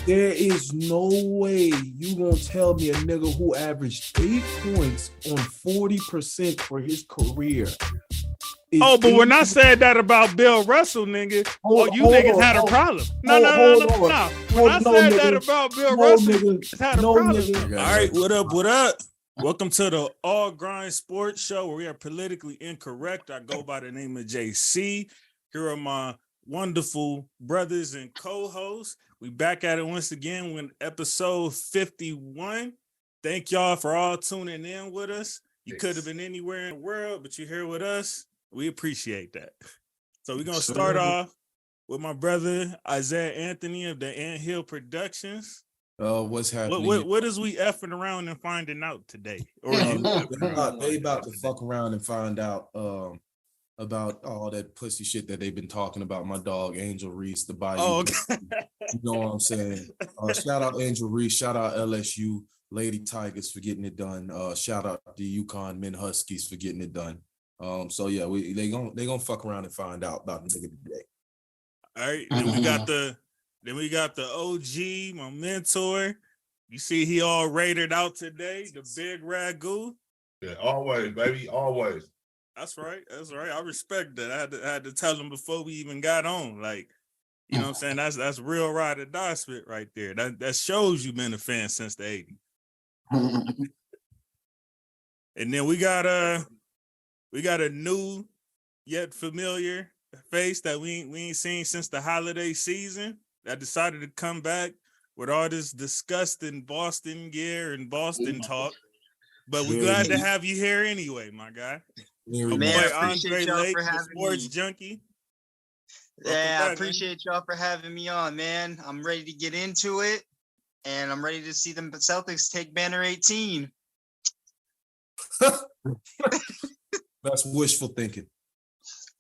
There is no way you gonna tell me a nigga who averaged 8 points on 40% for his career. But when I said that about Bill Russell, nigga, you niggas had a problem. No. When I said that about Bill Russell, had a problem. All right, what up? Welcome to the All Grind Sports Show, where we are politically incorrect. I go by the name of JC. Here are my wonderful brothers and co-hosts. We back at it once again with episode 51. Thank y'all for all tuning in with us. You could have been anywhere in the world, but you're here with us. We appreciate that. So we're going to start off with my brother, Isaiah Anthony of the Ant Hill Productions. What's happening? What is we effing around and finding out today? Or they about to fuck around and find out about all that pussy shit that they've been talking about. My dog, Angel Reese, the Bayou. Oh, okay. You know what I'm saying? Shout out Angel Reese. Shout out LSU Lady Tigers for getting it done. Shout out the UConn Men Huskies for getting it done. So yeah, they gonna fuck around and find out about the nigga today. All right, then we got the OG, my mentor. You see, he all rated out today. The big ragu. Yeah, always, baby, always. That's right. I respect that. I had to tell him before we even got on. Like, you know what I'm saying? That's real ride or die spit right there. That shows you've been a fan since the 80s. And then we got a new yet familiar face that we ain't seen since the holiday season that decided to come back with all this disgusting Boston gear and Boston talk. But we're glad to have you here anyway, my guy. Man, I appreciate y'all for having sports me. Junkie. I appreciate y'all for having me on, man. I'm ready to get into it, and I'm ready to see the Celtics take banner 18. That's wishful thinking.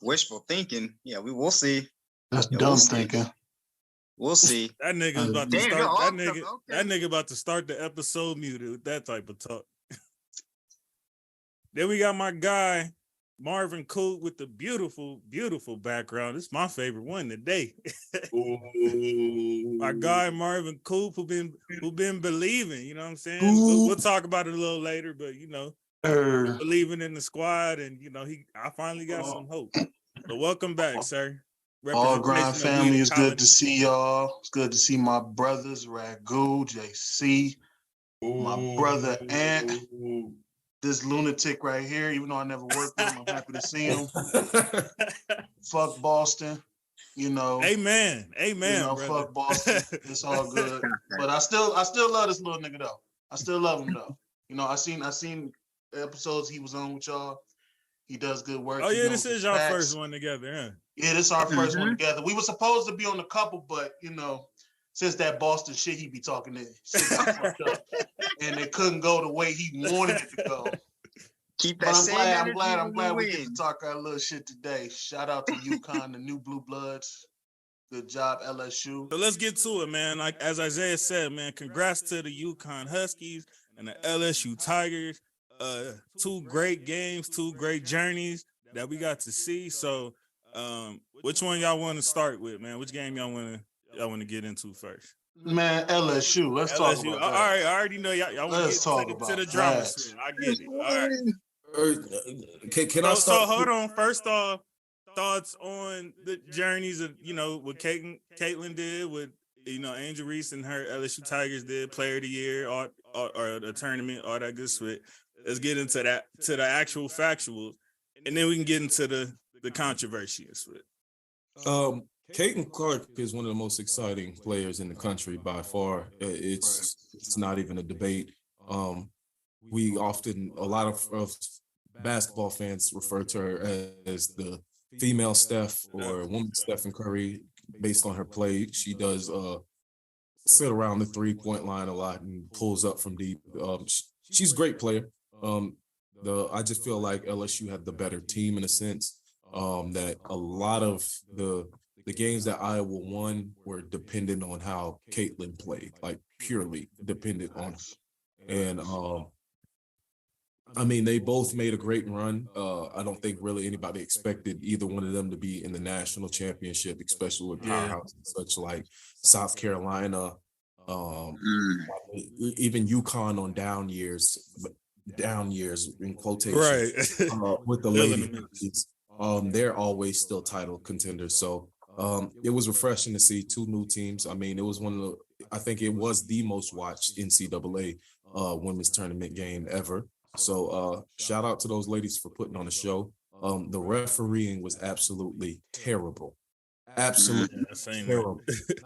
Wishful thinking? Yeah, we'll see. That's dumb thinking. We'll see. That nigga's about to start. That nigga about to start the episode muted with that type of talk. Then we got my guy, Marvin Coop, with the beautiful, beautiful background. It's my favorite one today. My guy, Marvin Coop, who been believing, you know what I'm saying? We'll talk about it a little later, but, you know, believing in the squad, and, you know, I finally got some hope. So welcome back, sir. All Grind family, it's good to see y'all. It's good to see my brothers, Ragu, JC, my brother Ant. This lunatic right here, even though I never worked with him, I'm happy to see him. Fuck Boston, you know. Amen. You know, fuck Boston. It's all good. But I still love this little nigga though. I still love him though. You know, I seen the episodes he was on with y'all. He does good work. Oh yeah, this is y'all first one together, huh? Yeah, this is our first one together. We were supposed to be on a couple, but you know, since that Boston shit, he be talking that shit got fucked up, and it couldn't go the way he wanted it to go. Keep that. I'm glad we get to talk our little shit today. Shout out to UConn, the new Blue Bloods. Good job, LSU. So let's get to it, man. Like as Isaiah said, man, congrats to the UConn Huskies and the LSU Tigers. 2 great games, 2 great journeys that we got to see. So, which one y'all want to start with, man? Which game y'all want to get into first? Man, LSU. Let's talk about that. All right, I already know y'all want to get to the drama. I get it. All right. Can I start? So hold on. First off, thoughts on the journeys of, you know, what Caitlin did, what, you know, Angel Reese and her LSU Tigers did, Player of the Year, or the tournament, all that good shit. Let's get into that, to the actual factuals, and then we can get into the controversy. Caitlin Clark is one of the most exciting players in the country by far. It's not even a debate. A lot of basketball fans refer to her as the female Steph or woman Stephen Curry based on her play. She does sit around the 3-point line a lot and pulls up from deep. She's a great player. I just feel like LSU had the better team in a sense. That a lot of the games that Iowa won were dependent on how Caitlin played, like purely dependent on her. And I mean, they both made a great run. I don't think really anybody expected either one of them to be in the national championship, especially with powerhouses such like South Carolina, Even UConn on down years in quotation, Right. with the ladies, they're always still title contenders. So it was refreshing to see two new teams. I mean, it was I think it was the most watched NCAA women's tournament game ever. So shout out to those ladies for putting on a show. The refereeing was absolutely terrible. Absolutely terrible.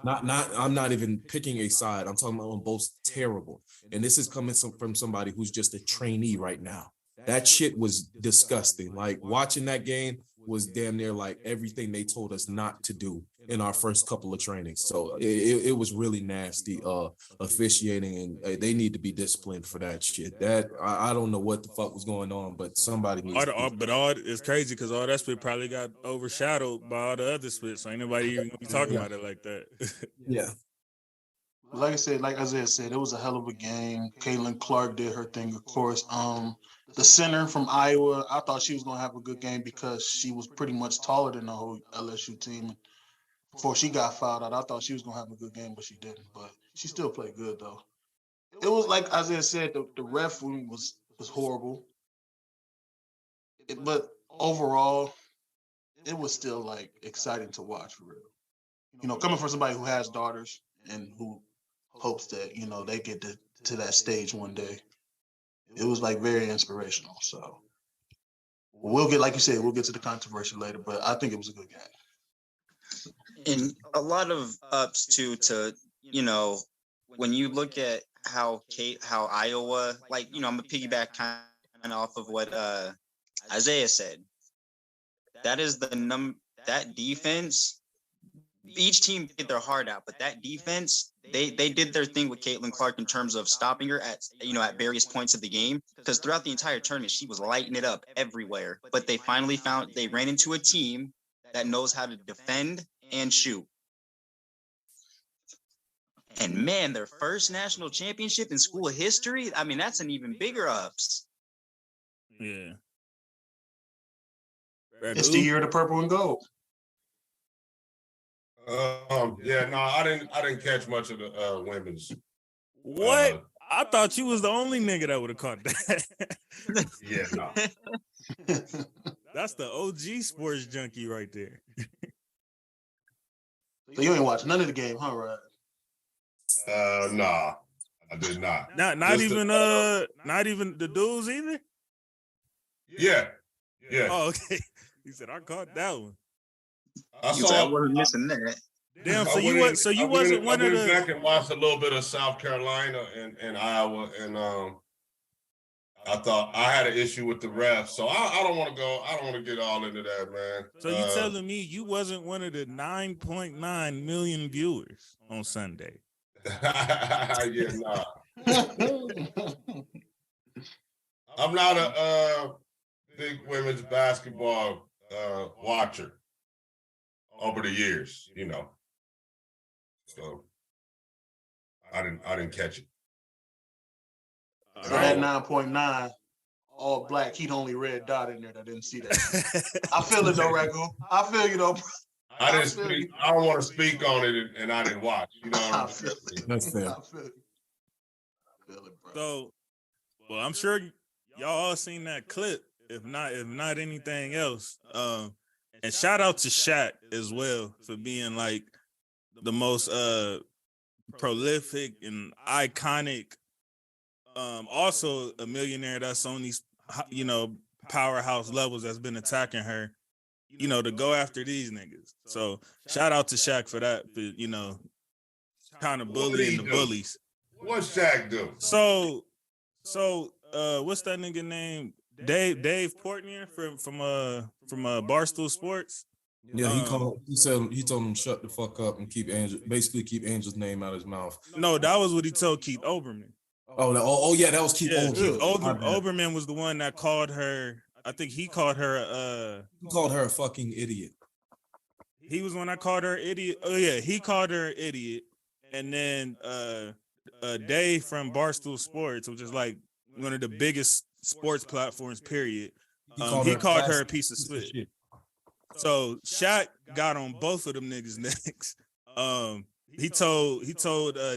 I'm not even picking a side. I'm talking about on both terrible. And this is coming from somebody who's just a trainee right now. That shit was disgusting. Like watching that game was damn near like everything they told us not to do in our first couple of trainings. So it was really nasty officiating, and they need to be disciplined for that shit. That I don't know what the fuck was going on, but somebody needs but all it's crazy because all that spit probably got overshadowed by all the other spit, so ain't nobody even gonna be talking about it like that. Yeah. Like I said, like Isaiah said, it was a hell of a game. Caitlin Clark did her thing, of course. The center from Iowa, I thought she was gonna have a good game because she was pretty much taller than the whole LSU team. Before she got fouled out, I thought she was gonna have a good game, but she didn't. But she still played good though. It was like Isaiah said, the ref was horrible. But overall, it was still like exciting to watch for real. You know, coming from somebody who has daughters and who hopes that, you know, they get to that stage one day. It was like very inspirational. So we'll get, like you said, we'll get to the controversy later, but I think it was a good game. And a lot of ups to, you know, when you look at how Iowa, like, you know, I'm gonna piggyback kind of off of what Isaiah said. That is that defense. Each team did their heart out, but that defense, they did their thing with Caitlin Clark in terms of stopping her at various points of the game. Because throughout the entire tournament, she was lighting it up everywhere. But they finally they ran into a team that knows how to defend and shoot. And man, their first national championship in school history, I mean, that's an even bigger ups. Yeah. It's the year of the purple and gold. Yeah, no, I didn't catch much of the women's. What? I thought you was the only nigga that would have caught that. Yeah, no. That's the OG sports junkie right there. So you ain't watch none of the game, huh, Rod? Nah, I did not. Not even the dudes either? Yeah. Oh, okay. He said I caught that one. I wasn't missing that. Damn, so you wasn't one of the. I back and watched a little bit of South Carolina and Iowa, and I thought I had an issue with the refs, so I don't want to go. I don't want to get all into that, man. So you telling me you wasn't one of the 9.9 million viewers on Sunday? Yeah, nah. I'm not a big women's basketball watcher over the years, you know. So I didn't catch it. So that 9.9, all black, he'd only red dot in there. I didn't see that. I feel it though, Ragu. I feel you though. I didn't speak. I don't want to speak on it, and I didn't watch. You know what I'm saying? That's fair. I feel it, bro. So, well, I'm sure y'all all seen that clip, if not anything else. And shout out to Shaq as well for being like the most prolific and iconic. Also a millionaire that's on these, you know, powerhouse levels that's been attacking her, you know, to go after these niggas. So shout out to Shaq for that, for, you know, kind of bullying the bullies. What's Shaq do? So what's that nigga name? Dave Portnier from Barstool Sports. Yeah, he told him shut the fuck up and keep Angel's name out of his mouth. No, that was what he told Keith Olbermann. Oh yeah, that was Keith Olbermann. Keith Olbermann was the one that called her. I think he called her he called her a fucking idiot. He was the one that called her idiot. Oh yeah, he called her an idiot. And then Dave from Barstool Sports, which is like one of the biggest sports platforms, period. He called her a piece of shit. So Shaq got on both of them niggas' necks. he told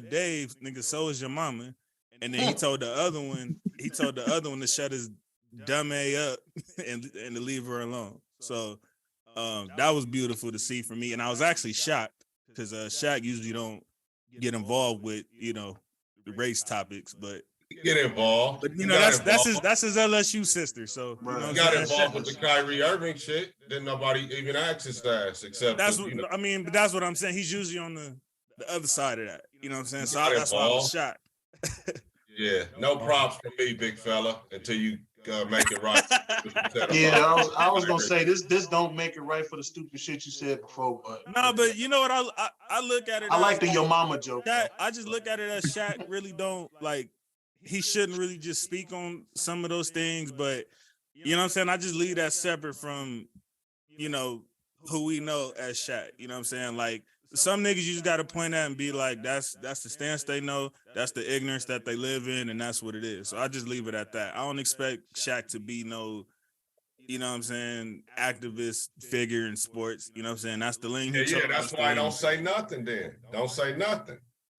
Dave, nigga, so is your mama. And then he told the other one to shut his dumb A up and to leave her alone. So that was beautiful to see for me. And I was actually shocked because Shaq usually don't get involved with, the race topics, but get involved. But that's his LSU sister. So he got involved with the Kyrie Irving shit. Then nobody even asked his ass except but that's what I'm saying. He's usually on the other side of that. You know what I'm saying? So that's why I was shocked. Yeah, no props for me, big fella, until you make it right. Yeah, I was gonna say this don't make it right for the stupid shit you said before, but but you know what I look at it. I like the your mama joke. I just look at it as Shaq really don't like. He shouldn't really just speak on some of those things, but you know what I'm saying? I just leave that separate from, who we know as Shaq. You know what I'm saying? Like some niggas you just gotta point at and be like, that's the stance they know, that's the ignorance that they live in, and that's what it is. So I just leave it at that. I don't expect Shaq to be no, you know what I'm saying, activist figure in sports. You know what I'm saying? That's the lane. Yeah, that's why I don't say nothing then. Don't say nothing.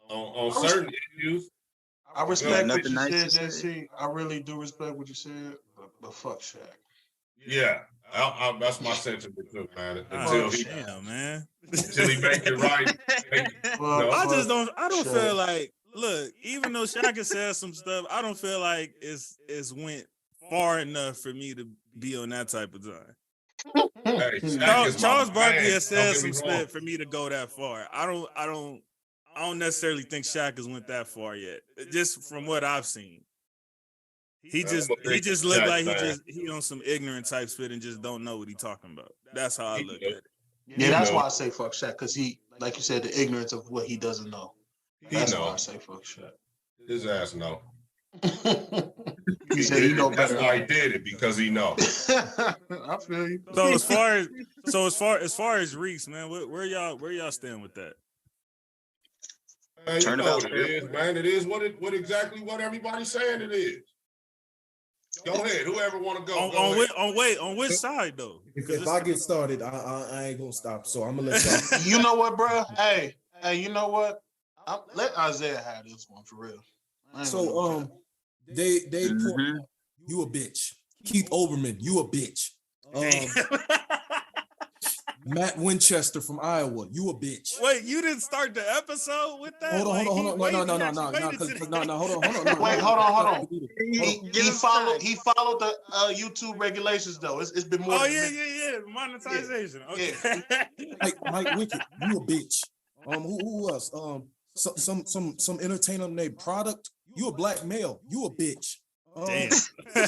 On certain issues. I respect what you said, JC. I really do respect what you said, but fuck Shaq. Yeah, that's my sentiment too, man. Until he make it right. I don't feel like. Look, even though Shaq has said some stuff, I don't feel like it's went far enough for me to be on that type of time. Hey, Charles Barkley has said some stuff for me to go that far. I don't necessarily think Shaq has went that far yet. Just from what I've seen, he just looked like he on some ignorant type spit and just don't know what he talking about. That's how I look at it. Yeah, that's why I say fuck Shaq, because he, like you said, the ignorance of what he doesn't know. That's why I say fuck Shaq. His ass know. He said he know better. That's why he did it, because he know. I feel you. So as far as REESE, man, where y'all stand with that? Man, you know what it is, man. It is what everybody's saying it is. Go ahead, whoever want to go. On which side though? If I get started, I ain't gonna stop. So I'm gonna let y'all. You know what, bro? Hey, you know what? Let Isaiah have this one for real. So they you a bitch. Keith Olbermann, you a bitch. Matt Winchester from Iowa, you a bitch. Wait, you didn't start the episode with that? Hold on. No. Hold on. Wait, hold on. He followed the YouTube regulations though. It's been more. Oh yeah. Monetization. Okay. Yeah. Mike Wicked, you a bitch. Who else? Some entertainer named Product. You a black male. You a bitch. Damn.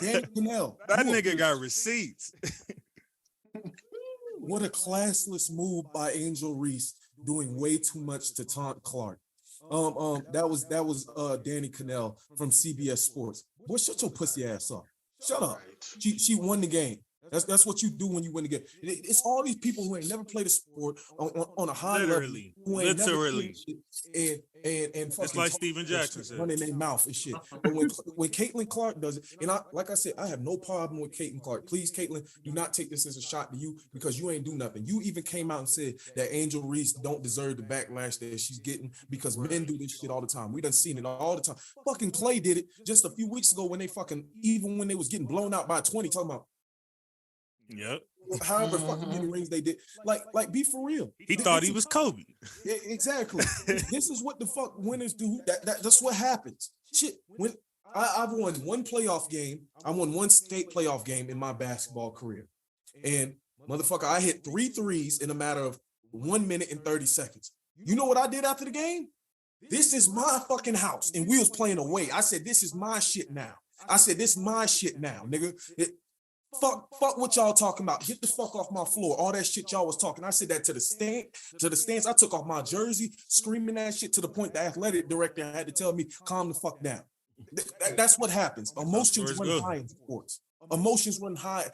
Danny Cannell. That nigga got receipts. What a classless move by Angel Reese, doing way too much to taunt Clark. That was Danny Cannell from CBS Sports. Boy, shut your pussy ass up. Shut up. She won the game. That's what you do when you win the game. It's all these people who ain't never played a sport on a high level. Who ain't Literally. And fucking it's like Steven Jackson said. Running their mouth and shit. But when Caitlin Clark does it, and like I said, I have no problem with Caitlin Clark. Please, Caitlin, do not take this as a shot to you because you ain't do nothing. You even came out and said that Angel Reese don't deserve the backlash that she's getting because men do this shit all the time. We done seen it all the time. Fucking Clay did it just a few weeks ago when they was getting blown out by 20, talking about yep. However fucking many rings they did. Like be for real. He thought he was Kobe. Exactly. This is what the fuck winners do. That's what happens. Shit. When I've won one playoff game, I won one state playoff game in my basketball career. And motherfucker, I hit 3 threes in a matter of 1 minute and 30 seconds. You know what I did after the game? This is my fucking house. And we was playing away. I said, this is my shit now. Nigga. Fuck what y'all talking about. Get the fuck off my floor. All that shit y'all was talking. I said that to the stands. I took off my jersey, screaming that shit to the point the athletic director had to tell me, calm the fuck down. That's what happens. Emotions run high in sports. Emotions run high.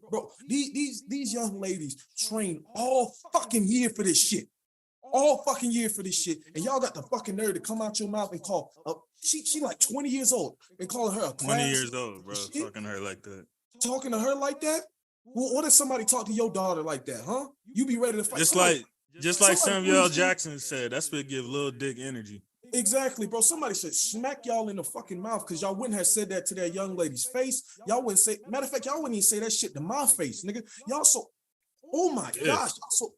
Bro, these young ladies train all fucking year for this shit. And y'all got the fucking nerve to come out your mouth and call she like 20 years old and calling her a 20 years old, bro. Talking to her like that. Talking to her like that? Well, what if somebody talk to your daughter like that, huh? You be ready to fight? Just Just like Samuel Jackson said, that's what give Lil Dick energy. Exactly, bro. Somebody should smack y'all in the fucking mouth because y'all wouldn't have said that to that young lady's face. Y'all wouldn't say, matter of fact, y'all wouldn't even say that shit to my face, nigga. Y'all so, oh my gosh.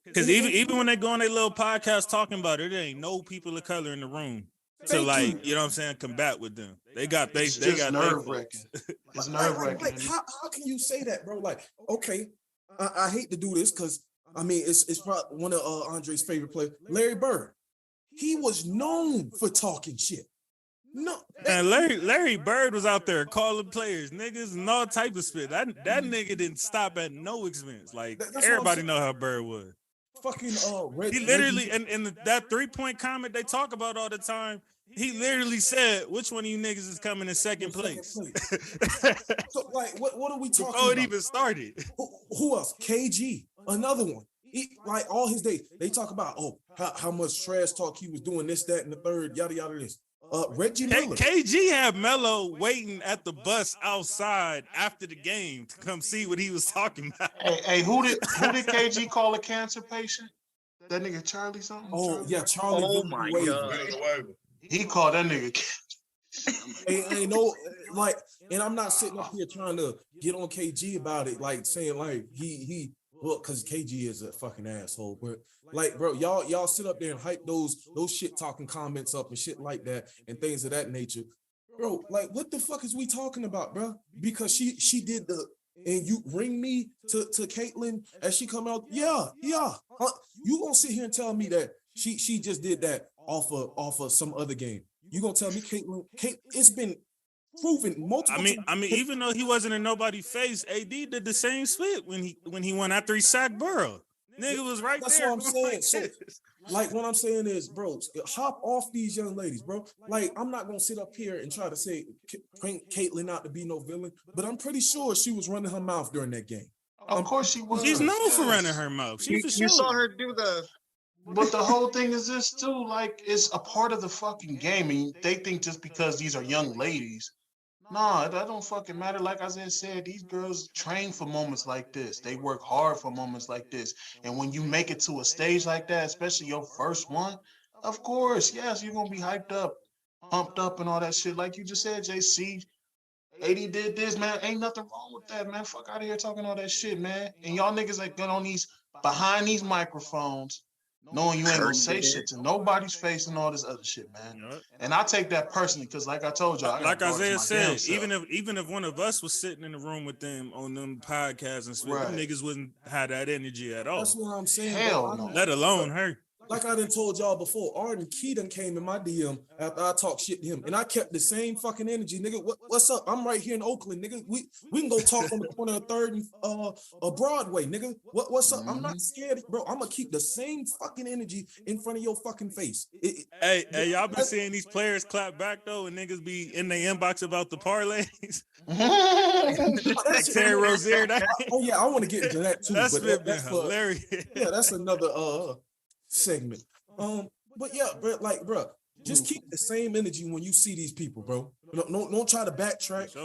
Because even when they go on their little podcast talking about it, there ain't no people of color in the room to like, you know what I'm saying, combat with them. They got nerve-wracking. It's nerve-wracking. Like, how can you say that, bro? Like, okay, I hate to do this because I mean it's probably one of Andre's favorite players, Larry Bird. He was known for talking shit. No, and Larry Bird was out there calling players niggas and all type of spit. That nigga didn't stop at no expense. Like everybody know how Bird was. Fucking he literally and that 3-point comment they talk about all the time. He literally said, "Which one of you niggas is coming in second place?" So, like, what are we talking before about? it even started? Who else? KG, another one. Like all his days, they talk about how much trash talk he was doing, this, that, and the third, yada yada. This Reggie Miller. KG had Melo waiting at the bus outside after the game to come see what he was talking about. Hey, who did KG call a cancer patient? That nigga Charlie something? Charlie. Oh my god. He called that nigga. ain't no like, and I'm not sitting up here trying to get on KG about it, like saying like he well, because KG is a fucking asshole, but like, bro, y'all sit up there and hype those shit talking comments up and shit like that and things of that nature, bro. Like, what the fuck is we talking about, bro? Because she did and you ring me to Caitlyn as she come out, yeah. You gonna sit here and tell me that she just did that off of some other game? You gonna tell me Caitlyn? It's been proven multiple times. I mean, even though he wasn't in nobody's face, AD did the same split when he went after he sacked Burrow. Nigga was right That's there. That's what I'm saying. So, like, what I'm saying is, bro, hop off these young ladies, bro. Like, I'm not gonna sit up here and try to say Caitlyn out to be no villain, but I'm pretty sure she was running her mouth during that game. Of course she was. She's known for running her mouth. You saw her do the. But the whole thing is this too, like, it's a part of the fucking game. And they think just because these are young ladies, nah, that don't fucking matter. Like Isaiah said, these girls train for moments like this. They work hard for moments like this. And when you make it to a stage like that, especially your first one, of course, yes, you're gonna be hyped up, pumped up, and all that shit. Like you just said, JC, AD did this, man. Ain't nothing wrong with that, man. Fuck out of here talking all that shit, man. And y'all niggas like get on these behind these microphones, knowing you ain't gonna say shit to nobody's face and all this other shit, man. And I take that personally because, like I told y'all, like Isaiah said, even if one of us was sitting in the room with them on them podcasts and stuff, them niggas wouldn't have that energy at all. That's what I'm saying. Hell no. Let alone her. Like I done told y'all before, Arden Keaton came in my DM after I talked shit to him, and I kept the same fucking energy, nigga. What's up? I'm right here in Oakland, nigga. We can go talk on the corner of 3rd and Broadway, nigga. What's up? I'm not scared, bro. I'm gonna keep the same fucking energy in front of your fucking face. Hey, y'all been seeing these players clap back though, and niggas be in their inbox about the parlays. Like Terry Rozier. Oh yeah, I want to get into that too. That's hilarious. Yeah, that's another segment. But yeah, bro, just keep the same energy when you see these people, bro. Don't try to backtrack,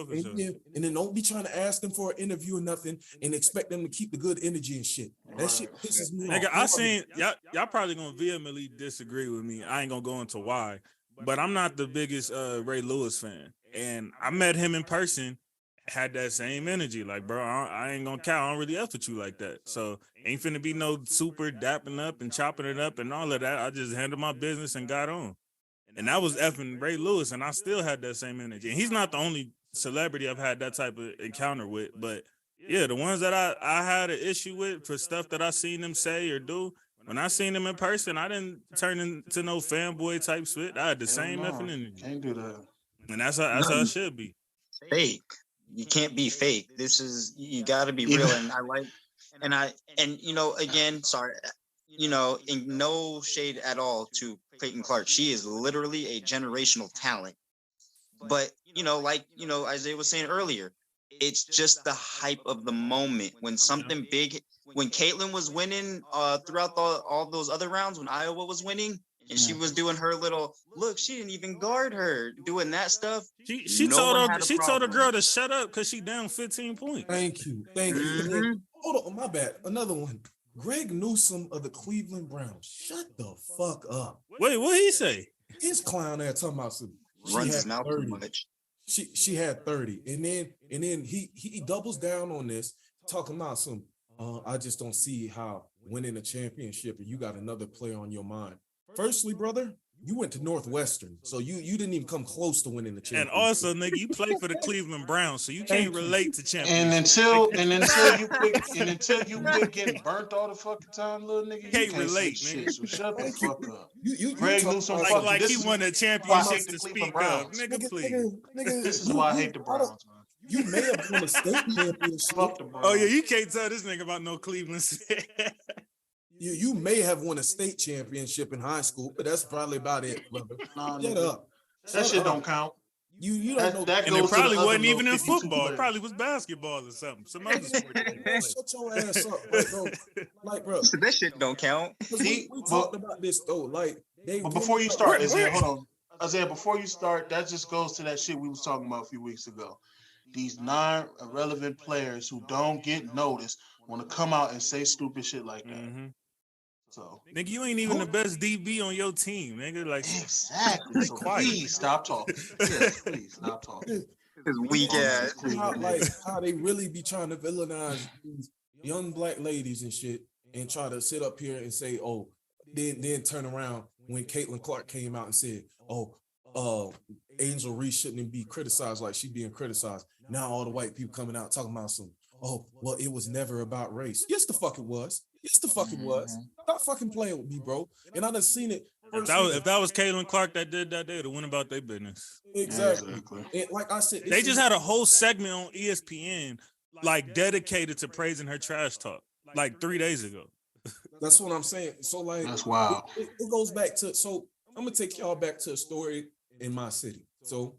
and then don't be trying to ask them for an interview or nothing and expect them to keep the good energy and shit. That shit pisses me off. Nigga, I seen y'all probably gonna vehemently disagree with me. I ain't gonna go into why, but I'm not the biggest Ray Lewis fan, and I met him in person. Had that same energy, like, bro, I ain't gonna count. I don't really F with you like that. So ain't finna be no super dapping up and chopping it up and all of that. I just handled my business and got on. And that was effing Ray Lewis, and I still had that same energy. And he's not the only celebrity I've had that type of encounter with, but yeah, the ones that I had an issue with for stuff that I seen them say or do, when I seen them in person, I didn't turn into no fanboy type shit. I had the same effing energy. Can't do that. And that's how it should be. Fake. You can't be fake. You got to be real. And you know, again, sorry, you know, in no shade at all to Clayton Clark. She is literally a generational talent. But, you know, like, you know, Isaiah was saying earlier, it's just the hype of the moment when something big, when Caitlyn was winning throughout all those other rounds, when Iowa was winning, and she was doing her little look. She didn't even guard her doing that stuff. She told the girl to shut up because she down 15 points. Thank you. Hold on, my bad. Another one. Greg Newsome of the Cleveland Browns. Shut the fuck up. Wait, what he say? His clown ass talking about some. Runs his mouth too much. She had 30, and then he doubles down on this, talking about some. I just don't see how winning a championship and you got another player on your mind. Firstly, brother, you went to Northwestern, so you didn't even come close to winning the championship. And also, nigga, you play for the Cleveland Browns, so you can't relate to championships. And until you quit getting burnt all the fucking time, little nigga, you can't relate, shit. nigga. So shut the fuck up. Greg Newsome, like he won a championship to speak of. Nigga, please. This is why I hate the Browns, man. You may have won a state championship. Oh yeah, you can't tell this nigga about no Cleveland. You may have won a state championship in high school, but that's probably about it, brother. Shut up. That shit don't count. You don't know. That And it probably wasn't even in 52 football. It players. probably was basketball or something. Some other sport. Shut your ass up, bro. Like, bro. So that shit don't count. We talked about this though. Like, But before you start, Isaiah, hold on. Isaiah, before you start, that just goes to that shit we was talking about a few weeks ago. These non-irrelevant players who don't get noticed want to come out and say stupid shit like that. Mm-hmm. So, nigga, you ain't even the best DB on your team, nigga. Like, exactly. So please stop talking. Yes, please stop talking. His weak ass. How they really be trying to villainize these young black ladies and shit, and try to sit up here and say, oh, then turn around when Caitlin Clark came out and said, oh, Angel Reese shouldn't be criticized like she being criticized. Now all the white people coming out talking about some, oh, well, it was never about race. Yes, the fuck it was. Yes, the fuck it was. Stop fucking playing with me, bro. And I done seen it. If that was Caitlin Clark that did that, they'd have went about their business. Exactly. And like I said, they just had a whole segment on ESPN like dedicated to praising her trash talk like 3 days ago. That's what I'm saying. So like, that's wild. It goes back to, so I'm gonna take y'all back to a story in my city. So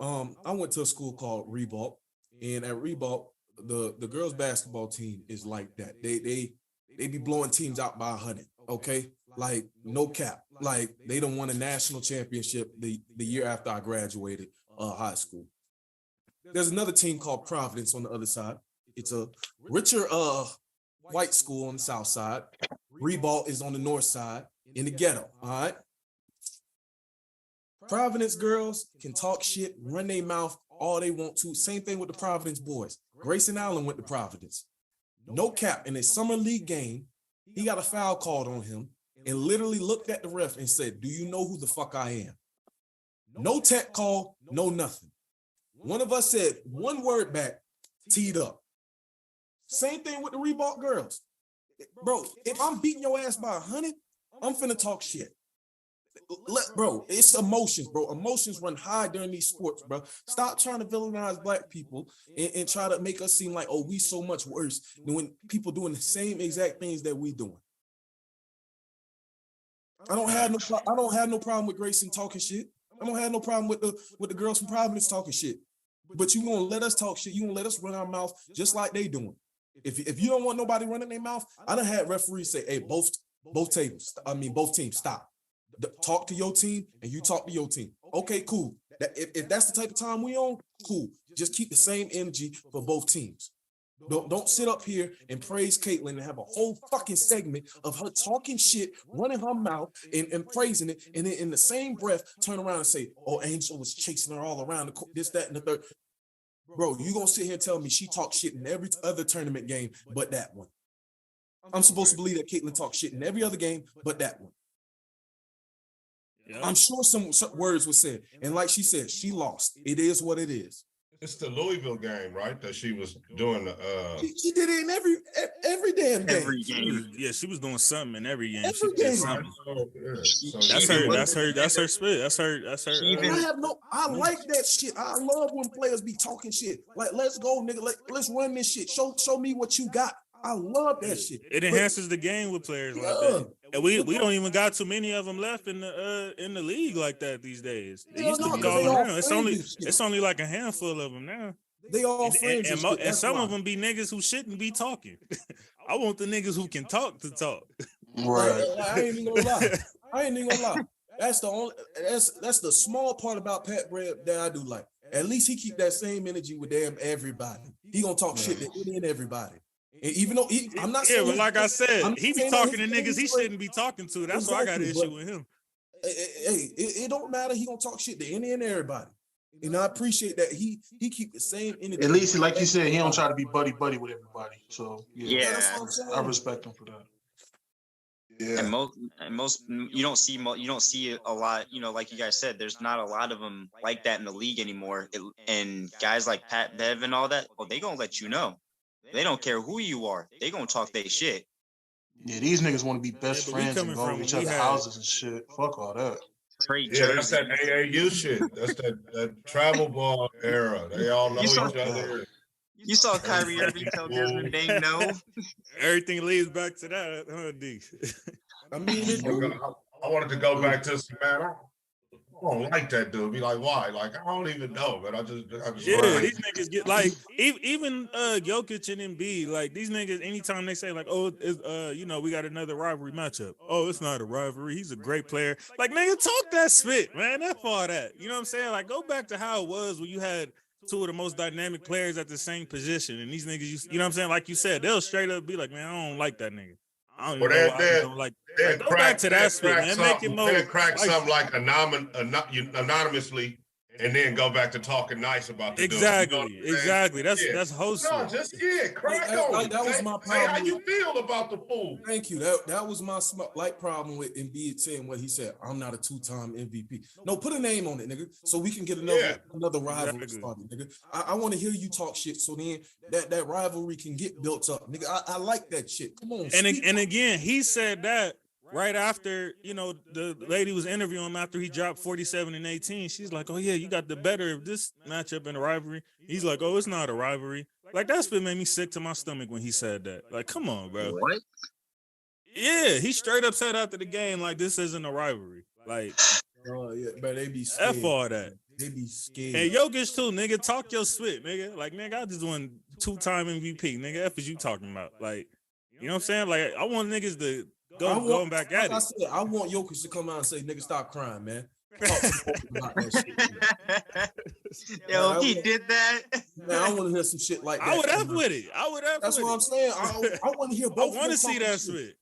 I went to a school called Reebok, and at Reebok, the girls basketball team is like that. They be blowing teams out by 100. Okay, like no cap. Like they don't won a national championship the year after I graduated high school. There's another team called Providence on the other side. It's a richer white school on the south side. Reebok is on the north side in the ghetto. All right. Providence girls can talk shit, run their mouth all they want to. Same thing with the Providence boys. Grayson Allen went to Providence. No cap. In a summer league game, he got a foul called on him and literally looked at the ref and said, do you know who the fuck I am? No tech call, no nothing. One of us said one word back, teed up. Same thing with the Reebok girls. Bro, if I'm beating your ass by 100, I'm finna talk shit. Bro, it's emotions, bro. Emotions run high during these sports, bro. Stop trying to villainize black people and try to make us seem like, oh, we so much worse than when people doing the same exact things that we doing. I don't have no problem with Grayson talking shit. I don't have no problem with the girls from Providence talking shit. But you gonna let us talk shit. You gonna let us run our mouth just like they doing. If you don't want nobody running their mouth, I done had referees say, hey, both teams, stop. Talk to your team and you talk to your team. Okay, cool. If that's the type of time we on, cool. Just keep the same energy for both teams. Don't sit up here and praise Caitlin and have a whole fucking segment of her talking shit, running her mouth and praising it, and then in the same breath turn around and say, oh, Angel was chasing her all around this, that, and the third. Bro, you gonna sit here and tell me she talks shit in every other tournament game but that one. I'm supposed to believe that Caitlin talks shit in every other game but that one. Yep. I'm sure some words were said. And like she said, she lost. It is what it is. It's the Louisville game, right? That she was doing the she did it in every damn game. Every game. She was doing something in every game. Every game. Something. That's her spit. That's her. I like that shit. I love when players be talking shit. Like, let's go, nigga. Let's run this shit. Show me what you got. I love that shit. It enhances the game with players like that. And we don't even got too many of them left in the league like that these days. They used to be all around. It's only like a handful of them now. They all friends. And some of them be niggas who shouldn't be talking. I want the niggas who can talk to talk. Right. I ain't even gonna lie. That's the small part about Pat Brad that I do like. At least he keep that same energy with damn everybody. He gonna talk shit to any and everybody. And even though I'm not saying, but like I said, he be talking to niggas he straight. shouldn't be talking to. That's why I got an issue with him. Hey, it don't matter. He gonna talk shit to any and everybody. And I appreciate that he keep the same energy. At least, like you said, he don't try to be buddy with everybody. So yeah, that's what I'm saying. I respect him for that. Yeah. And most you don't see a lot, you know, like you guys said, there's not a lot of them like that in the league anymore. And guys like Pat Bev and all that, well, they gonna let you know. They don't care who you are. They gonna talk their shit. Yeah, these niggas want to be best friends and go to each other's houses and shit. Fuck all that. Yeah, that's that AAU shit. That's that travel ball era. They all know each other. You saw Kyrie Irving tell Desmond Bain no. Everything leads back to that, huh, D? I mean, I wanted to go back to some man. I don't like that dude. Be like, why? Like, I don't even know, but I just these niggas get like even Jokic and Embiid, like these niggas, anytime they say like, oh, it's, you know, we got another rivalry matchup. Oh, it's not a rivalry. He's a great player. Like, nigga, talk that spit, man. That's all that. You know what I'm saying? Like, go back to how it was when you had two of the most dynamic players at the same position, and these niggas, you know what I'm saying? Like you said, they'll straight up be like, man, I don't like that nigga. I don't even know why I don't like. Go back to that spit, man. Make it more. Crack something like anonymously, and then go back to talking nice about the exactly, dude. You know exactly. That's hosting. No, just crack on. Like, that was my problem. Say how you feel about the fool. Thank you. That was my problem with Embiid saying what he said. I'm not a 2-time MVP. No, put a name on it, nigga, so we can get another rivalry started, nigga. I want to hear you talk shit, so then that rivalry can get built up, nigga. I like that shit. Come on. And again, he said that right after, you know, the lady was interviewing him after he dropped 47 and 18. She's like, oh yeah, you got the better of this matchup in the rivalry. He's like, oh, it's not a rivalry. Like, that's been made me sick to my stomach when he said that. Like, come on, bro. What? Yeah, he straight up said after the game, like, this isn't a rivalry. Like, oh yeah, but they be scared. F all that. They be scared. And Jokic too, nigga. Talk your spit, nigga. Like, nigga, I just won 2-time MVP, nigga. F is you talking about? Like, you know what I'm saying? Like, I want niggas to going back at it. I want Jokic to come out and say, nigga, stop crying, man. Talk about that shit. Yo, man, he did that. Man, I want to hear some shit like that. I would have with it. That's what I'm saying. I want to hear both. I want to see that shit.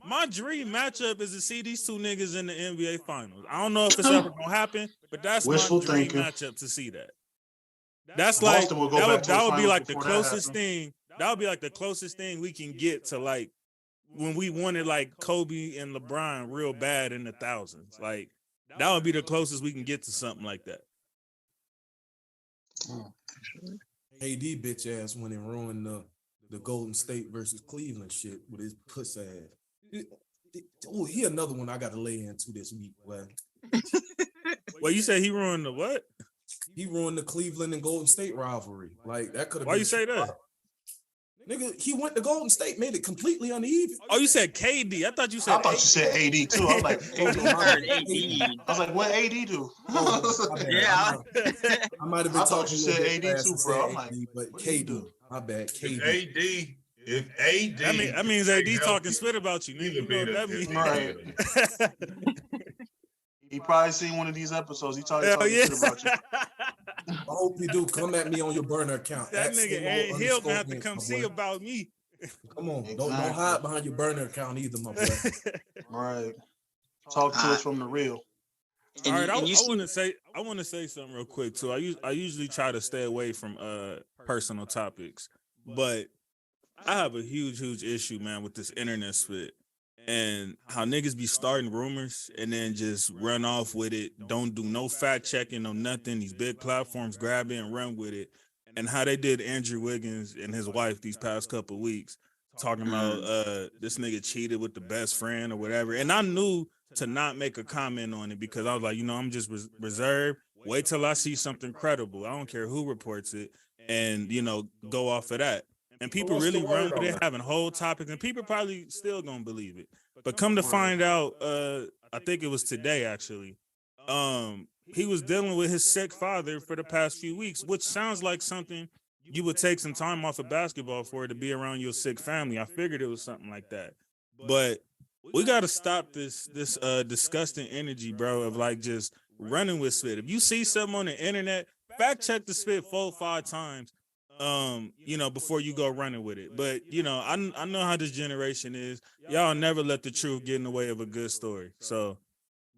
My dream matchup is to see these two niggas in the NBA Finals. I don't know if it's ever gonna happen, but that's wishful my dream thinking. matchup to see that. That's like that would be like the closest thing. That would be like the closest thing we can get to, like, when we wanted like Kobe and LeBron real bad in the thousands. Like, that would be the closest we can get to something like that. AD bitch ass went and ruined the Golden State versus Cleveland shit with his puss ass. Oh, he another one I got to lay into this week. Well, you say he ruined the what? He ruined the Cleveland and Golden State rivalry. Like, that could have. Why you say that? Nigga, he went to Golden State, made it completely uneven. Oh, you said KD. I thought you said. I thought you said AD too. I was like, I was like, what AD do? Yeah, I might have been. I thought you said AD too, bro. I'm like, but KD. My bad. KD. If AD. That means AD talking spit about you, nigga. You know what that means? He probably seen one of these episodes. He talking shit about you. I hope you do. Come at me on your burner account. That nigga ain't he'll have to come see about me. Come on, exactly. Don't hide behind your burner account either, my boy. Right. Talk to us from the real. All right, I want to say something real quick too. I usually try to stay away from personal topics, but I have a huge issue, man, with this internet spit. And how niggas be starting rumors and then just run off with it. Don't do no fact checking, no nothing. These big platforms grab it and run with it. And how they did Andrew Wiggins and his wife these past couple of weeks, talking about this nigga cheated with the best friend or whatever. And I knew to not make a comment on it because I was like, you know, I'm just reserved. Wait till I see something credible. I don't care who reports it, and, you know, go off of that. And people really run with it, having whole topics, and people probably still gonna believe it. But come to find out, I think it was today actually, he was dealing with his sick father for the past few weeks, which sounds like something you would take some time off of basketball for, to be around your sick family. I figured it was something like that. But we got to stop this disgusting energy, bro, of like just running with spit. If you see something on the internet, fact check the spit 4 or 5 times. before you go running with it. But I know how this generation is. Y'all never let the truth get in the way of a good story. So,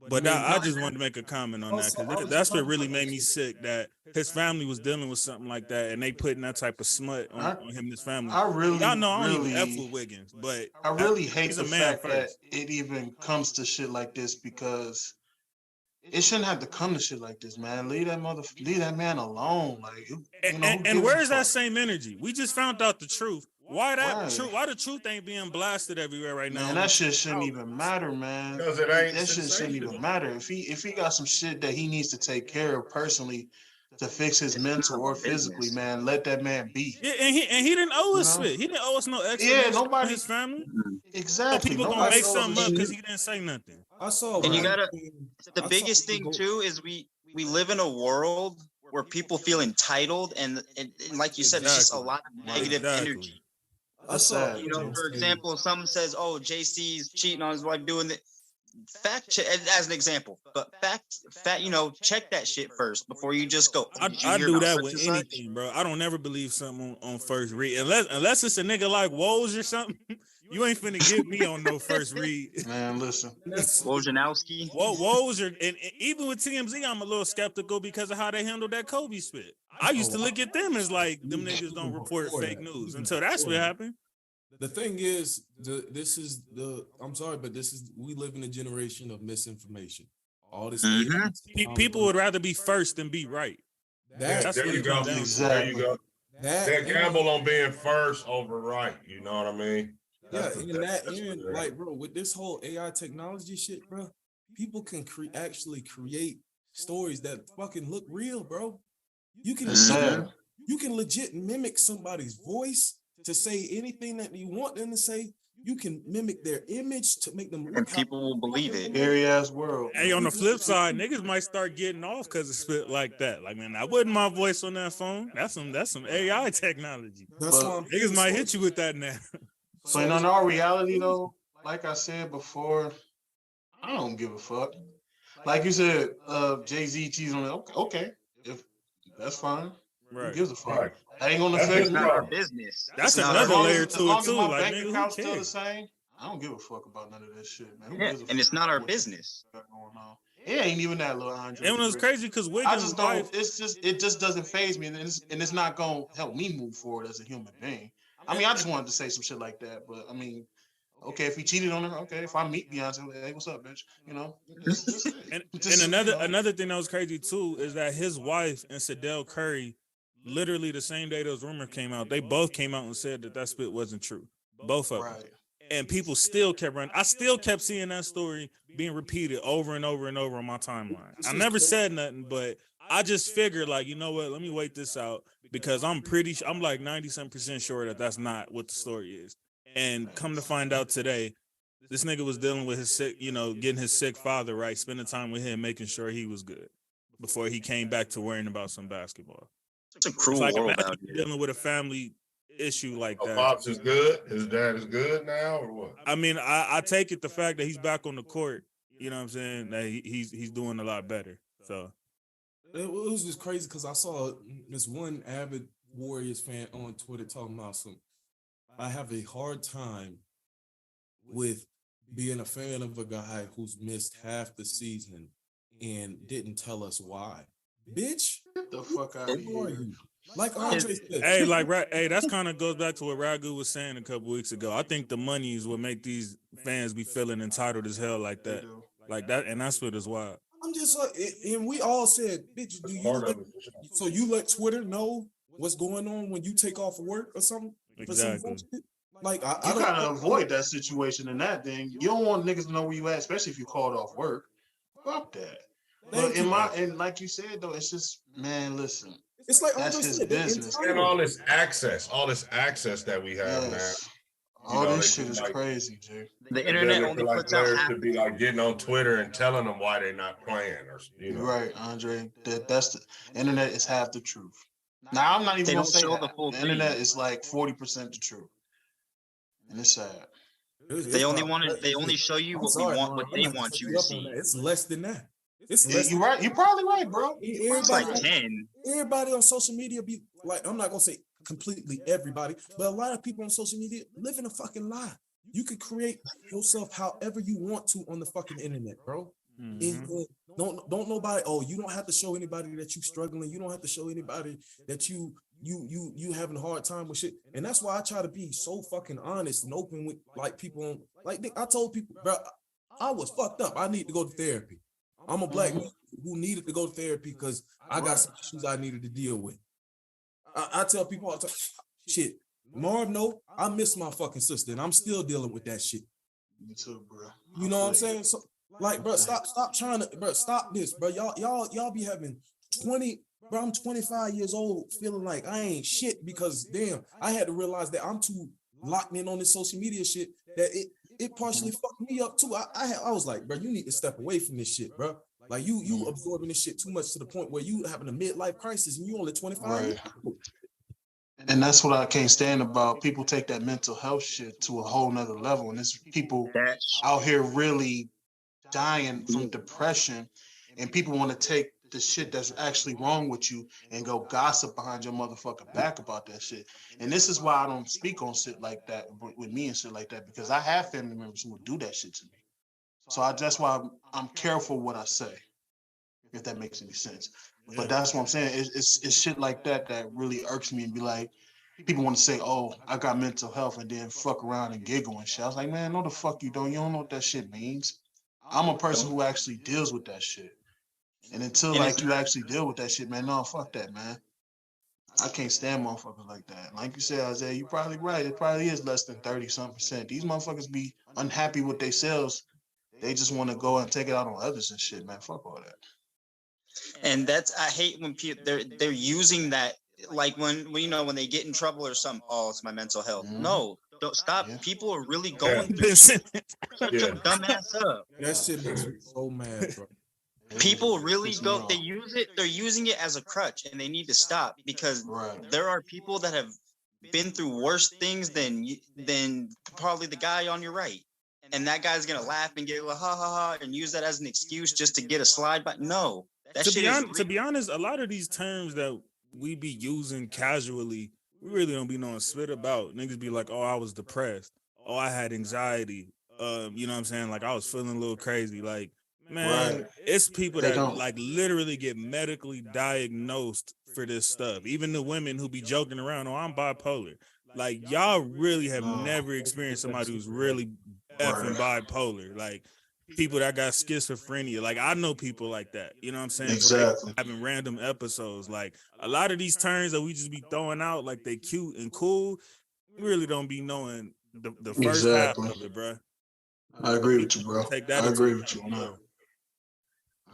but I just wanted to make a comment on that because that's what really made me sick. That his family was dealing with something like that, and they putting that type of smut on him and his family. Y'all know I don't even F with Wiggins, but I really hate the fact that it even comes to shit like this because it shouldn't have to come to shit like this, man. Leave that man alone. Like, and where is that same energy? We just found out the truth. Why the truth ain't being blasted everywhere right now? Man, that shit shouldn't even matter, man. Because it ain't. That shit shouldn't even matter. If he got some shit that he needs to take care of personally to fix his mental or physically, man, let that man be. Yeah, and he didn't owe us shit. He didn't owe us no explanation. Yeah, nobody. His family. Exactly. So people gonna make something up because he didn't say nothing. I saw. And the biggest thing too is we live in a world where people feel entitled and like you said, it's just a lot of negative energy. I saw, for example, if someone says, "Oh, JC's cheating on his wife," doing that. Fact check as an example, but check that shit first before you just go. I do that with anything, bro. I don't never believe something on first read unless it's a nigga like Woj or something. You ain't finna get me on no first read. Man, listen. Wojnarowski. Woj, and even with TMZ, I'm a little skeptical because of how they handled that Kobe spit. I used to look at them as like them niggas don't report fake news until that's what happened. The thing is, I'm sorry, but we live in a generation of misinformation. All this people would rather be first than be right. That's there you go. There you go. They gamble on being first over right. You know what I mean? Like, bro, with this whole AI technology shit, bro, people can actually create stories that fucking look real, bro. You can legit mimic somebody's voice to say anything that you want them to say. You can mimic their image to make them look. And people will believe it. Scary ass world. Hey, on the flip side, niggas might start getting off because it spit like that. Like, man, that wasn't my voice on that phone. That's some AI technology. Niggas might hit you with that now. So in our reality though, like I said before, I don't give a fuck. Like you said, Jay-Z cheese on it. Okay, if that's fine. Right. Who gives a fuck? Right. I ain't gonna affect me. Our business. That's another layer to it too. My like, bank account's still the same. I don't give a fuck about none of that shit, man. And it's not our business. It ain't even that, little Andre. And it was crazy because I just don't. It just doesn't faze me, and it's not gonna help me move forward as a human being. I mean, I just wanted to say some shit like that, but I mean, okay, if he cheated on her, okay. If I meet Beyonce, hey, what's up, bitch? And another thing that was crazy too is that his wife and Sadell Curry, literally the same day those rumors came out, they both came out and said that spit wasn't true. Both of them. And people still kept running. I still kept seeing that story being repeated over and over and over on my timeline. I never said nothing, but I just figured, like, you know what? Let me wait this out because I'm like 90% sure that that's not what the story is. And come to find out today, this nigga was dealing with his sick, getting his sick father right, spending time with him, making sure he was good before he came back to worrying about some basketball. It's a cruel world out here. Dealing with a family issue like that. Pops is good. His dad is good now, or what? I mean, I take it the fact that he's back on the court. You know what I'm saying? That he's doing a lot better. So it was just crazy because I saw this one avid Warriors fan on Twitter talking about I have a hard time with being a fan of a guy who's missed half the season and didn't tell us why. Bitch, get the fuck out of here. Like Andre said. Hey, that's kind of goes back to what Ragu was saying a couple weeks ago. I think the money is what make these fans be feeling entitled as hell like that. Like that, and that's what is wild. I'm just like, and we all said, bitch, you let Twitter know what's going on when you take off work or something? Exactly. Like I gotta avoid that situation and that thing. You don't want niggas to know where you at, especially if you called off work. Fuck that. But and like you said though, it's just, man, listen. It's like that's his business. And all this access that we have now. All this shit is crazy, Jay. The internet only puts out half. To be like getting on Twitter and telling them why they're not playing, or Right, Andre. That's the internet is half the truth. Now I'm not even gonna say the internet is like 40% the truth, and it's sad. They only show you what they want you to see. It's less than that. You're right. You're probably right, bro. It's like 10. Everybody on social media be like, I'm not gonna say completely everybody, but a lot of people on social media live in a fucking lie. You can create yourself however you want to on the fucking internet, bro. And don't nobody. Oh, you don't have to show anybody that you struggling. You don't have to show anybody that you having a hard time with shit. And that's why I try to be so fucking honest and open with like people on. Like I told people, bro, I was fucked up. I need to go to therapy. I'm a black man who needed to go to therapy because I got some issues I needed to deal with. I tell people all the time, shit, Marv, no, I miss my fucking sister, and I'm still dealing with that shit. Me too, bro. You know what I'm saying? So, like, bro, stop trying to, bro, stop this, bro. Y'all be having 20, bro. I'm 25 years old, feeling like I ain't shit because damn, I had to realize that I'm too locked in on this social media shit that it partially fucked me up too. I was like, bro, you need to step away from this shit, bro. Like you absorbing this shit too much to the point where you having a midlife crisis and you only 25 years old. And that's what I can't stand about people take that mental health shit to a whole nother level. And it's people out here really dying from depression, and people want to take the shit that's actually wrong with you and go gossip behind your motherfucking back about that shit. And this is why I don't speak on shit like that with me and shit like that, because I have family members who would do that shit to me. So that's why I'm careful what I say, if that makes any sense. Yeah. But that's what I'm saying. It's shit like that that really irks me and be like, people want to say, oh, I got mental health and then fuck around and giggle and shit. I was like, man, no the fuck you don't. You don't know what that shit means. I'm a person who actually deals with that shit. And until like you actually deal with that shit, man, no, fuck that, man. I can't stand motherfuckers like that. Like you said, Isaiah, you probably right. It probably is less than 30-something%. These motherfuckers be unhappy with themselves. They just want to go and take it out on others and shit, man. Fuck all that. And I hate when people they're using that, like when they get in trouble or something. Oh, it's my mental health. No, don't stop. Yeah. People are really going through shut your dumb ass up. That shit makes me so mad, bro. People really go. They use it. They're using it as a crutch, and they need to stop because there are people that have been through worse things than probably the guy on your right. And that guy's gonna laugh and get ha ha ha and use that as an excuse just to get a slide by. No, to be honest, a lot of these terms that we be using casually, we really don't be knowing spit about. Niggas be like, oh, I was depressed. Oh, I had anxiety. You know what I'm saying? Like I was feeling a little crazy. Like, man, it's people that like literally get medically diagnosed for this stuff. Even the women who be joking around, oh, I'm bipolar. Like y'all really have never experienced somebody who's really effing bipolar. Like people that got schizophrenia. Like I know people like that. You know what I'm saying? Exactly. Having random episodes. Like a lot of these terms that we just be throwing out, like they cute and cool, we really don't be knowing the first half of it, bro. I agree with you, bro. Take that. I agree with you on that.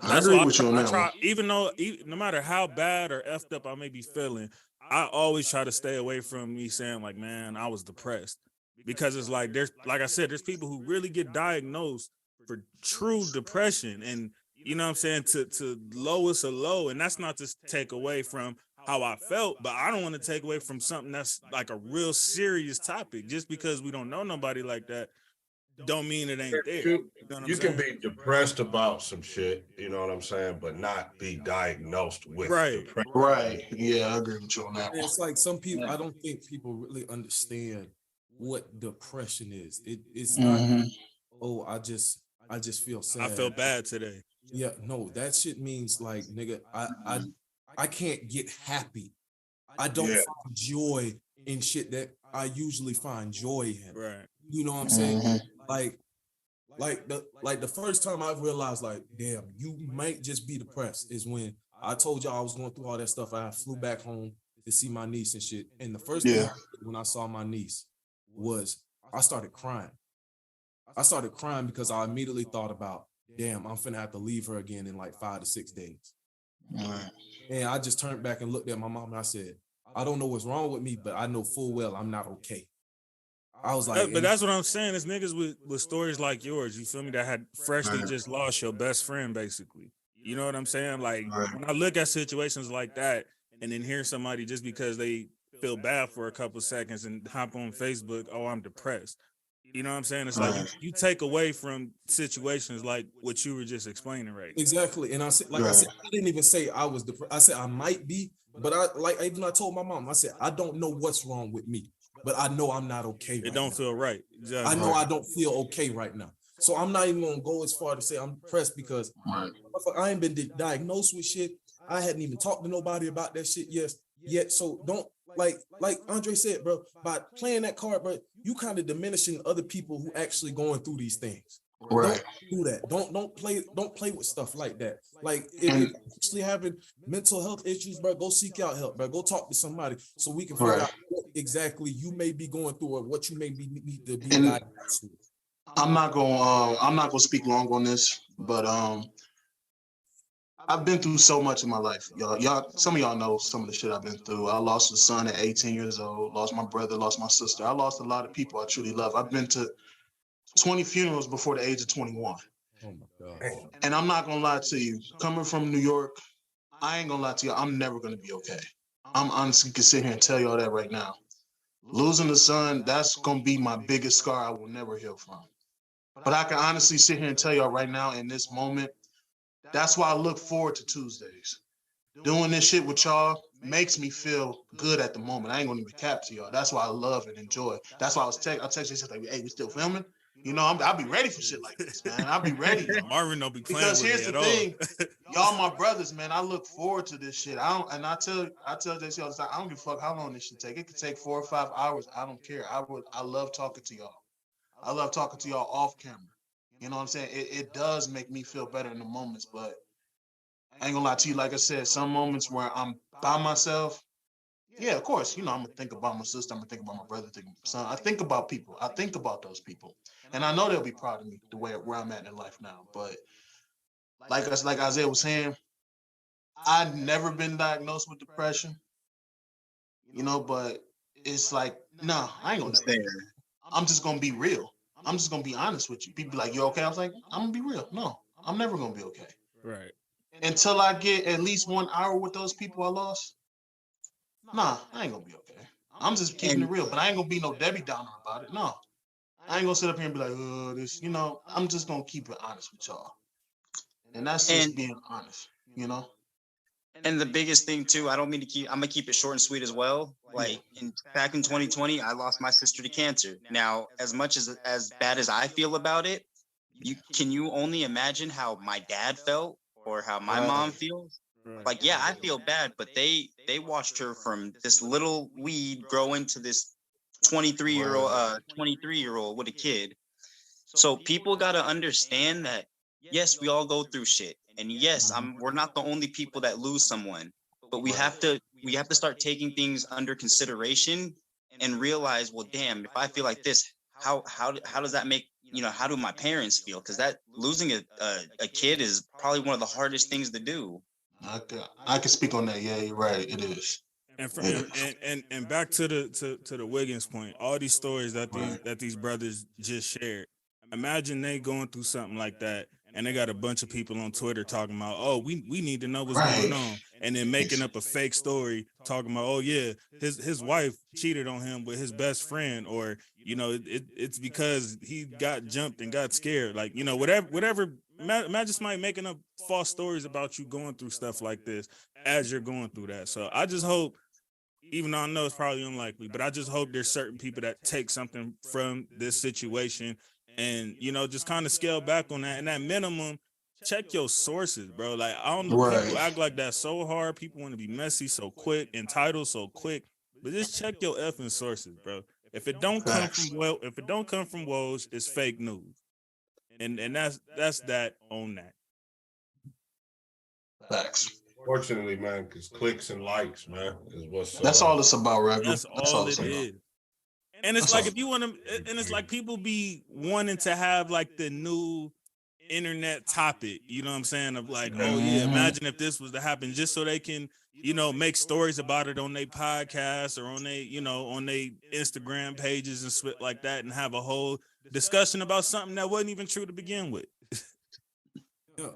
I agree with you on that. Even no matter how bad or effed up I may be feeling, I always try to stay away from me saying like, man, I was depressed. Because it's like like I said, there's people who really get diagnosed for true depression, and you know what I'm saying, to lowest a low, and that's not to take away from how I felt, but I don't want to take away from something that's like a real serious topic. Just because we don't know nobody like that don't mean it ain't there. You can be depressed about some shit, you know what I'm saying, but not be diagnosed with depression. Right. Yeah, I agree with you on that. It's like some people, I don't think people really understand what depression is. It's not, oh, I just feel sad. I feel bad today. Yeah, no, that shit means like, nigga, I can't get happy. I don't find joy in shit that I usually find joy in. Right. You know what I'm saying? Like the first time I realized, like, damn, you might just be depressed is when I told y'all I was going through all that stuff. I flew back home to see my niece and shit. And the first thing when I saw my niece was I started crying. I started crying because I immediately thought about, damn, I'm finna have to leave her again in like 5 to 6 days. And I just turned back and looked at my mom and I said, I don't know what's wrong with me, but I know full well I'm not okay. I was like, but that's what I'm saying. It's niggas with stories like yours, you feel me, that had freshly just lost your best friend, basically. You know what I'm saying? Like, when I look at situations like that and then hear somebody just because they feel bad for a couple seconds and hop on Facebook, oh, I'm depressed. You know what I'm saying? It's like you take away from situations like what you were just explaining right now. Exactly. And I said, I said, I didn't even say I was depressed. I said I might be, But I told my mom, I said, I don't know what's wrong with me, but I know I'm not okay. It don't feel right. Exactly. I know I don't feel okay right now. So I'm not even gonna go as far to say I'm depressed because I ain't been diagnosed with shit. I hadn't even talked to nobody about that shit yet. So don't like Andre said, bro, by playing that card, bro, you kind of diminishing other people who actually going through these things. Right. Don't do that. Don't play with stuff like that. Like if you're actually having mental health issues, bro, go seek out help, bro. Go talk to somebody so we can figure out what exactly you may be going through or what you may need to be diagnosed with. I'm not gonna speak long on this, but I've been through so much in my life. Y'all, some of y'all know some of the shit I've been through. I lost a son at 18 years old, lost my brother, lost my sister. I lost a lot of people I truly love. I've been to 20 funerals before the age of 21. Oh my God. And I'm not gonna lie to you, coming from New York, I ain't gonna lie to you, I'm never gonna be okay. I'm honestly can sit here and tell y'all that right now. Losing a son, that's gonna be my biggest scar I will never heal from. But I can honestly sit here and tell y'all right now in this moment, that's why I look forward to Tuesdays. Doing this shit with y'all makes me feel good at the moment. I ain't gonna even cap to y'all. That's why I love and enjoy. That's why I text you like, hey, we still filming? You know, I'll be ready for shit like this, man. I'll be ready. Marvin don't be playing because with here's me the at thing, all. y'all my brothers, man. I look forward to this shit. I tell JC all the time, I don't give a fuck how long this should take. It could take 4 or 5 hours. I don't care. I love talking to y'all. I love talking to y'all off camera. You know what I'm saying? It does make me feel better in the moments, but I ain't gonna lie to you. Like I said, some moments where I'm by myself, yeah, of course, you know, I'm gonna think about my sister, I'm gonna think about my brother, think about my son. I think about people. I think about those people. And I know they'll be proud of me the way where I'm at in life now. But like Isaiah was saying, I've never been diagnosed with depression. You know, but it's like, no, I ain't gonna never be. I'm just gonna be real. I'm just gonna be honest with you. People be like, you okay? I was like, I'm gonna be real. No, I'm never gonna be okay. Right. Until I get at least 1 hour with those people I lost, nah, I ain't gonna be okay. I'm just keeping it real, but I ain't gonna be no Debbie Downer about it. No, I ain't gonna sit up here and be like, oh, this, you know, I'm just gonna keep it honest with y'all. And that's just being honest, you know? And the biggest thing too, I'm gonna keep it short and sweet as well. Like back in 2020, I lost my sister to cancer. Now, as much as bad as I feel about it, can you only imagine how my dad felt or how my mom feels? Like, yeah, I feel bad, but they watched her from this little weed grow into this 23-year-old with a kid. So people got to understand that, yes, we all go through shit. And yes, we're not the only people that lose someone, but we have to start taking things under consideration and realize, well, damn, if I feel like this, how does that make, you know, how do my parents feel? Because that losing a kid is probably one of the hardest things to do. I can speak on that. Yeah, you're right. It is. And back to the Wiggins point, all these stories that these brothers just shared. Imagine they going through something like that, and they got a bunch of people on Twitter talking about, oh, we need to know what's going on, and then making up a fake story talking about, oh yeah, his wife cheated on him with his best friend, or you know, it's because he got jumped and got scared, like, you know, whatever. Imagine somebody making up false stories about you going through stuff like this as you're going through that. So I just hope, even though I know it's probably unlikely, but I just hope there's certain people that take something from this situation and, you know, just kind of scale back on that. And at minimum, check your sources, bro. Like, I don't know, people act like that's so hard. People want to be messy so quick, entitled so quick, but just check your effing sources, bro. If it don't come from Woj, it's fake news. And that's that on that. Facts. Fortunately, man, because clicks and likes, man, is what's. That's all it's about, right? That's all it is. And it's like, if you want to, and it's like people be wanting to have like the new internet topic, you know what I'm saying? Of like, oh yeah, imagine if this was to happen, just so they can, you know, make stories about it on their podcasts or on their, you know, on their Instagram pages and shit like that, and have a whole discussion about something that wasn't even true to begin with. Yeah,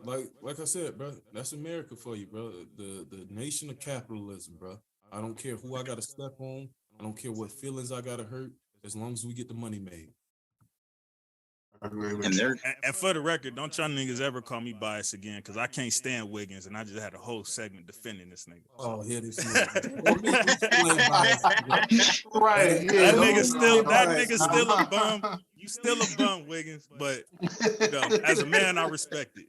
like I said, bro, that's America for you, bro. The nation of capitalism, bro. I don't care who I got to step on. I don't care what feelings I got to hurt, as long as we get the money made. agree with And you. they're And for the record, don't y'all niggas ever call me biased again, because I can't stand Wiggins, and I just had a whole segment defending this nigga. Oh, here this nigga. Don't make me explain bias. Right. Yeah, That don't nigga make still, me that bias. nigga still a bum. You still a bum, Wiggins. But you know, as a man, I respect it.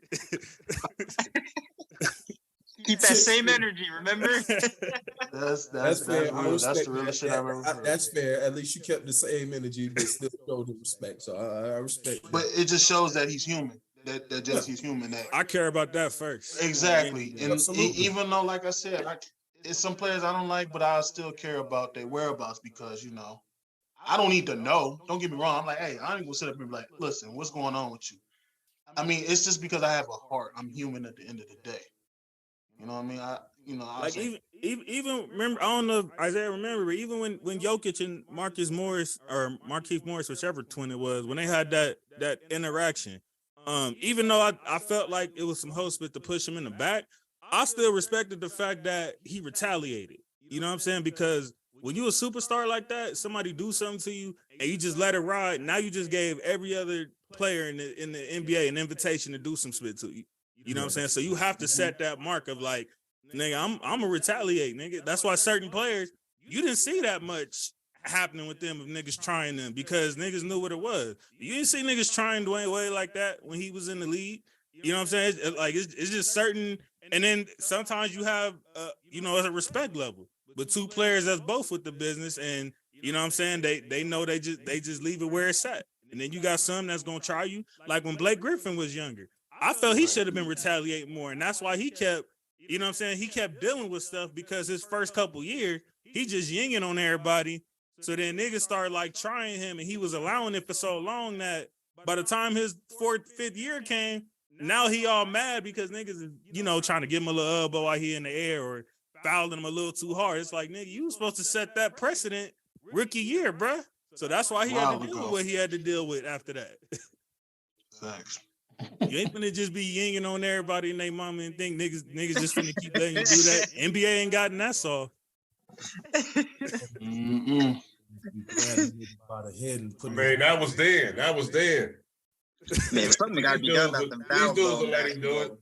keep that same energy, remember? That's fair. I real. That's respect the realest shit I've ever heard. That's fair. At least you kept the same energy, but still showed the respect. So I respect. But it just shows that he's human. That just he's human. That I care about that first. exactly. And Absolutely. even though, like I said, it's some players I don't like, but I still care about their whereabouts because I don't need to know. Don't get me wrong. I'm like, hey, I ain't gonna sit up and be like, listen, what's going on with you? I mean, it's just because I have a heart. I'm human at the end of the day. You know what I mean? Like even remember, I don't know if Isaiah remember, but even when Jokic and Marcus Morris or Markieff Morris, whichever twin it was, when they had that interaction, even though I felt like it was some host to push him in the back, I still respected the fact that he retaliated. You know what I'm saying? Because when you a superstar like that, somebody do something to you and you just let it ride. Now you just gave every other player in the NBA an invitation to do some shit to you. You know what I'm saying? So you have to set that mark of like, nigga, I'm gonna retaliate, nigga. That's why certain players, you didn't see that much happening with them of niggas trying them because niggas knew what it was. You didn't see niggas trying Dwayne Wade like that when he was in the league. You know what I'm saying? It's just certain. And then sometimes you have, as a respect level. But two players that's both with the business, and you know what I'm saying, they know they just leave it where it's at. And then you got some that's gonna try you. Like when Blake Griffin was younger, I felt he should have been retaliating more, and that's why he kept, you know what I'm saying, he kept dealing with stuff because his first couple years he just yinging on everybody. So then niggas started like trying him, and he was allowing it for so long that by the time his fifth year came, now he all mad because niggas is, trying to give him a little elbow while he in the air or fouling him a little too hard. It's like, nigga, you were supposed to set that precedent rookie year, bruh. So that's why he had to deal with what he had to deal with after that. Thanks. You ain't gonna just be yinging on everybody and their mama and think niggas just finna keep letting you do that. NBA ain't gotten that soft. Mm-mm. By the head and put that was then. That was then. Man, something got to be done about them These fouls. dudes will let him do it.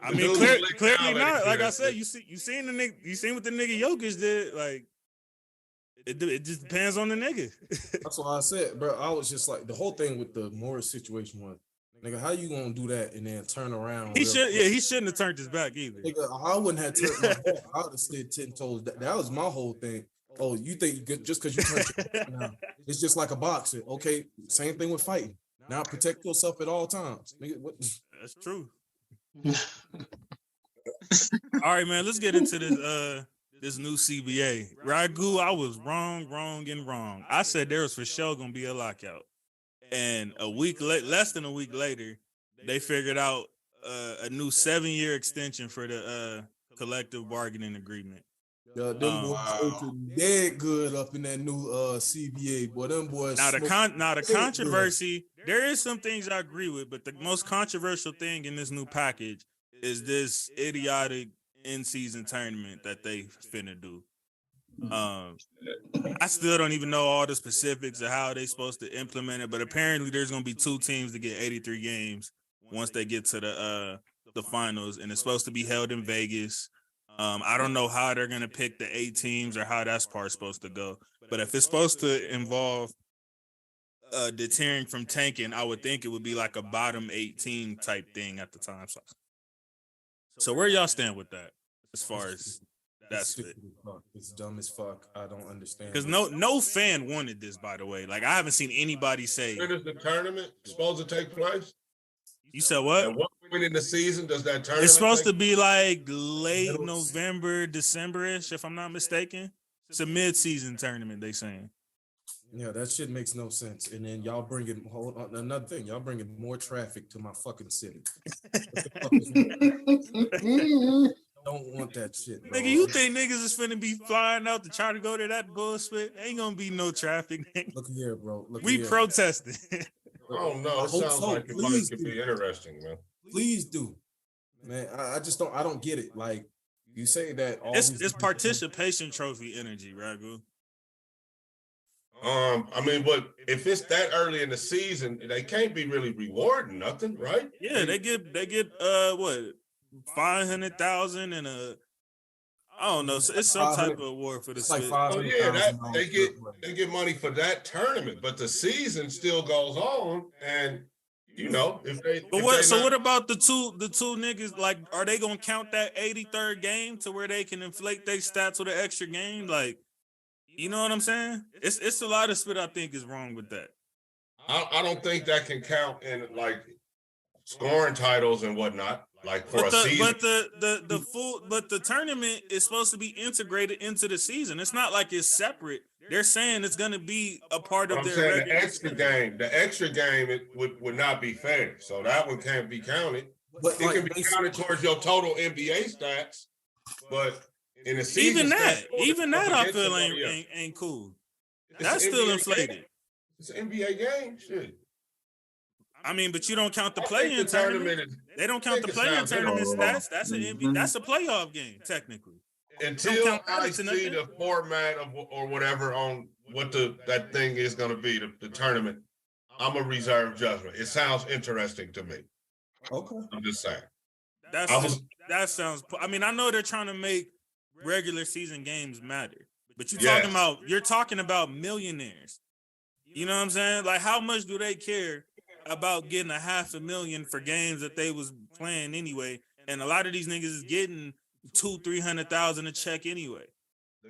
I mean, clearly not. Like I said, you seen the nigga, you seen what the nigga Jokic did. Like, it just depends on the nigga. That's what I said, bro. I was just like, the whole thing with the Morris situation was, nigga, how you gonna do that and then turn around? He shouldn't have turned his back either. Nigga, I wouldn't have turned my back. I would have stood 10 toes. That was my whole thing. Oh, you think just because you turned your back now, it's just like a boxer. Okay, same thing with fighting. Now protect yourself at all times. Nigga, what? That's true. All right, man. Let's get into this new CBA. Ragu, I was wrong. I said there was for sure gonna be a lockout, and less than a week later, they figured out a new 7-year extension for the collective bargaining agreement. Them boys looking dead good up in that new CBA. Boy, them boys. Now the controversy. There is some things I agree with, but the most controversial thing in this new package is this idiotic in-season tournament that they finna do. I still don't even know all the specifics of how they supposed to implement it, but apparently there's gonna be 2 teams to get 83 games once they get to the finals, and it's supposed to be held in Vegas. I don't know how they're gonna pick the 8 teams or how that's part supposed to go, but if it's supposed to involve deterring from tanking, I would think it would be like a bottom 8 team type thing at the time. So where y'all stand with that as far as that's it? It's dumb as fuck. I don't understand. Because no fan wanted this, by the way. Like, I haven't seen anybody say. When is the tournament supposed to take place? You said what? And what point in the season does that tournament? It's supposed to be like late November, December-ish, if I'm not mistaken. It's a mid-season tournament, they saying. Yeah, that shit makes no sense. And then y'all bringing another thing. Y'all bringing more traffic to my fucking city. Don't want that shit, bro. Nigga, you think niggas is finna be flying out to try to go to that bullshit? Ain't gonna be no traffic, nigga. Look here, bro. We protesting. Oh no, it sounds like it could be interesting, man. Please do, man. I just don't. I don't get it. Like you say that it's participation trophy energy, Ragu. I mean, but if it's that early in the season, they can't be really rewarding nothing, right? Yeah, they get what, 500,000 and I don't know. It's some type of award for the It's like spit. Oh yeah, that $500,000. they get money for that tournament, but the season still goes on, and you know if they. But if what? they So not- what about the two niggas? Like, are they gonna count that 83rd game to where they can inflate their stats with an extra game? Like, you know what I'm saying? It's a lot of spit I think is wrong with that. I don't think that can count in like scoring titles and whatnot. Like for But a season, but the tournament is supposed to be integrated into the season. It's not like it's separate. They're saying it's gonna be a part but of I'm their saying regular the extra game, it would not be fair. So that one can't be counted. But It like, can be counted towards your total NBA stats, but in the season, even that I against feel somebody else. ain't cool. It's That's an still NBA inflated. game. It's an NBA game, shit. I mean, but you don't count the I think play-in the tournament. tournament They don't count the think it play-in sounds tournament interesting. stats. That's a playoff game technically. Until count I that to see nothing. the format of or whatever on what that thing is going to be, the tournament, I'm a reserve judgment. It sounds interesting to me. okay. I'm just saying. That sounds. I mean, I know they're trying to make regular season games matter, but Yes. you're talking about millionaires. You know what I'm saying? Like, how much do they care about getting $500,000 for games that they was playing anyway? And a lot of these niggas is getting 200,000-300,000 a check anyway.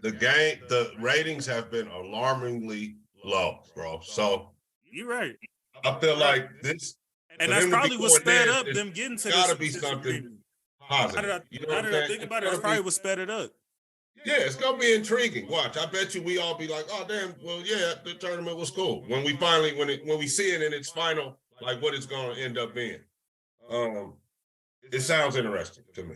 The ratings have been alarmingly low, bro. So You're right. I feel like this, And for that's them to be probably what going sped there, up it's them getting to gotta this. be this something agreement. positive. You know what I'm saying? Think about it. It's That's probably gotta what sped it up. yeah, it's gonna be intriguing. Watch, I bet you we all be like, oh damn, well, yeah, the tournament was cool. When we finally when we see it in its final, like what it's gonna end up being. It sounds interesting to me.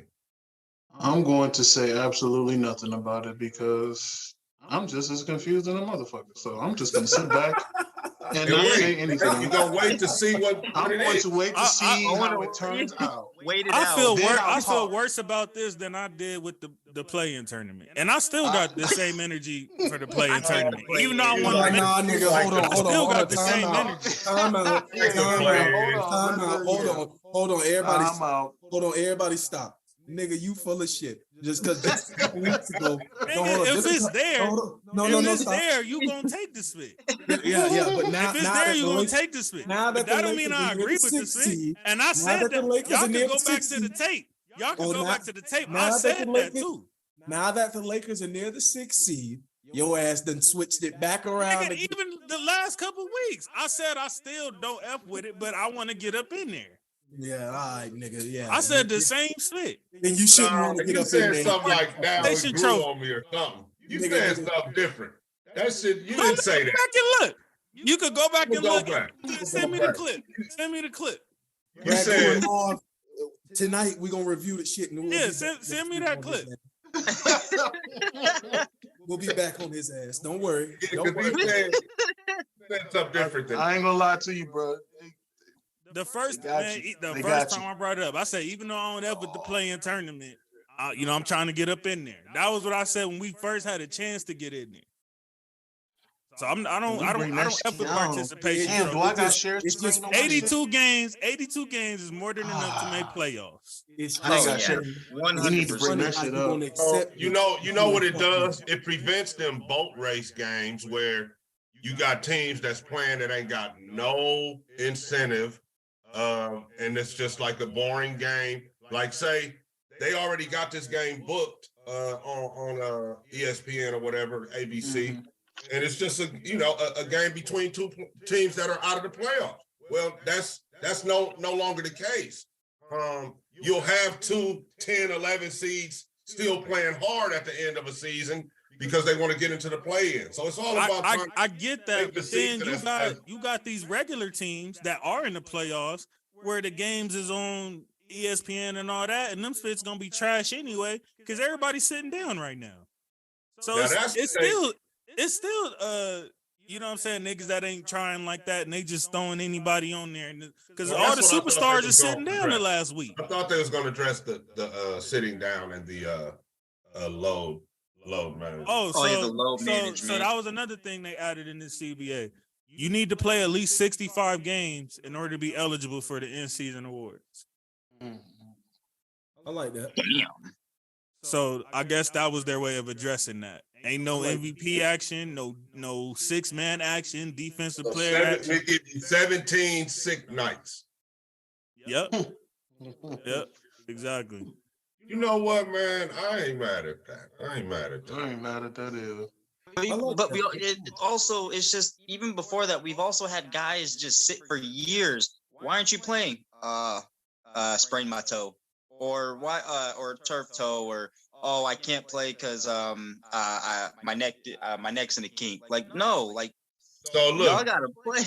I'm going to say absolutely nothing about it because I'm just as confused as a motherfucker. So I'm just gonna sit back and not say anything. You're gonna wait to see what I'm it going is. to wait to see I how wanna- it turns out. Wait it I out. feel Then worse. I'll I feel talk. worse about this than I did with the play-in tournament, and I still got the same energy for the play-in tournament. Even though I You want like, to, Nah, nigga, hold on, still hold got on. the Time same out. energy. Time out. Like the Time players. out. Time out. Hold on. Everybody, I'm out. hold on. Everybody, stop. Nigga, you full of shit. Just a couple weeks ago. Nigga, No, hold on. if Just it's a cou- there, hold on. No, if no, no. it's Stop. there, you gonna take the spit. Yeah. But now, If it's now there, that you the gonna Lakers, take the spit. now But that the that don't mean Lakers I are near agree the with the sixth spit. seed, And I now said that the that. Lakers Y'all are can near go the back sixth to the seed. tape. Y'all can Oh, go now- back to the tape. now I that said the that Lakers- too. Now that the Lakers are near the sixth seed, your ass done switched it back around. Nigga, again. even the last couple weeks, I said I still don't F with it, but I want to get up in there. Yeah, all right, nigga. Yeah. I said the same spit. Then you shouldn't No, want to get you up in saying there. something like now They it should grew trophy. on me or something. You Nigga, saying nigga. something different. That shit, you Go didn't say back that. and look. You could go back and Go look. back. Send me Go the back. clip. Send me the clip. You Brad said going on. Tonight we're gonna review the shit. And we'll Yeah, be send- back send next me week that on clip. his ass. We'll be back on his ass. Don't worry. Don't because worry. he said something different than I ain't gonna lie to you, bro. The first They got man, you. the They first got time you. I brought it up, I said even though I don't F with the play-in tournament, I'm trying to get up in there. That was what I said when we first had a chance to get in there. So I don't F with participation. Damn, bro. do I got just- shared it's screen just on my shit? 82 games is more than enough to make playoffs. It's I ain't got just- shit. We need to bring that shit up. you know what it does? It prevents them boat race games where you got teams that's playing that ain't got no incentive, and it's just like a boring game. Like say they already got this game booked on ESPN or whatever, ABC, and it's just a game between two teams that are out of the playoffs. Well, that's no longer the case. You'll have 2 10, 11 seeds still playing hard at the end of a season because they want to get into the play-in. So it's all about I get that, make the but then season you got these regular teams that are in the playoffs where the games is on ESPN and all that, and them spits gonna be trash anyway because everybody's sitting down right now. So Now, it's still you know what I'm saying, niggas that ain't trying like that and they just throwing anybody on there because Well, all the that's what I thought superstars they are was sitting gonna down the address. last week. I thought they was going to address the sitting down and the load management. The load management. So that was another thing they added in this CBA. You need to play at least 65 games in order to be eligible for the in-season awards. I like that. Damn. So I guess that was their way of addressing that. Ain't no MVP action, no six-man action, defensive player action. They give you 17 sick nights. Yep. Yep. Exactly. You know what, man? I ain't mad at that. I ain't mad at that either. But it's just, even before that, we've also had guys just sit for years. Why aren't you playing? Sprained my toe, or why? Or turf toe, or I can't play because my neck's in a kink. Like, no, like, so look, y'all gotta play.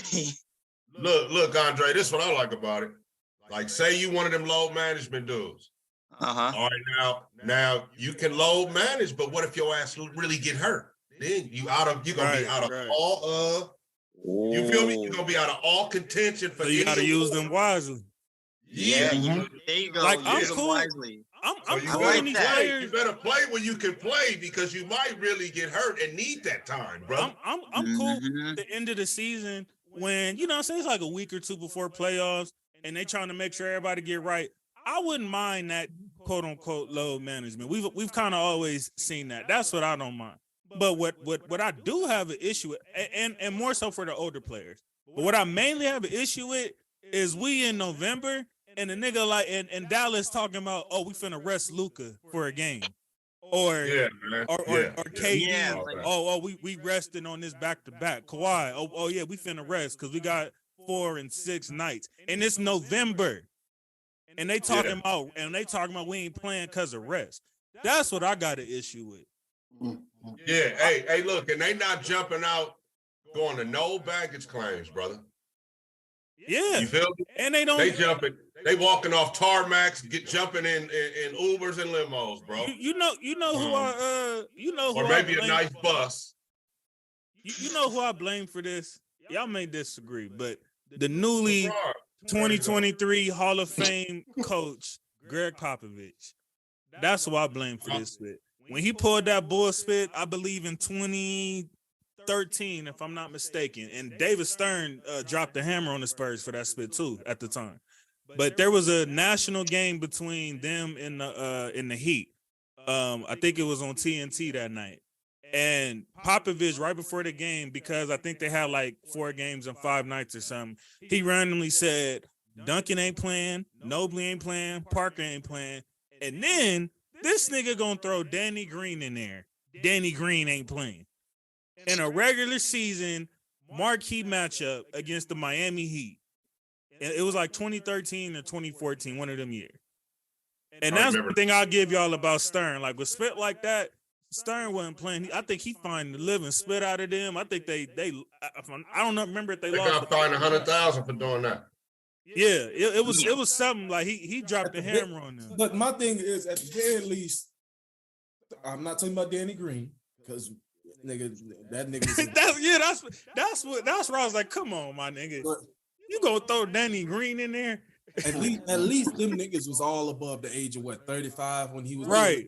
Look, Andre. This is what I like about it. Like, say you one of them load management dudes. Uh-huh. All right, now you can load manage, but what if your ass really get hurt? Then you're gonna be out of all you feel me? You're gonna be out of all contention for. So you gotta use them wisely. Yeah, there you go. Like, use them cool. wisely. I'm cool with these players. You better play when you can play, because you might really get hurt and need that time, bro. I'm cool at the end of the season when, you know what I'm saying, it's like a week or two before playoffs and they trying to make sure everybody get right. I wouldn't mind that quote unquote load management. We've kind of always seen that. That's what I don't mind. But what I do have an issue with, and more so for the older players, but what I mainly have an issue with is we in November and the nigga like and Dallas talking about, we finna rest Luka for a game. Or KD, we resting on this back-to-back. Kawhi, we finna rest because we got 4 and 6 nights. And it's November. And they talking about we ain't playing because of rest. That's what I got an issue with. Yeah, hey, look, and they not jumping out going to no baggage claims, brother. Yeah. You feel me? And they jumping. They walking off tarmacs, jumping in Ubers and limos, bro. You know who or maybe a nice bus. You know who I blame for this? Y'all may disagree, but the newly 2023 Hall of Fame coach, Greg Popovich. That's who I blame for this spit. When he pulled that bull spit, I believe in 2013, if I'm not mistaken, and David Stern dropped the hammer on the Spurs for that spit too at the time. But there was a national game between them and the Heat. I think it was on TNT that night. And Popovich, right before the game, because I think they had like 4 games in 5 nights or something, he randomly said, Duncan ain't playing, Nobley ain't playing, Parker ain't playing. And then this nigga gonna throw Danny Green in there. Danny Green ain't playing. In a regular season marquee matchup against the Miami Heat. It was like 2013 or 2014, one of them years. And that's the thing I'll give y'all about Stern. Like, with spit like that, Stern wasn't playing. I think he fined the living spit out of them. I think they I don't know, remember if they lost. They got fined $100,000 for doing that. Yeah, it was something like he dropped the hammer on them. But my thing is, at the very least, I'm not talking about Danny Green, because that nigga. that's where I was like, come on, my nigga. But you gonna throw Danny Green in there? At least them niggas was all above the age of 35 when he was right,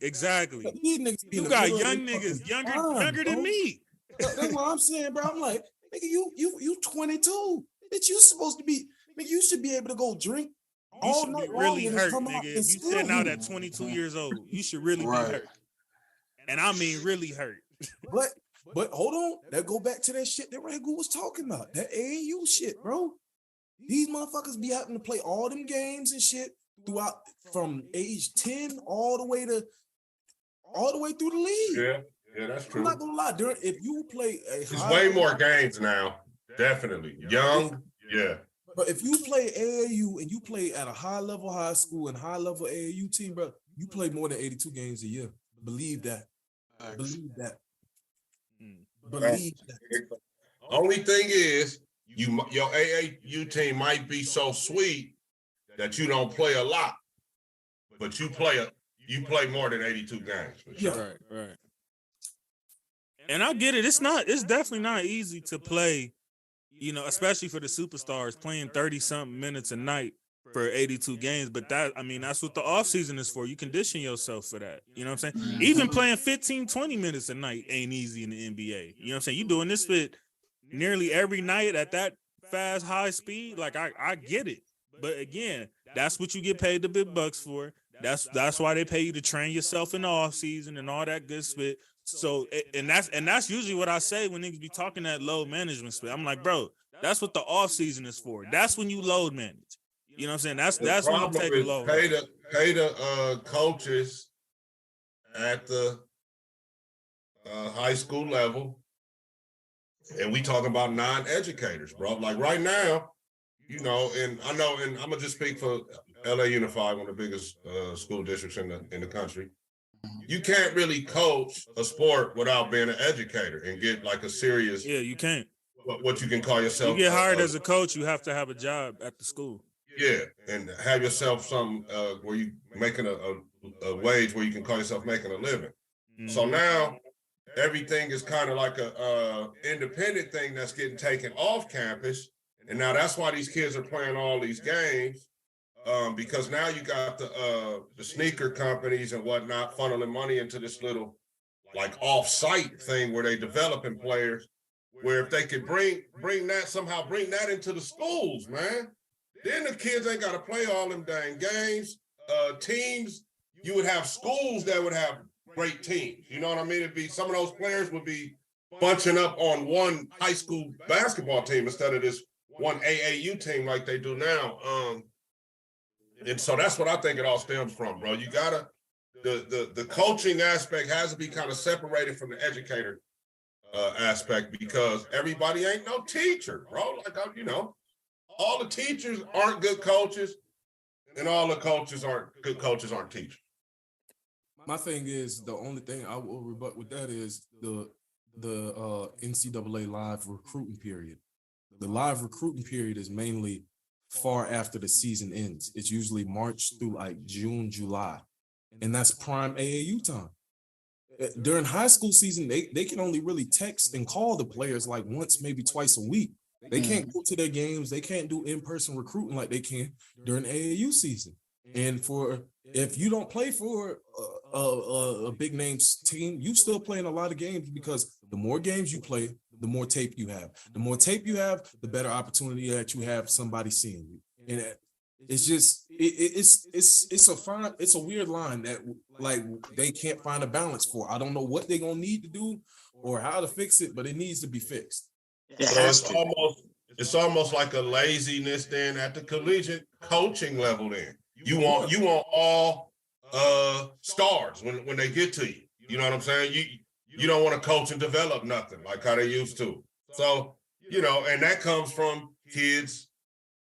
exactly. These niggas, you got young niggas younger than me. That's what I'm saying, bro. I'm like, nigga, you 22. Bitch, you supposed to be. Nigga, you should be able to go drink all night long. Really hurt, nigga. You sitting out at 22 years old. You should really be hurt, and I mean really hurt. But hold on, that go back to that shit that Ragu was talking about. That AAU shit, bro. These motherfuckers be having to play all them games and shit throughout, from age 10 all the way through the league. Yeah, that's true. I'm not gonna lie, if you play there's way more games now. Definitely. Young, yeah. But if you play AAU and you play at a high level high school and high level AAU team, bro, you play more than 82 games a year. Believe that. Believe that. Believe that. Only thing is, your AAU team might be so sweet that you don't play a lot, but you play more than 82 games. Yeah, right. And I get it. It's definitely not easy to play, especially for the superstars, playing 30-something minutes a night for 82 games. But that's what the offseason is for. You condition yourself for that. You know what I'm saying? Even playing 15, 20 minutes a night ain't easy in the NBA. You know what I'm saying? You doing this with nearly every night at that fast, high speed. Like, I get it. But again, that's what you get paid the big bucks for. That's why they pay you to train yourself in the off season and all that good spit. So and that's usually what I say when niggas be talking that load management spit. I'm like, bro, that's what the off season is for. That's when you load manage. You know what I'm saying? That's when you take a load. Pay the coaches at the high school level, and we talking about non-educators, bro. Like right now, you know, and I'm gonna just speak for LA Unified, one of the biggest school districts in the country. You can't really coach a sport without being an educator and get like a serious. Yeah, you can't. What you can call yourself. You get hired as a coach, you have to have a job at the school. Yeah, and have yourself some where you making a wage where you can call yourself making a living. Mm-hmm. So now everything is kind of like a independent thing that's getting taken off campus, and now that's why these kids are playing all these games. Because now you got the sneaker companies and whatnot funneling money into this little like off-site thing where they developing players, where if they could bring that into the schools, man, then the kids ain't got to play all them dang games. Teams, you would have schools that would have great teams. You know what I mean? It'd be some of those players would be bunching up on one high school basketball team instead of this one AAU team like they do now. And so that's what I think it all stems from, bro. You gotta the coaching aspect has to be kind of separated from the educator aspect, because everybody ain't no teacher, bro. Like, you know, all the teachers aren't good coaches, and all the coaches aren't good coaches aren't teachers. My thing is, the only thing I will rebut with that is the NCAA live recruiting period. The live recruiting period is mainly far after the season ends. It's usually March through like June, July. And that's prime AAU time. During high school season, they can only really text and call the players like once, maybe twice a week. They can't go to their games. They can't do in-person recruiting like they can during AAU season. And if you don't play for a big name team, you still playing a lot of games, because the more games you play, the more tape you have. The more tape you have, the better opportunity that you have somebody seeing you. And it's just it's a weird line that like they can't find a balance for. I don't know what they're gonna need to do or how to fix it, but it needs to be fixed. So it's almost like a laziness then at the collegiate coaching level. Then you want all stars when they get to you. You know what I'm saying? You don't want to coach and develop nothing like how they used to. So, you know, and that comes from kids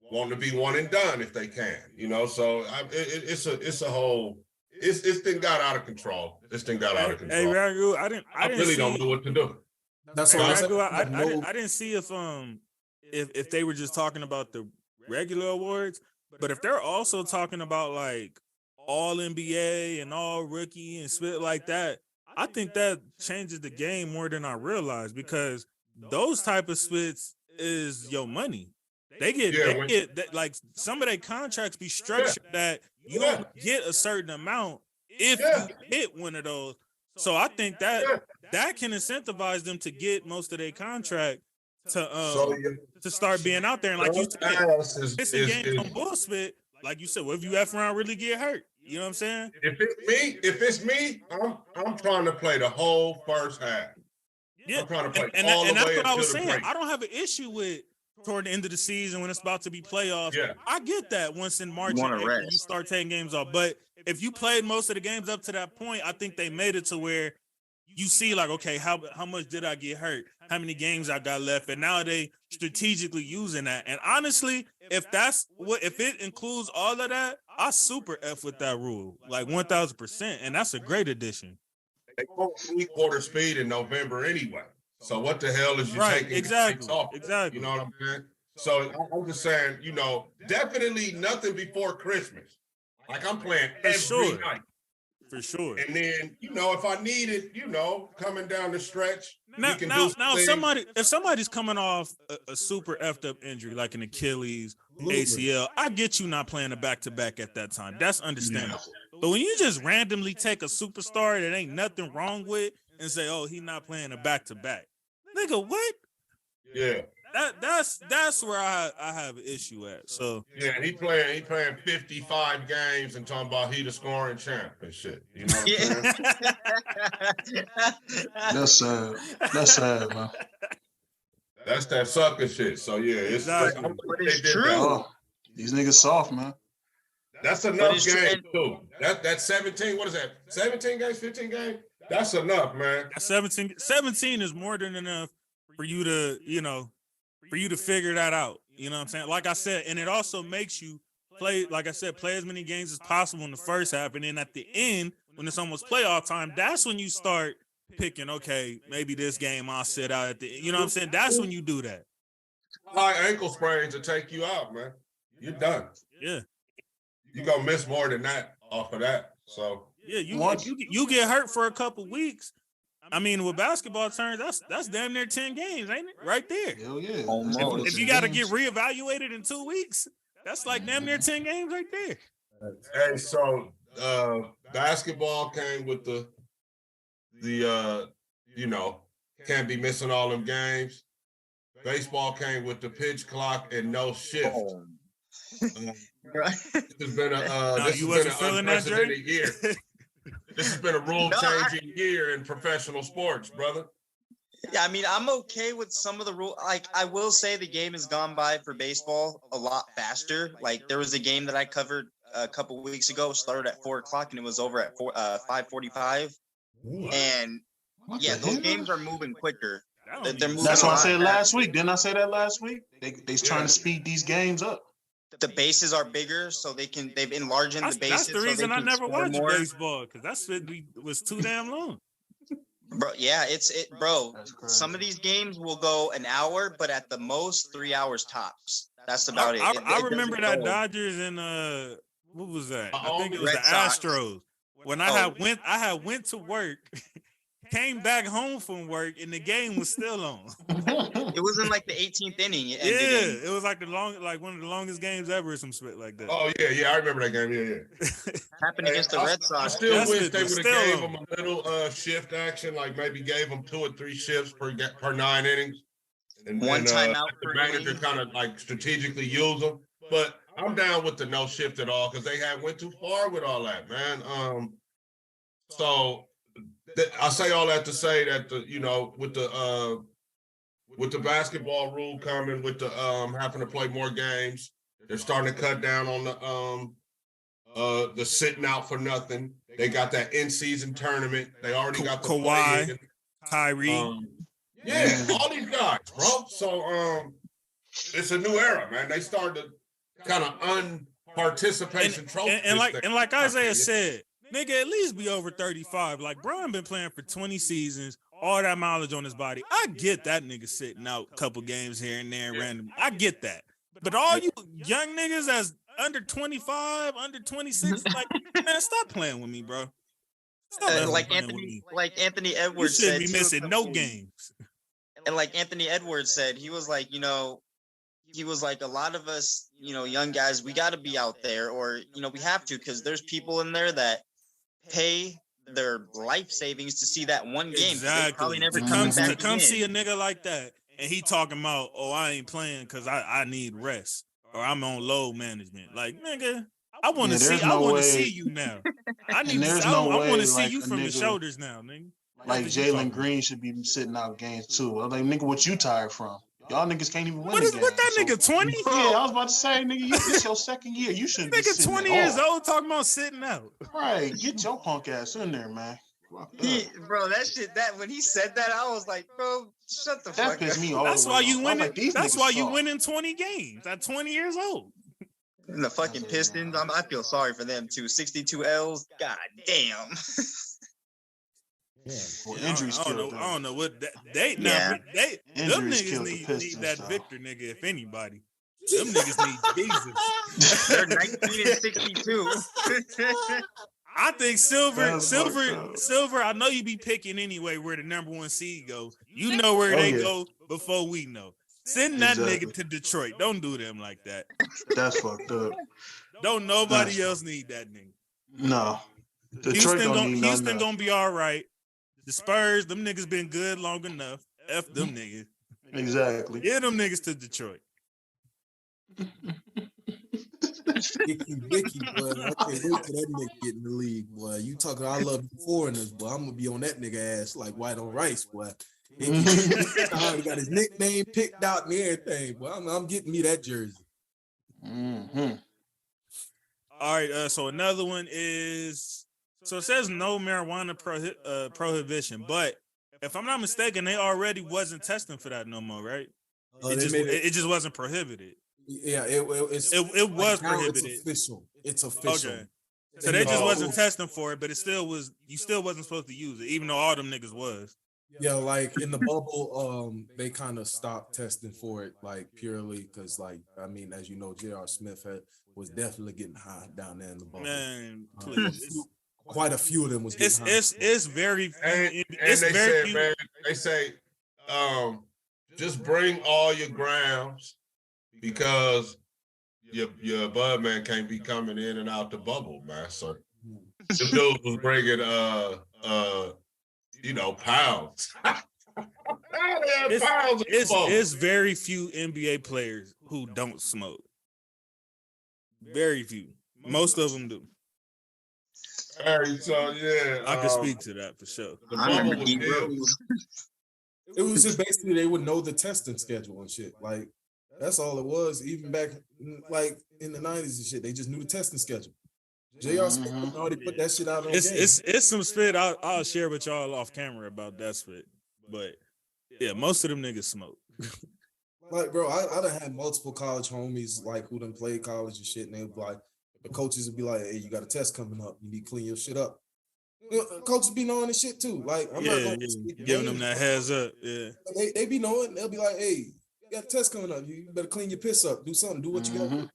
wanting to be one and done if they can, you know. So it's a whole, this thing got out of control. This thing got out of control. Hey, Ragu, I really don't know what to do. That's what I didn't see if they were just talking about the regular awards, but if they're also talking about like all NBA and all rookie and spit like that, I think that changes the game more than I realize, because those type of splits is your money. They get like some of their contracts be structured that you get a certain amount if you hit one of those. So I think that can incentivize them to get most of their contract to start being out there. And like you said, it's a game on bullshit. Like you said, what if you F around really get hurt? You know what I'm saying? If it's me, I'm trying to play the whole first half. Yeah, I'm trying to play and all the that's way what I was until the saying. break. I don't have an issue with toward the end of the season when it's about to be playoffs. Yeah. I get that once in March and April, you start taking games off. But if you played most of the games up to that point, I think they made it to where you see like, okay, how much did I get hurt? How many games I got left? And now they strategically using that. And honestly, if it includes all of that, I super F with that rule, like 1,000%. And that's a great addition. They go 3/4 speed in November anyway. So what the hell is you taking off? Exactly. You know what I'm saying? So I'm just saying, you know, definitely nothing before Christmas. Like I'm playing every night. For sure. And then, you know, if I need it, you know, coming down the stretch, He can do Now, things. if somebody's coming off a super effed up injury like an Achilles, ACL, I get you not playing a back-to-back at that time. That's understandable. But when you just randomly take a superstar that ain't nothing wrong with and say, "Oh, he not playing a back-to-back," nigga, what? Yeah. That's where I have an issue at. So Yeah, he playing 55 games and talking about he the scoring champ and shit. You know what I'm saying? That's sad. That's sad, man. That's that sucker shit. So yeah, it's Exactly. But it's true. Oh, these niggas soft, man. That's enough games too. That 17. What is that? 17 games, 15 games. That's enough, man. 17 is more than enough for you to, figure that out. You know what I'm saying? Like I said, and it also makes you play, like I said, play as many games as possible in the first half. And then at the end, when it's almost playoff time, that's when you start picking, okay, maybe this game I'll sit out at the, you know what I'm saying? That's when you do that. High ankle sprains will take you out, man. You're done. Yeah. You're going to miss more than that off of that. So yeah, you get hurt for a couple weeks. I mean, with basketball terms, that's damn near 10 games, ain't it? Right there. Hell yeah. If you got to get reevaluated in 2 weeks, that's like damn near 10 games right there. Hey, so basketball came with the can't be missing all them games. Baseball came with the pitch clock and no shift. This has been an unprecedented year. This has been a rule-changing year in professional sports, brother. Yeah, I mean, I'm okay with some of the rules. Like, I will say the game has gone by for baseball a lot faster. Like, there was a game that I covered a couple of weeks ago, started at 4 o'clock, and it was over at 5:45. And, yeah, those games are moving quicker. They're moving. That's what I said last week. Didn't I say that last week? They's trying to speed these games up. The bases are bigger, so they've enlarged the bases. That's the reason so I never watched more. Baseball, because that shit was too damn long. Bro, yeah, bro. Some of these games will go an hour, but at the most 3 hours tops. That's about it. I remember that Dodgers and what was that? I think it was Red the Sox. Astros. When I had went to work, came back home from work, and the game was still on. It was in like the 18th inning. It was like one of the longest games ever, or some shit like that. Oh yeah, I remember that game. Yeah. Happened against the Red Sox. I still wish they would have gave them a little shift action, like maybe gave them 2 or 3 shifts per 9 innings, and one timeout. The manager kind of like strategically use them. But I'm down with the no shift at all because they went too far with all that, man. So I say all that to say that with the basketball rule coming, with the having to play more games, they're starting to cut down on the sitting out for nothing. They got that in-season tournament. They already got the Kawhi, Kyrie. All these guys, bro. So it's a new era, man. They started to kind of unparticipation trophy. And like Isaiah said, nigga, at least be over 35. Like, Bron been playing for 20 seasons, all that mileage on his body. I get that nigga sitting out a couple games here and there randomly. I get that. But all you young niggas that's under 25, under 26, like, man, stop playing with me, bro. Like Anthony Edwards you said, be missing no games. And like Anthony Edwards said, he was like, a lot of us, young guys, we got to be out there, or, we have to, because there's people in there that pay their life savings to see that one game. Exactly. Probably never to come see a nigga like that, and he talking about, oh, I ain't playing because I need rest, or I'm on load management. Like, nigga, I want to see you now. I want to see you from the shoulders now, nigga. Like Jalen Green should be sitting out games too. I'm like, nigga, what you tired from? Y'all niggas can't even win. What that nigga 20? Yeah, I was about to say, nigga, this your second year. You shouldn't be sitting 20 years old talking about sitting out. Right, get your punk ass in there, man. Bro, that when he said that, I was like, bro, shut the fuck up. Pissed me off. That's why you win. That's why you win in 20 games at 20 years old. And the fucking Pistons, I feel sorry for them too. 62 L's, god damn. Yeah, well, injuries I don't know what them niggas need that Victor nigga, if anybody. Them niggas need Jesus. They're 19 and 62. I think Silver. I know you be picking anyway where the number 1 seed go. You know where they go before we know. Send that nigga to Detroit. Don't do them like that. That's fucked up. Don't nobody else need that nigga. No. Houston gonna be all right. The Spurs, them niggas been good long enough. F them niggas. Exactly. Get them niggas to Detroit. Vicky, boy. I can't wait till that nigga get in the league, boy. You talking, I love you foreigners, boy. I'm gonna be on that nigga ass like white on rice, boy. He already got his nickname picked out and everything, boy. I'm getting me that jersey. Mm-hmm. All right, so another one is, so it says no marijuana prohibition, but if I'm not mistaken, they already wasn't testing for that no more, right? It just wasn't prohibited. Yeah, it was prohibited. It's official. Okay. So they just wasn't testing for it, but you still wasn't supposed to use it, even though all them niggas was. Yeah, like in the bubble, they kind of stopped testing for it, like purely because, like, I mean, as you know, J.R. Smith was definitely getting high down there in the bubble. Man, please. Quite a few of them was getting high. It's very and they said, man, they say, just bring all your grams because your bud man can't be coming in and out the bubble, man. So the dude was bringing pounds. It's very few NBA players who don't smoke. Very few. Most of them do. Hey, so yeah, I can speak to that for sure. It was just basically they would know the testing schedule and shit. Like that's all it was. Even back like in the 90s and shit, they just knew the testing schedule. J.R. Smith already put that shit out on it's some spit I'll share with y'all off camera about that spit. But yeah, most of them niggas smoke. Like, bro, I done had multiple college homies like who done played college and shit, and they would be like, the coaches would be like, hey, you got a test coming up. You need to clean your shit up. Coaches be knowing this shit too. Like, I'm not going to giving them that heads up. Yeah. They be knowing. They'll be like, hey, you got a test coming up. You better clean your piss up. Do something. Do what you got to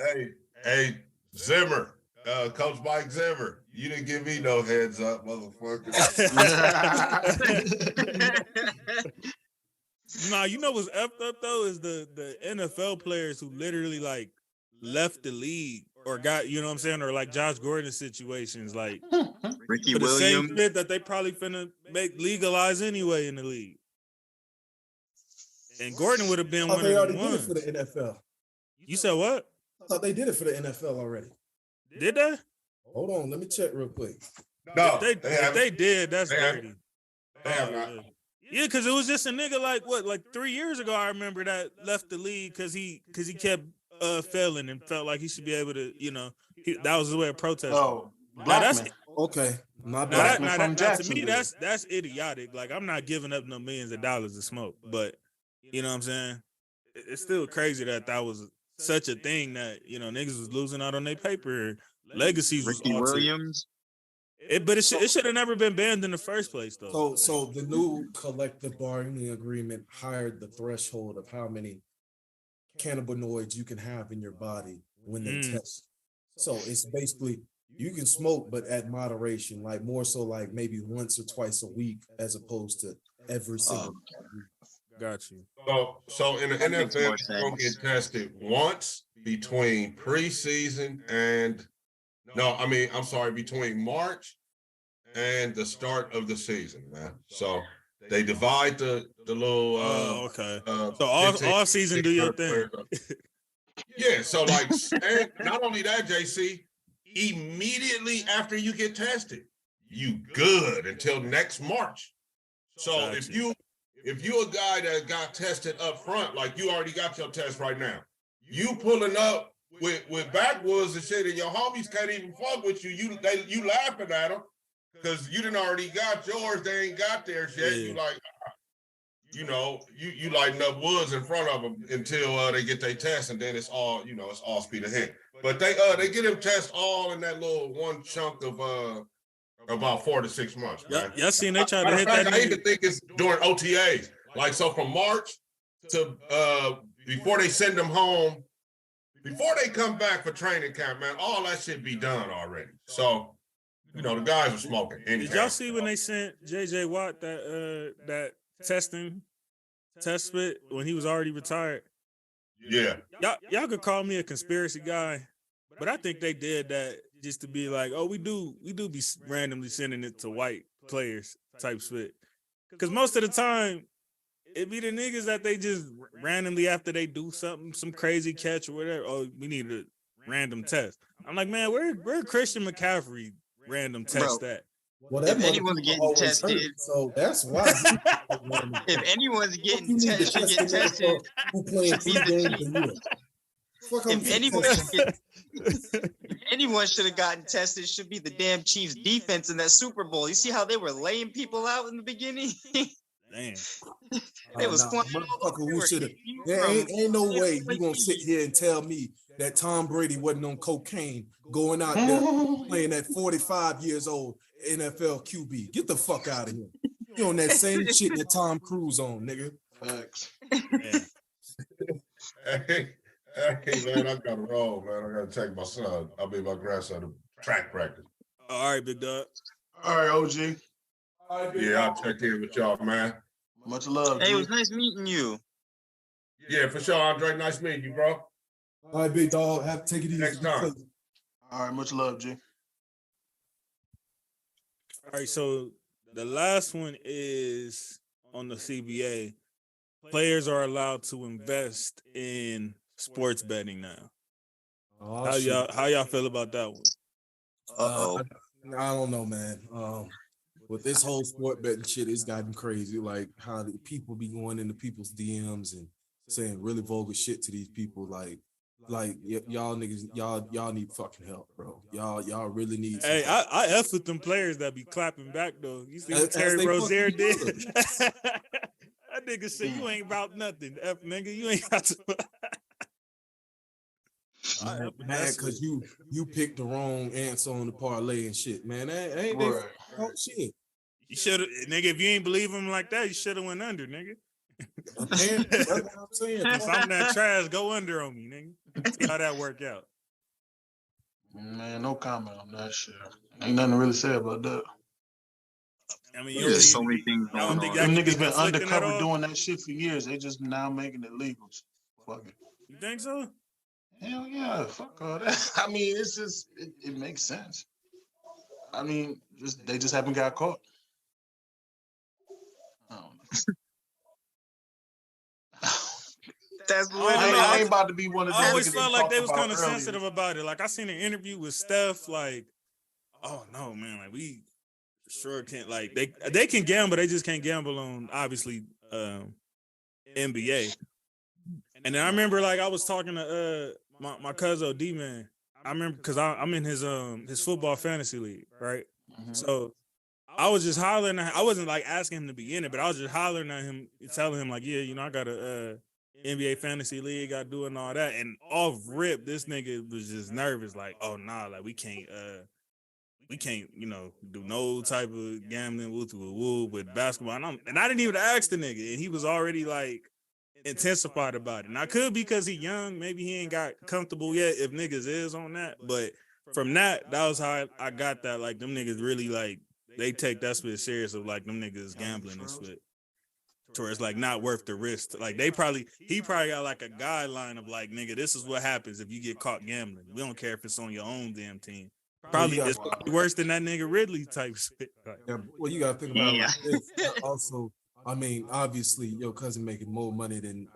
do. Hey, Zimmer. Coach Mike Zimmer, you didn't give me no heads up, motherfucker. Nah, you know what's effed up though is the NFL players who literally like left the league or got, you know what I'm saying, or like Josh Gordon situations, like Ricky for the Williams, same shit that they probably finna make legalize anyway in the league. And Gordon would have been one of the ones. They already did it for the NFL. You said what? I thought they did it for the NFL already. Did they? Hold on, let me check real quick. No, if they did, that's dirty. They have not. Yeah, because it was just a nigga like 3 years ago. I remember that left the league because he kept failing and felt like he should be able to, that was his way of protesting. Oh, that's okay. To me, that's idiotic. Like, I'm not giving up no millions of dollars to smoke, but you know what I'm saying? It's still crazy that was such a thing that, niggas was losing out on their paper. Legacies was Ricky Williams. But it should have never been banned in the first place, though. So the new collective bargaining agreement hired the threshold of how many cannabinoids you can have in your body when they test. So it's basically you can smoke, but at moderation, like more so like maybe once or twice a week as opposed to every single week. Got you. So in the NFL, you're gonna get tested once between preseason and between March and the start of the season, man. So they divide the little okay. So all season do your thing. Yeah, so like and not only that, JC, immediately after you get tested, you good until next March. So if you a guy that got tested up front, like you already got your test right now, you pulling up with backwoods and shit, and your homies can't even fuck with you. You laughing at them because you done already got yours. They ain't got theirs yet. Yeah. You like, you lighting up woods in front of them until they get their test, and then it's all speed ahead. But they get them tests all in that little one chunk of about 4 to 6 months. Man. Y'all seen they try to hit that? I even think it's during OTAs. Like so, from March to before they send them home. before they come back for training camp, man, all that shit be done already. So, you know, the guys are smoking. Did y'all see when they sent J.J. Watt that test spit when he was already retired? Yeah. Y'all could call me a conspiracy guy, but I think they did that just to be like, oh, we do be randomly sending it to white players type spit. Because most of the time, it be the niggas that they just randomly after they do something, some crazy catch or whatever. Oh, we need a random test. I'm like, man, where Christian McCaffrey random test that? Well, that if anyone's getting tested, hurt, so that's why. if anyone's getting tested, get tested. Who playing 3 games a year? If anyone should have gotten tested, it should be the damn Chiefs defense in that Super Bowl. You see how they were laying people out in the beginning? Damn. It was fun. Ain't no way you gonna sit here and tell me that Tom Brady wasn't on cocaine going out there playing at 45 years old NFL QB. Get the fuck out of here. You on that same shit that Tom Cruise on, nigga. Facts. Hey, man, I gotta roll, man. I gotta take my grandson to track practice. All right, big dog. All right, OG. Yeah, I'll check in with y'all, man. Much love. Hey, it was nice meeting you. Yeah, for sure, Andre. Nice meeting you, bro. All right, big dog. Take it easy. Next time. All right, much love, G. All right, so the last one is on the CBA. Players are allowed to invest in sports betting now. How y'all feel about that one? I don't know, man. With this whole sport betting shit, it's gotten crazy. Like how the people be going into people's DMs and saying really vulgar shit to these people. Like y'all niggas, y'all need fucking help, bro. Y'all really need. Hey, I F with them players that be clapping back though. You see what Terry Rozier did? That nigga said you ain't about nothing, F nigga. You ain't got to. Man, because you picked the wrong answer on the parlay and shit, man. That ain't right. Oh shit. You should have, nigga. If you ain't believe him like that, you should have went under, nigga. That's what I'm saying. If I'm that trash, go under on me, nigga. See how that work out. Man, no comment on that shit. Ain't nothing to really say about that. I mean, there's so many things going on. Them niggas been undercover doing that shit for years. They just now making it legal. Fuck it. You think so? Hell yeah, fuck all that. I mean, it's just it makes sense. I mean, they just haven't got caught. I don't know. That's I ain't about to be one of them. I always felt like they was kind of sensitive about it. Like I seen an interview with Steph, like, oh no, man, like we sure can't. Like they can gamble, they just can't gamble on obviously NBA. And then I remember like I was talking to my cousin D man. I remember because I'm in his football fantasy league, right? Mm-hmm. So I was just hollering at him. I wasn't like asking him to be in it, but I was just hollering at him, telling him like, yeah, you know, I got a NBA fantasy league, I doing all that. And off rip, this nigga was just nervous, like, oh nah, like we can't, you know, do no type of gambling with basketball. And I didn't even ask the nigga, and he was already like intensified about it. And I could because he young, maybe he ain't got comfortable yet if niggas is on that. But from that was how I got that. Like them niggas really like they take that shit serious of like them niggas gambling and shit. To where it's like not worth the risk. Like he probably got like a guideline of like, nigga, this is what happens if you get caught gambling. We don't care if it's on your own damn team. Probably it's probably worse than that nigga Ridley type shit. Like, yeah, well, you gotta think about it like this. Also, I mean, obviously, your cousin making more money than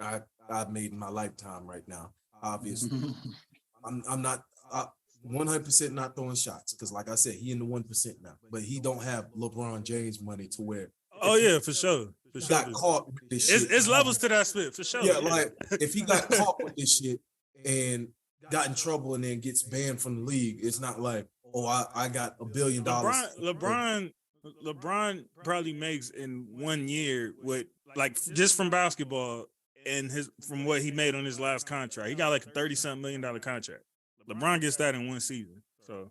I've made in my lifetime right now. Obviously, I'm not 100% not throwing shots because, like I said, he in the 1% now. But he don't have LeBron James money to where. Oh yeah, for sure. Got caught with this shit. It's levels to that split for sure. Yeah, like if he got caught with this shit and got in trouble and then gets banned from the league, it's not like, oh, I got $1 billion. LeBron probably makes in 1 year with like just from basketball and from what he made on his last contract. He got like a $30-something million contract. LeBron gets that in one season. So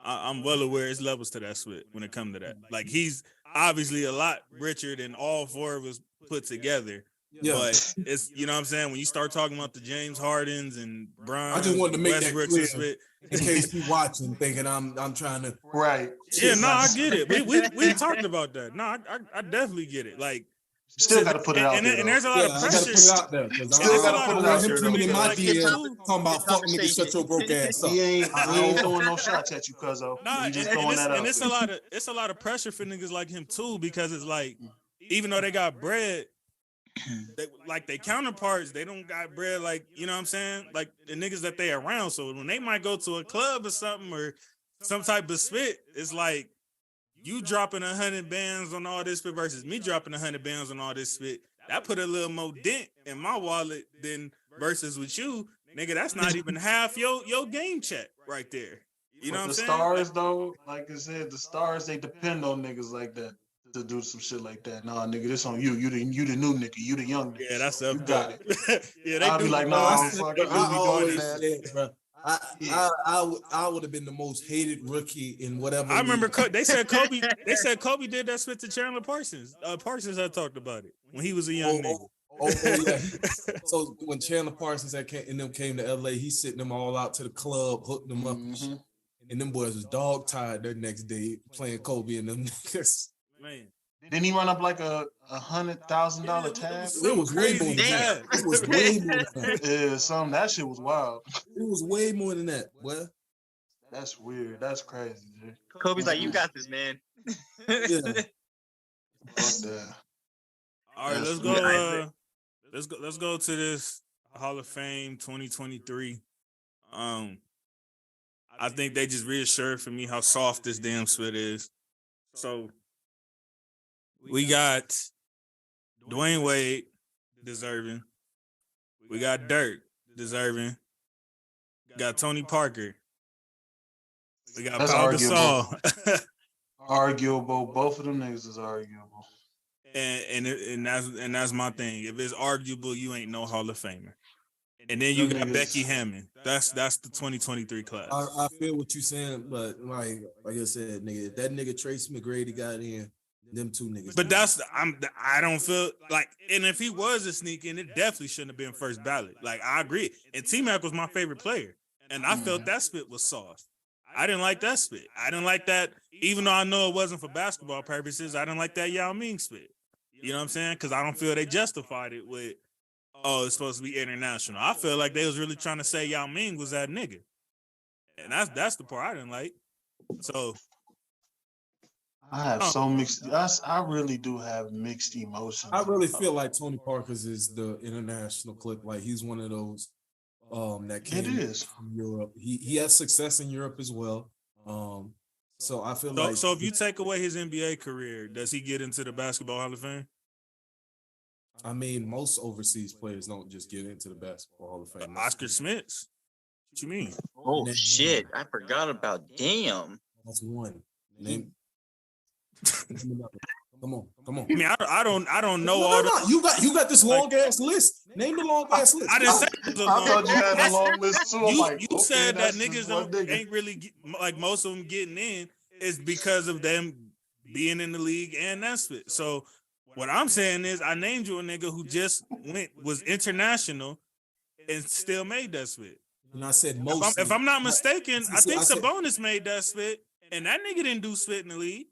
I'm well aware it's levels to that split when it comes to that. Like he's obviously a lot richer than all four of us put together. But it's, you know what I'm saying, when you start talking about the James Hardens and Bron, I just wanted to make that Westbrooks clear in case you watching thinking I'm trying to Yeah, no, I get it. We talked about that. No, I definitely get it. Like, still got to put it out there. And there's a lot of I pressure. gotta put it out there because Still gotta put it out there. coming in my Like, DM talking talking about fuck niggas, shut your broke ass up. We ain't throwing no shots at you, cuzzo. Nah, We just and throwing that out. it's a lot of pressure for niggas like him too, because it's like, even though they got bread, they counterparts, they don't got bread, like, you know what I'm saying? Like the niggas that they around. So when they might go to a club or something or some type of spit, it's like you dropping 100 bands on all this spit versus me dropping 100 bands on all this spit. That put a little more dent in my wallet than versus with you, nigga. That's not even half your game check right there. You know what I'm saying? The stars, though, like I said, the stars, they depend on niggas like that to do some shit like that. Nah, nigga, this on you. You the new nigga. You the young nigga. Yeah, that's you got it. Yeah, they I'll do. be like, nah, fuck it. I always doing said, bro, I would have been the most hated rookie in whatever. I remember they said Kobe. They said Kobe did that spit to Chandler Parsons. Parsons had talked about it when he was a young nigga. Yeah. So when Chandler Parsons came to LA, he sent them all out to the club, hooked them up, and them boys was dog tired their next day playing Kobe and them niggas. Man. Didn't he run up like a $100,000 tab? It was way more than that. It was way more than that. Yeah, that shit was wild. It was way more than that. Well, that's weird. That's crazy, dude. Kobe's like, you got this, man. Yeah. Fuck that. All right, let's go. Let's go to this Hall of Fame 2023. I think they just reassured for me how soft this damn spit is. So we got Dwayne Wade, deserving. We got Dirk, deserving. Got Tony Parker. We got Pau Gasol. Arguable. Both of them niggas is arguable. And that's my thing. If it's arguable, you ain't no Hall of Famer. And then you got Becky Hammond. That's the 2023 class. I feel what you're saying, but like I said, nigga, if that nigga Tracy McGrady got in, them two niggas. But I don't feel like, and if he was a sneak in, it definitely shouldn't have been first ballot. Like, I agree. And T-Mac was my favorite player. And I felt that spit was soft. I didn't like that spit. I didn't like that, even though I know it wasn't for basketball purposes, I didn't like that Yao Ming spit. You know what I'm saying? Because I don't feel they justified it with, oh, it's supposed to be international. I feel like they was really trying to say Yao Ming was that nigga. And that's the part I didn't like. So I have so mixed. I really do have mixed emotions. I really feel like Tony Parker's is the international clip. Like he's one of those that came from Europe. He has success in Europe as well. So I feel like. So if you take away his NBA career, does he get into the Basketball Hall of Fame? I mean, most overseas players don't just get into the Basketball Hall of Fame. Oscar Smiths. What you mean? Oh shit! I forgot about. Damn. That's one. Name. Come on. I mean, I don't know all the. You got this long ass list. Name the long ass list. I didn't say it was a long. I thought you had a long list too. You said that niggas ain't really like most of them getting in is because of them being in the league and that's it. So what I'm saying is, I named you a nigga who just was international and still made that spit. And I said most. If I'm not mistaken, I think Sabonis made that spit, and that nigga didn't do spit in the league.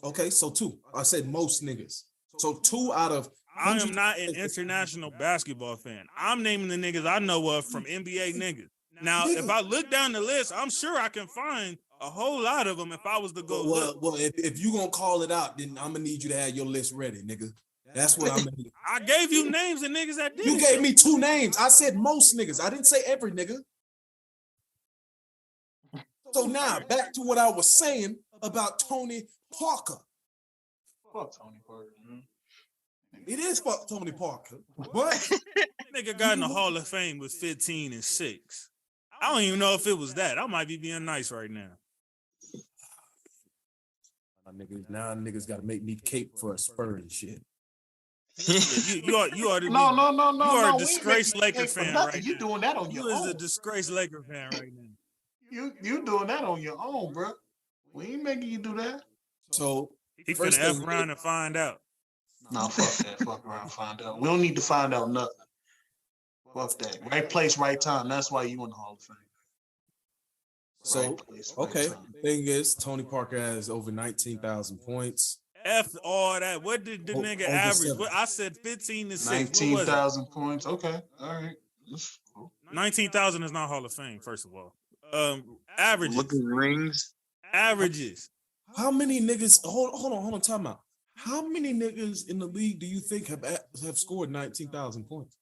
Okay, so two. I said most niggas. So 2 out of. I am not an international basketball fan. I'm naming the niggas I know of from NBA niggas. Now, if I look down the list, I'm sure I can find a whole lot of them if I was to go look. Well, if you gonna call it out, then I'm gonna need you to have your list ready, nigga. That's what I'm gonna need. I gave you names of niggas that did. You gave me 2 names. I said most niggas. I didn't say every nigga. So now back to what I was saying about Tony Parker. Fuck Tony Parker, man. It is fuck Tony Parker. But nigga got in the Hall of Fame with 15 and 6. I don't even know if it was that. I might be being nice right now. Now niggas gotta make me cape for a spur and shit. You ought to be. No. You are a disgraced Laker fan right now. You doing that on your own. You is a disgraced Laker fan right now. You doing that on your own, bro. We ain't making you do that. So he finna F around and find out. No, fuck that. Fuck around, find out. We don't need to find out nothing. Fuck that. Right place, right time. That's why you in the Hall of Fame. So, Right place, right okay. time. Thing is, Tony Parker has over 19,000 points. F all that. What did the nigga over average? 7. What I said 15 to 6. 19,000 points. Okay. All right. That's cool. 19,000 is not Hall of Fame, first of all. Averages. Look at rings. Averages. How many niggas? Hold on. Time out. How many niggas in the league do you think have scored 19,000 points?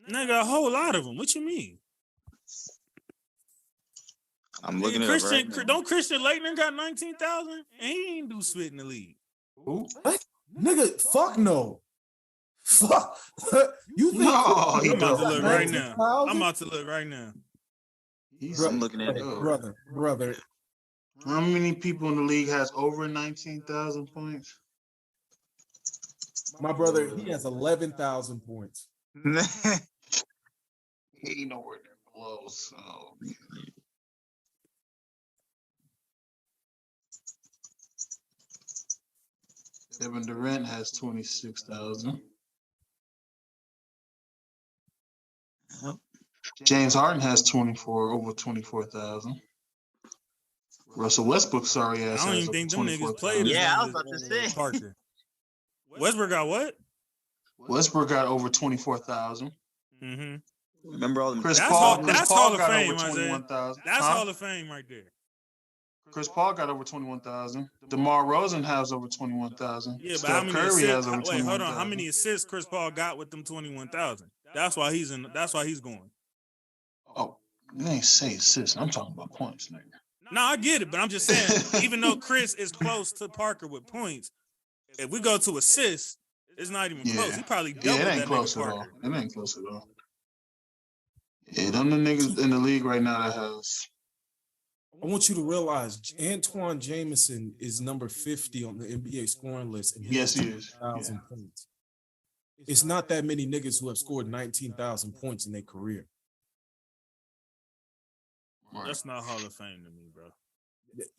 Nigga, a whole lot of them. What you mean? I'm looking at Christian. it right now. Don't Christian Laettner got 19,000 and he ain't do spit in the league. Who? What? Nigga, fuck no. Fuck. You think No, he I'm about to don't. look right now. 19,000? I'm about to look right now. I'm looking at it. Brother. How many people in the league has over 19,000 points? My brother, he has 11,000 points. He ain't nowhere near close. So. Kevin Durant has 26,000. James Harden has over 24,000. Russell Westbrook, sorry ass. I don't has even think them niggas 24,000. played as Yeah, I long was about as, to say. Parker. Westbrook got what? Westbrook got over 24,000. Mm-hmm. Remember all the Chris That's Paul, Hall- Chris that's Paul Hall of got Fame, over Isaiah. 21,000. That's Huh? Hall of Fame right there. Chris Paul got over 21,000. DeMar Rosen has over 21,000. Yeah, but how Steph many Curry assists? has over Wait, 21,000. hold on. How many assists Chris Paul got with them 21,000? That's why he's in. That's why he's going. Oh, you ain't say assists. I'm talking about points, nigga. No, I get it, but I'm just saying. Even though Chris is close to Parker with points, if we go to assists, it's not even close. He probably doubled Yeah, it that ain't close nigga at all. Parker. It ain't close at all. Yeah, them the niggas in the league right now that has. I want you to realize Antoine Jameson is number 50 on the NBA scoring list. And Yes, he is. 1,000 points. It's not that many niggas who have scored 19,000 points in their career. Right. That's not Hall of Fame to me, bro.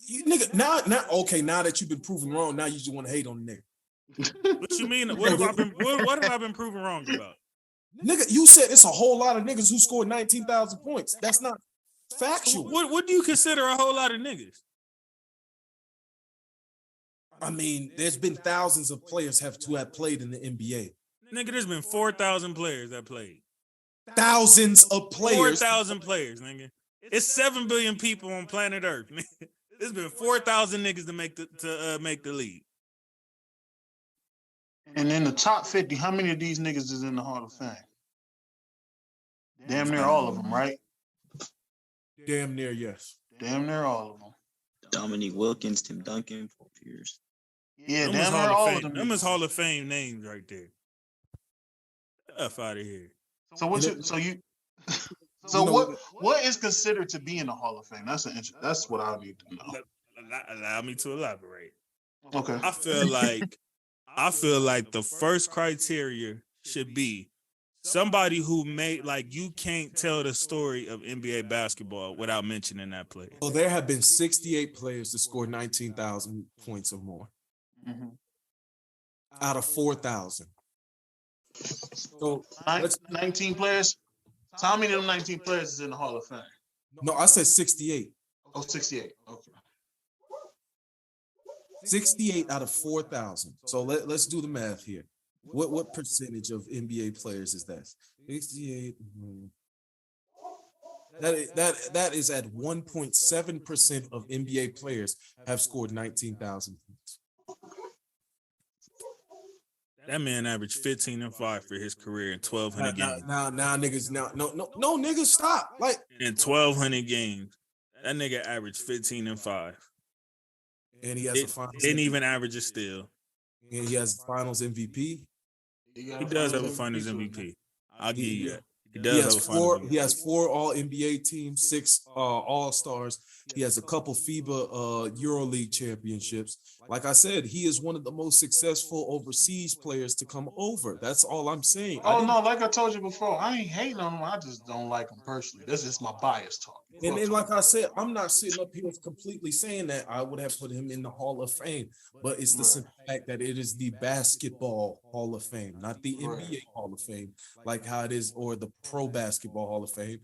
You, nigga, now that you've been proven wrong, now you just want to hate on the nigga. What you mean? What have I been? What have I been proven wrong about? Nigga, you said it's a whole lot of niggas who scored 19,000 points. That's not factual. What do you consider a whole lot of niggas? I mean, there's been thousands of players have played in the NBA. Nigga, there's been 4,000 players that played. Thousands of players. 4,000 players, nigga. It's 7 billion people on planet Earth. Nigga. There's been 4,000 niggas to make the league. And in the top 50, how many of these niggas is in the Hall of Fame? Damn near all of them, right? Damn near, yes. Damn near all of them. Dominique Wilkins, Tim Duncan, Paul Pierce. Yeah, Them is damn near Hall all of of Fame. them. Them is Hall of Fame names right there. F out of here. So what? What is considered to be in the Hall of Fame? That's what I need to know. Allow me to elaborate. Okay. I feel like the first criteria should be somebody who made, like, you can't tell the story of NBA basketball without mentioning that player. Well, there have been 68 players to score 19,000 points or more out of 4,000. So 19 players. So how many of them 19 players is in the Hall of Fame? no, I said 68. Oh, 68. Okay. 68 out of 4,000. So let's do the math here. What percentage of NBA players is that? 68. That is at 1.7% of NBA players have scored 19,000 points. That man averaged 15 and 5 for his career in 1,200 games. Now, niggas, no, niggas, stop. Like In 1,200 games, that nigga averaged 15 and 5. And he has a finals. Didn't even average a steal. And he has finals MVP. He does have a finals MVP. I'll give you that. He He does has have a finals MVP. He has 4 All NBA teams, 6 All Stars. He has a couple FIBA EuroLeague championships. Like I said, he is one of the most successful overseas players to come over. That's all I'm saying. Oh no, like I told you before, I ain't hating on him. I just don't like him personally. This is my bias talking. And then, like I said, I'm not sitting up here completely saying that I would have put him in the Hall of Fame, but it's the simple fact that it is the Basketball Hall of Fame, not the NBA Hall of Fame, like how it is, or the Pro Basketball Hall of Fame.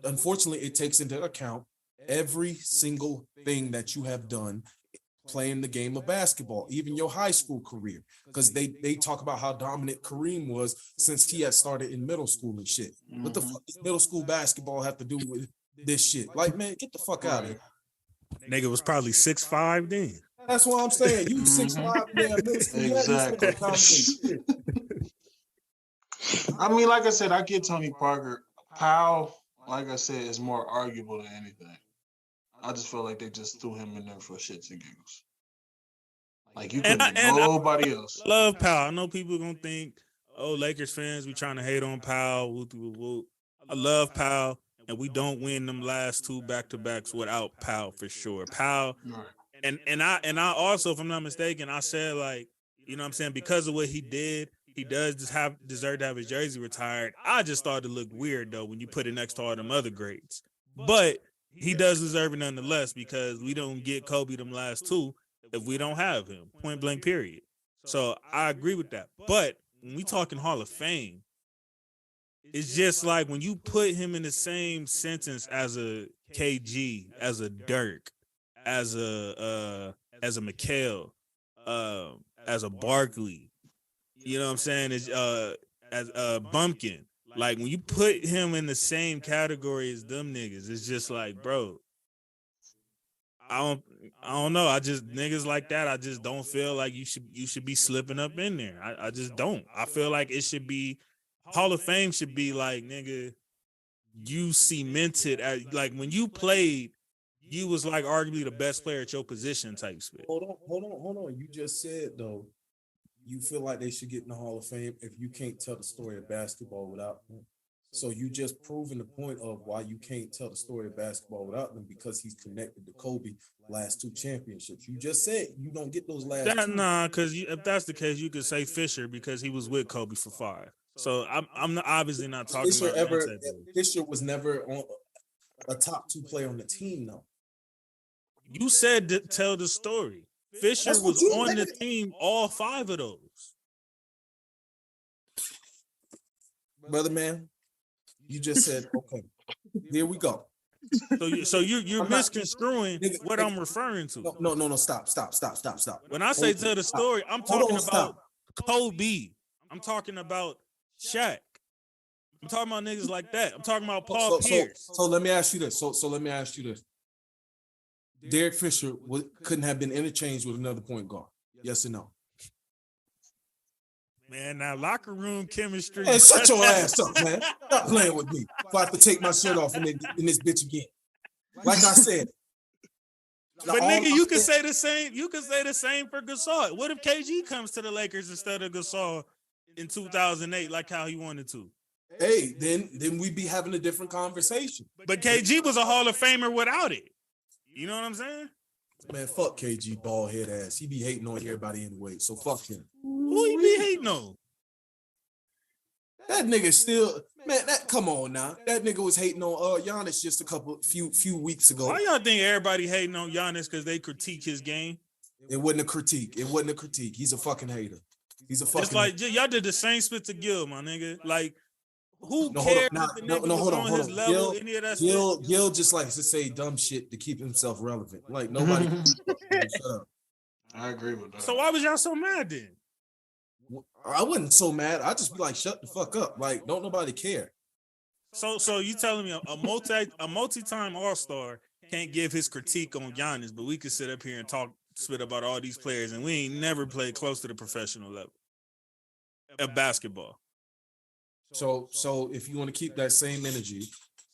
Unfortunately, it takes into account every single thing that you have done playing the game of basketball, even your high school career, because they talk about how dominant Kareem was since he had started in middle school and shit. What the fuck does middle school basketball have to do with this shit? Like, man, get the fuck out of here. Nigga was probably 6'5" then. That's what I'm saying. You 6'5", yeah, middle school. Exactly. I mean, like I said, I get Tony Parker. Powell, like I said, is more arguable than anything. I just feel like they just threw him in there for shits and giggles. Like, you couldn't nobody else. I love Powell. I know people are going to think, oh, Lakers fans, we trying to hate on Powell. I love Powell, and we don't win them last 2 back-to-backs without Powell for sure. Powell, and I also, if I'm not mistaken, I said, like, you know what I'm saying, because of what he did, he does deserve to have his jersey retired. I just thought it looked weird, though, when you put it next to all them other greats. But he does deserve it nonetheless, because we don't get Kobe them last 2 if we don't have him, point blank period. So I agree with that. But when we talking Hall of Fame, it's just like when you put him in the same sentence as a KG, as a Dirk, as a McHale, as a Barkley, you know what I'm saying, as a Bumpkin. Like, when you put him in the same category as them niggas, it's just like, bro, I don't know. I just, niggas like that, I just don't feel like you should be slipping up in there. I just don't. I feel like it should be, Hall of Fame should be like, nigga, you cemented as, like, when you played, you was like arguably the best player at your position type spit. Hold on. You just said, though, you feel like they should get in the Hall of Fame if you can't tell the story of basketball without them. So you just proven the point of why you can't tell the story of basketball without them, because he's connected to Kobe last 2 championships. You just said you don't get those last 2. Nah, because if that's the case, you could say Fisher, because he was with Kobe for 5. So I'm obviously not talking about Fisher was never on a top 2 player on the team, though. You said to tell the story. Fisher was on the team all 5 of those. Brother man, you just said, okay, here we go. So you're misconstruing what I'm referring to. No, stop. When I say tell the story, I'm talking about Kobe. I'm talking about Shaq. I'm talking about niggas like that. I'm talking about Paul Pierce. So let me ask you this. So let me ask you this. Derek Fisher couldn't have been interchanged with another point guard. Yes or no? Man, now locker room chemistry. Hey, shut your ass up, man. Stop playing with me. If I have to take my shirt off in this bitch again. Like I said. But nigga, you could say the same. You could say the same for Gasol. What if KG comes to the Lakers instead of Gasol in 2008, like how he wanted to? Hey, then we'd be having a different conversation. But KG was a Hall of Famer without it. You know what I'm saying? Man, fuck KG bald head ass. He be hating on everybody anyway, so fuck him. Who he be hating on? That nigga still, man, come on now. That nigga was hating on Giannis just a few weeks ago. Why y'all think everybody hating on Giannis because they critique his game? It wasn't a critique. He's a fucking hater. He's a fucking It's like hater. y'all did the same spit to Gil, my nigga. Like, who cares if the nigga was on his level, any of that stuff? Gil just likes to say dumb shit to keep himself relevant. Like, nobody. Shut up. I agree with that. So why was y'all so mad then? I wasn't so mad. I just be like, shut the fuck up. Like, don't nobody care. So you telling me a multi-time All-Star can't give his critique on Giannis, but we could sit up here and spit about all these players, and we ain't never played close to the professional level of basketball. So if you want to keep that same energy,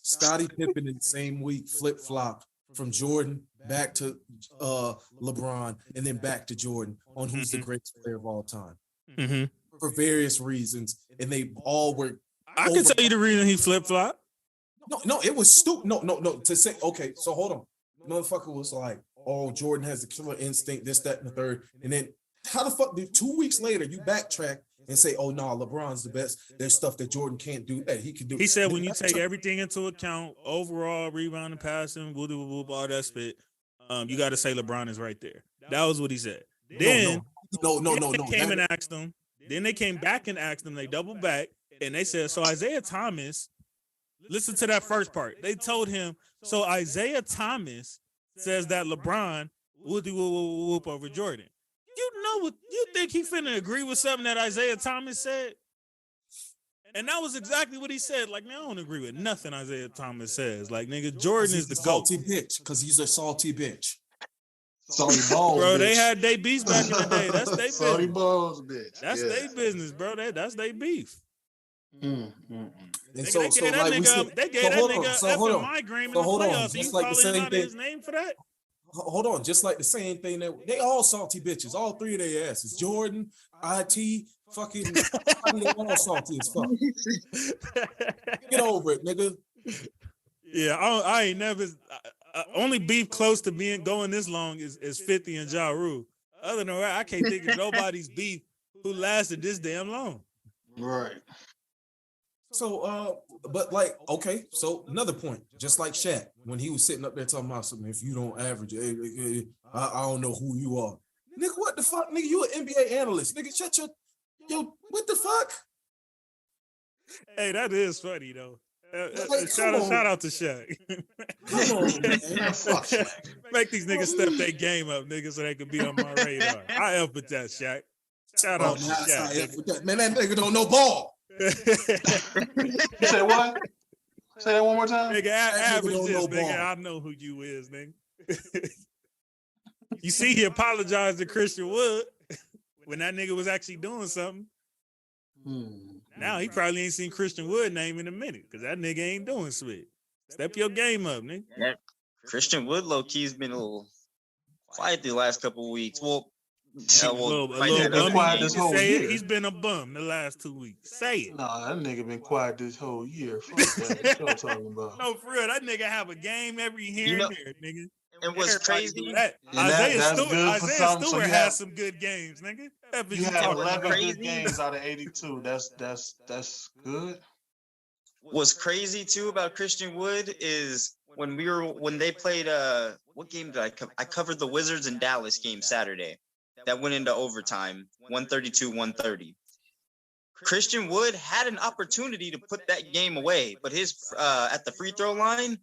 Scottie Pippen in the same week flip-flop from Jordan back to LeBron and then back to Jordan on who's the greatest player of all time. Mm-hmm. For various reasons, and they all were. I can tell you the reason he flip-flop. No, it was stupid. No. To say, okay, so hold on. Motherfucker was like, oh, Jordan has the killer instinct, this, that, and the third. And then how the fuck did 2 weeks later you backtrack and say, "Oh no, LeBron's the best." There's stuff that Jordan can't do that he can do. He said when you take everything into account, overall rebounding, passing, all that spit, you got to say LeBron is right there. That was what he said. Then no. They came and asked him. Then they came back and asked him. They doubled back and they said, "So Isaiah Thomas." Listen to that first part. They told him, "So Isaiah Thomas says that LeBron will do whoop over Jordan." You know what? You think he finna agree with something that Isaiah Thomas said? And that was exactly what he said. Like, man, I don't agree with nothing Isaiah Thomas says. Like, nigga, Jordan is the GOAT. Salty bitch, because he's a salty bitch. Salty balls, bro. bitch. They had they beefs back in the day. That's they salty business. balls, bitch. That's their business, bro. That's their beef. And They so gave that like we nigga, said, they gave that nigga effing migraine in the playoffs. Just You like the calling him same out thing. his name for that? Hold on, just like the same thing that they all salty bitches, all three of their asses. Jordan, IT, fucking, they all salty as fuck. Get over it, nigga. Yeah, I ain't never. Only beef close to being going this long is 50 and Ja Rule. Other than that, I can't think of nobody's beef who lasted this damn long. Right. So, but like, okay, so another point, just like Shaq, when he was sitting up there talking about something, if you don't average, I don't know who you are. Nigga, what the fuck? Nigga, you an NBA analyst. Nigga, shut your, what the fuck? Hey, that is funny, though. Like, shout out to Shaq. Come on, man. Fuck Shaq. Make these niggas step their game up, nigga, so they can be on my radar. I help with that, Shaq. Shout out to Shaq. Man, that nigga don't know ball. You say what? Say that one more time. Nigga, average this, nigga. I know who you is, nigga. You see, he apologized to Christian Wood when that nigga was actually doing something. Now he probably ain't seen Christian Wood name in a minute because that nigga ain't doing shit. Step your game up, nigga. Yeah. Christian Wood low key's been a little quiet the last couple of weeks. Well, a little quiet this whole year. He's been a bum the last 2 weeks. Say it. Nah, that nigga been quiet this whole year. Fuck that. What y'all talking about? No, for real, that nigga have a game every here and there, nigga. And what's crazy? Isaiah Stewart has some good games, nigga. You have 11 good games out of 82. That's good. What's crazy too about Christian Wood is when they played what game did I covered the Wizards and Dallas game Saturday that went into overtime 132-130. Christian Wood had an opportunity to put that game away, but his at the free throw line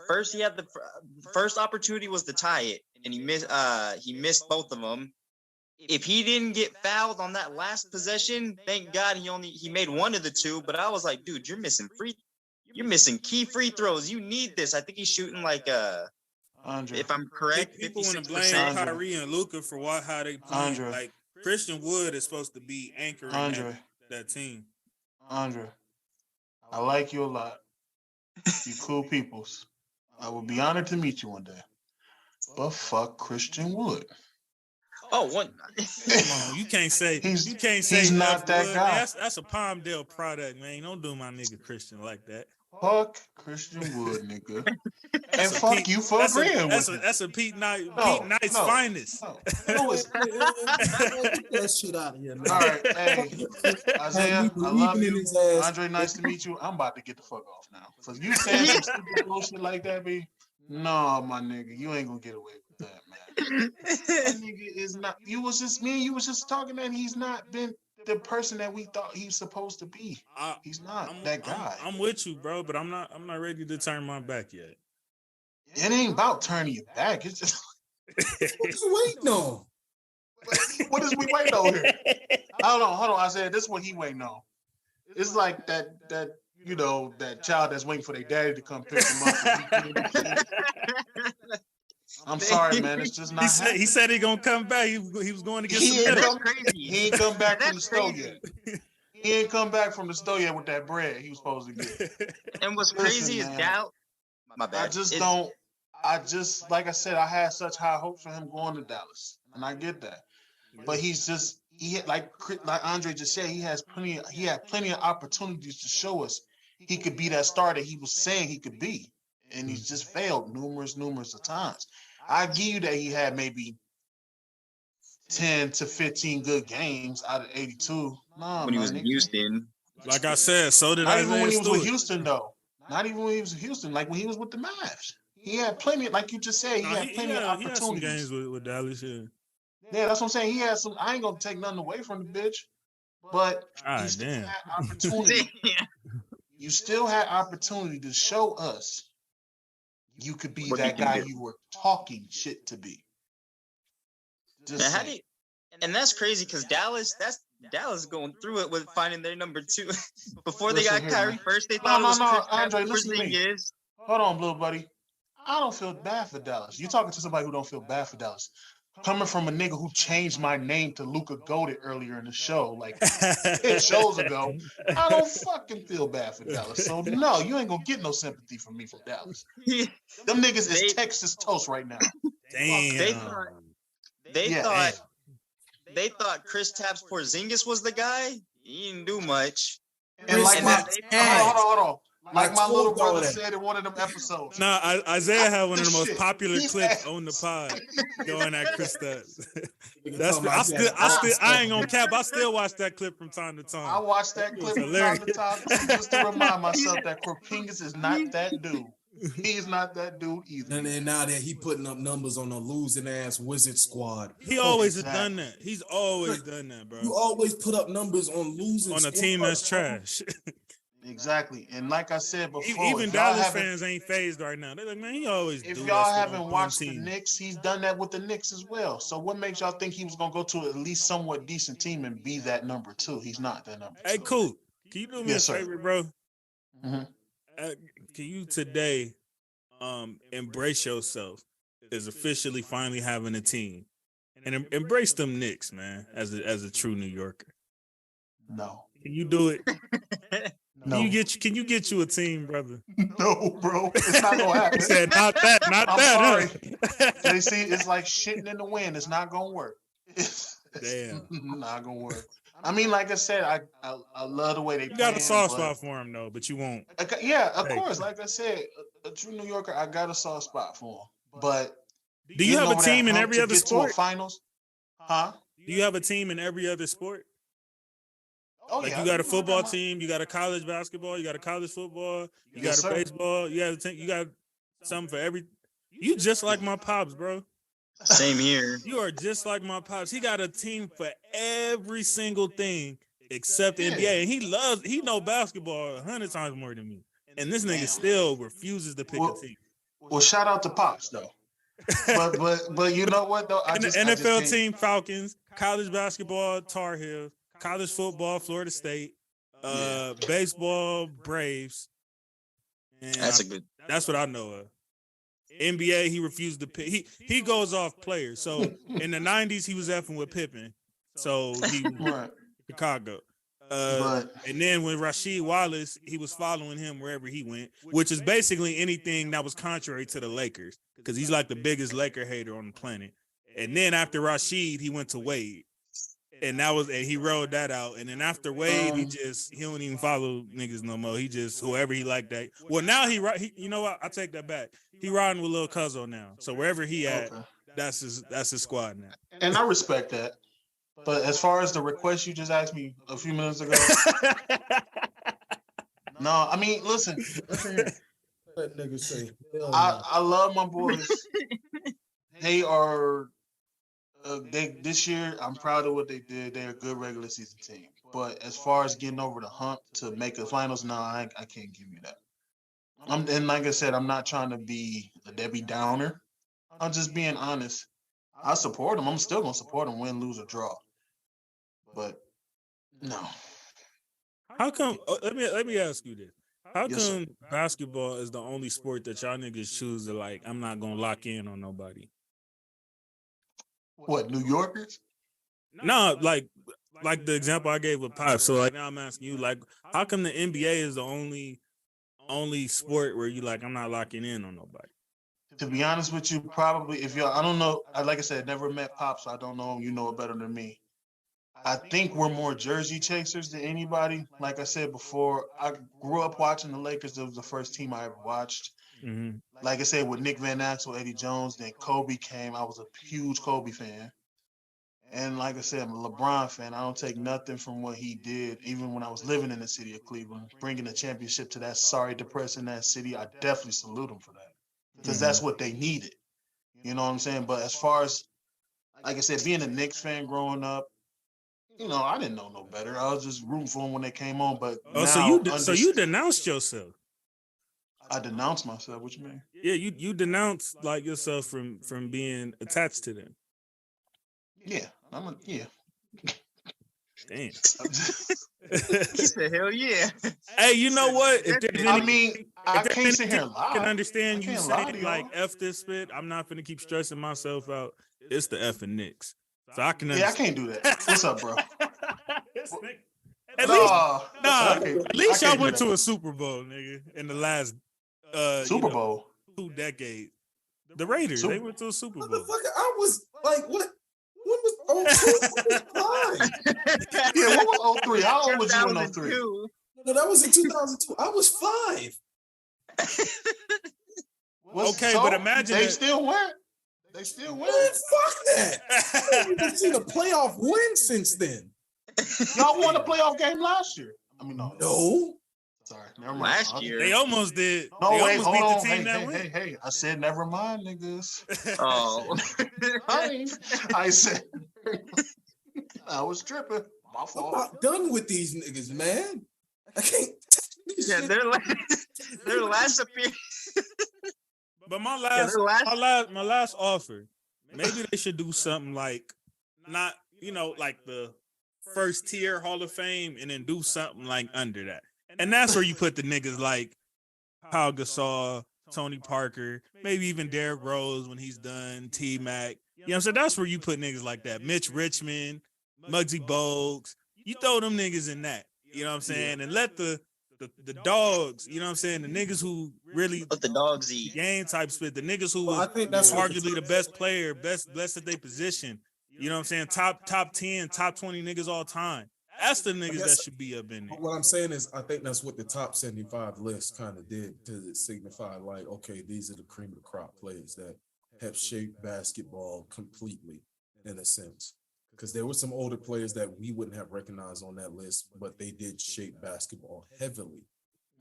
first, he had the first opportunity was to tie it, and he missed both of them. If he didn't get fouled on that last possession, thank God he made one of the two. But I was like, dude, you're missing key free throws. You need this. I think he's shooting like Andre. If I'm correct, people want to blame Kyrie and Luka for how they play. Andre. Like Christian Wood is supposed to be anchoring that team. Andre, I like you a lot. You cool peoples. I would be honored to meet you one day. But fuck Christian Wood. Oh, what? Come on, you can't say he's not that Wood, guy. Man. That's a Palmdale product, man. Don't do my nigga Christian like that. Fuck Christian Wood, nigga. And fuck you for agreeing with me. That's a Pete Knight's finest. No, get that shit out of here, man. All right, hey, Isaiah, I love you. Andre, nice to meet you. I'm about to get the fuck off now. So you saying some stupid bullshit like that, B? No, my nigga, you ain't gonna get away with that, man. That nigga is not. You was just talking that he's not been the person that we thought he's supposed to be. He's not that guy. I'm with you, bro, but I'm not ready to turn my back yet. It ain't about turning your back. It's just what you waiting on? What is we waiting on here? Hold on. I said this is what he waiting on. It's like that child that's waiting for their daddy to come pick him up. I'm sorry, man. It's just not. He said he gonna come back. He was going to get he some. He ain't come back from the store yet. He ain't come back from the store yet with that bread he was supposed to get. And what's crazy is doubt. My bad. Like I said, I had such high hopes for him going to Dallas, and I get that. But like Andre just said, he had plenty of opportunities to show us he could be that star that he was saying he could be. And he's just failed numerous of times. I give you that he had maybe 10 to 15 good games out of 82. Nah, when he was in Houston. Like I said, so did Not even when he was with Stewart. Houston, though. Not even when he was with Houston. Like when he was with the Mavs, he had plenty. Like you just said, he had plenty of opportunities. He had some games with Dallas. Yeah, that's what I'm saying. He had some. I ain't gonna take nothing away from the bitch, but he still had opportunity. You still had opportunity to show us you could be that guy you were talking shit to be. And that's crazy because Dallas going through it with finding their number 2. Before they got Kyrie first, they thought it was Andre, listen to me. Hold on, little buddy. I don't feel bad for Dallas. You're talking to somebody who don't feel bad for Dallas. Coming from a nigga who changed my name to Luka Goated earlier in the show, like 10 shows ago, I don't fucking feel bad for Dallas. So no, you ain't gonna get no sympathy from me from Dallas. Them niggas is Texas toast right now. Damn. They thought Kristaps Porzingis was the guy. He didn't do much. And like hold on. Like my little brother said in one of them episodes. Nah, Isaiah had one of the most popular clips on the pod going at Kristaps. I ain't gonna cap. I still watch that clip from time to time. I watch that clip from time to time just to remind myself that Porzingis is not that dude. He's not that dude either. And then now that he putting up numbers on a losing ass Wizard squad. He always has done that. He's always done that, bro. You always put up numbers on losing on a team that's trash. Exactly. And like I said before, even Dallas fans ain't phased right now. They're like, man, he always if y'all haven't watched the Knicks, he's done that with the Knicks as well. So what makes y'all think he was gonna go to at least somewhat decent team and be that number 2? He's not that number 2. Hey, cool. Can you do me a favor, bro? Mm-hmm. Can you today embrace yourself as officially finally having a team and embrace them Knicks, man, as a true New Yorker? No. Can you do it? No. Can you get you a team, brother? No, bro. It's not gonna happen. He said, not that. I'm sorry. JC, it's like shitting in the wind. It's not gonna work. Damn. Not gonna work. I mean, like I said, I love the way they. You got a soft spot for him though, but you won't. Yeah, of course. Like I said, a true New Yorker, I got a soft spot for him. But do you have a team in every other sport? To a finals, huh? Do you have a team in every other sport? Oh, like you got a football team, you got a college basketball, you got a college football, you got a baseball, you got something for every. You just like my pops, bro. Same here. You are just like my pops. He got a team for every single thing except the NBA, and he know basketball 100 times more than me. And this nigga still refuses to pick a team. Well, shout out to Pops though. but you know what though? NFL team Falcons, college basketball Tar Heels. College football, Florida State, baseball, Braves. And that's what I know of. NBA, he refused to pick. He goes off players. So in the 90s, he was effing with Pippen. So he Chicago. And then when Rasheed Wallace, he was following him wherever he went, which is basically anything that was contrary to the Lakers, because he's like the biggest Laker hater on the planet. And then after Rasheed, he went to Wade. And he rolled that out. And then after Wade, he don't even follow niggas no more. He just whoever he like that. Well, now he you know what? I take that back. He riding with Lil Cuzzo now. So wherever he at, that's his squad now. And I respect that. But as far as the request you just asked me a few minutes ago, no, I mean, listen here. Let niggas say. I love my boys. They are. This year, I'm proud of what they did. They're a good regular season team. But as far as getting over the hump to make the finals, no, I can't give you that. And like I said, I'm not trying to be a Debbie Downer. I'm just being honest. I support them. I'm still gonna support them, win, lose, or draw. But no. How come? Let me ask you this. How come basketball is the only sport that y'all niggas choose to like? I'm not gonna lock in on nobody. What, New Yorkers? No, like the example I gave with Pop. So like now I'm asking you, like, how come the NBA is the only sport where you like I'm not locking in on nobody? To be honest with you, probably if y'all, I don't know. Like I said, never met Pop, so I don't know. You know it better than me. I think we're more jersey chasers than anybody. Like I said before, I grew up watching the Lakers. It was the first team I ever watched. Mm-hmm. Like I said, with Nick Van Axel, Eddie Jones, then Kobe came. I was a huge Kobe fan. And like I said, I'm a LeBron fan. I don't take nothing from what he did, even when I was living in the city of Cleveland. Bringing a championship to that sorry, depressing that city, I definitely salute him for that. Because that's what they needed. You know what I'm saying? But as far as, like I said, being a Knicks fan growing up, I didn't know no better. I was just rooting for them when they came on. But so you denounced yourself. I denounced myself. What you mean? Yeah, you denounced like yourself from being attached to them. Yeah, yeah. Damn. He said, "Hell yeah." Hey, you know what? I can't sit here and lie. I can understand you saying like F this spit. I'm not gonna keep stressing myself out. It's the F and Knicks. So I can understand. Yeah, I can't do that. What's up, bro? At least y'all went to a Super Bowl, nigga, in the last Super Bowl 2 decades. The Raiders, they went to a Super Bowl. Motherfucker, I was like, what? When was 02? Yeah, what was 03? How old was you in 03? No, that was in 2002. I was 5. Okay, but imagine they still went. They still went. Man, fuck that. I haven't even seen a playoff win since then. Y'all won a playoff game last year. I mean, no. Sorry, never mind. Last year they almost did. No, they hold beat on. the team that win. Hey! I said never mind, niggas. Oh, I said I was tripping. My fault. I'm not done with these niggas, man. I can't. Yeah, their last appearance. But my last offer, maybe they should do something like not, like the first tier Hall of Fame and then do something like under that. And that's where you put the niggas like Pau Gasol, Tony Parker, maybe even Derrick Rose when he's done, T-Mac. You know what I'm saying? That's where you put niggas like that. Mitch Richmond, Muggsy Bogues. You throw them niggas in that. You know what I'm saying? And let the dogs, you know what I'm saying? The niggas who really let the dogs eat. Game type spit. The niggas who was arguably the best player, best at their position. You know what I'm saying? Top 10, top 20 niggas all time. That's the niggas that should be up in there. What I'm saying is, I think that's what the top 75 list kind of did to signify, like, okay, these are the cream of the crop players that have shaped basketball completely, in a sense. Because there were some older players that we wouldn't have recognized on that list, but they did shape basketball heavily.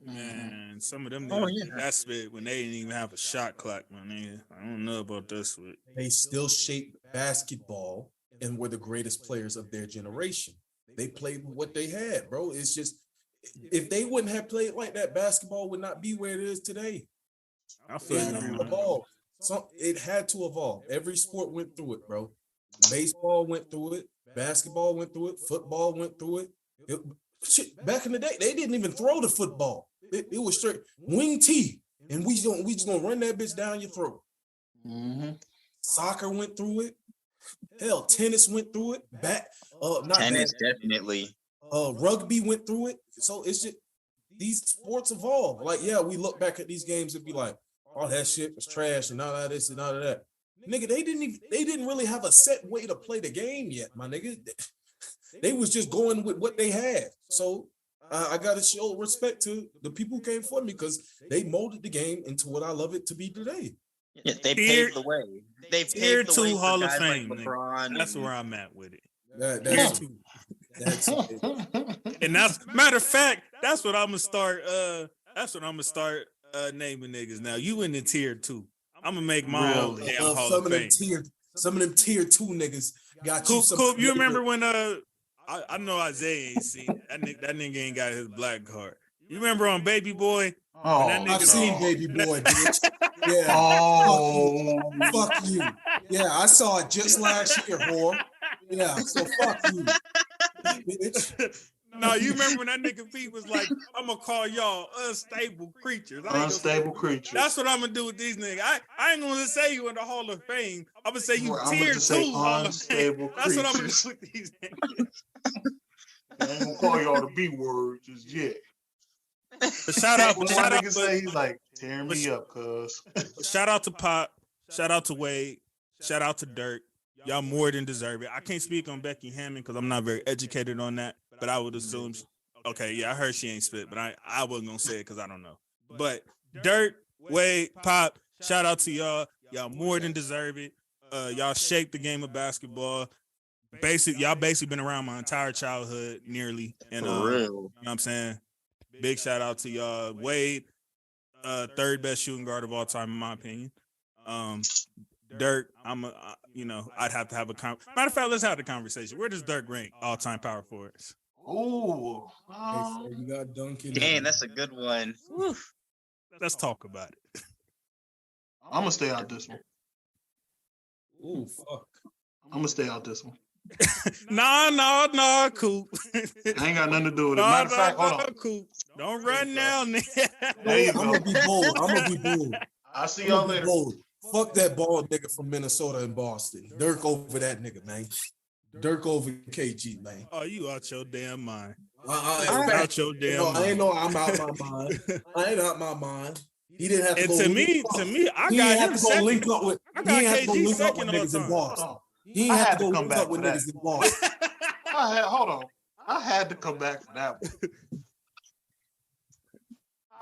Man, some of them niggas, that spit when they didn't even have a shot clock, my nigga. I don't know about this spit. They still shaped basketball and were the greatest players of their generation. They played what they had, bro. It's just, if they wouldn't have played like that, basketball would not be where it is today. I feel it it had to evolve. Every sport went through it, bro. Baseball went through it. Basketball went through it. Football went through it. Shit, back in the day, they didn't even throw the football. It was straight wing T, and we just gonna run that bitch down your throat. Mm-hmm. Soccer went through it. Hell, tennis went through it. Tennis definitely. Rugby went through it. So it's just these sports evolve. Like, yeah, we look back at these games and be like, "Oh, that shit was trash," and all of this and all of that. Nigga, they didn't really have a set way to play the game yet, my nigga. They was just going with what they had. So I got to show respect to the people who came for me because they molded the game into what I love it to be today. Yeah, they paved the way. They Tier paved the way 2 for Hall of guys Fame. like LeBron. That's where I'm at with it. That's and that's matter of fact, that's what I'm gonna start. Naming niggas now. You in the tier 2. I'm gonna make my own damn Hall of Fame. Some of them tier 2 niggas got you. Coop, you remember when I know Isaiah ain't seen that nigga ain't got his black card. You remember on Baby Boy? Oh, I've seen Baby Boy, bitch. Yeah. Oh, fuck you. Yeah, I saw it just last year, whore. Yeah, so fuck you, bitch. No, you remember when that nigga Pete was like, I'm gonna call y'all unstable creatures. Unstable creatures. That's what I'm gonna do with these niggas. I ain't gonna say you in the Hall of Fame. I'm gonna say you tier 2 Hall of Fame. That's what I'm gonna do with these niggas. I ain't gonna call y'all the B word just yet. Shout out, he's like tearing me up, cuz. Shout out to Pop, shout out to Wade, shout out to Dirk. Y'all more than deserve it. I can't speak on Becky Hammond because I'm not very educated on that, but I would assume. Okay, yeah, I heard she ain't spit, but I wasn't gonna say it because I don't know. But Dirk, Wade, Pop, shout out to y'all. Y'all more than deserve it. Y'all shaped the game of basketball. y'all basically been around my entire childhood, nearly. And For real. you know what I'm saying? Big shout out to y'all. Wade, third best shooting guard of all time, in my opinion. Dirk, I'd have to have a matter of fact, let's have the conversation. Where does Dirk rank all time power forwards? Ooh. So you got Duncan. Dang, that's a good one. Whew. Let's talk about it. I'm gonna stay out this one. Ooh, fuck. I'm gonna stay out this one. Nah, Coop. I ain't got nothing to do with it. Matter of fact, hold on. Coop. Don't run now, nigga. There you I'm go. gonna be bold. I'm gonna be bold. I'll see y'all later. Bold. Fuck that bald nigga from Minnesota and Boston. Dirk over that nigga, man. Dirk over KG, man. Oh, you out your damn mind. Out your damn mind. I ain't know I'm out my mind. I ain't out my mind. He didn't have to go. To me, I got him second. Link up with. I got KG second all niggas in time. Boston. He ain't have to go link up with niggas in Boston. Hold on. I had to come back for that one.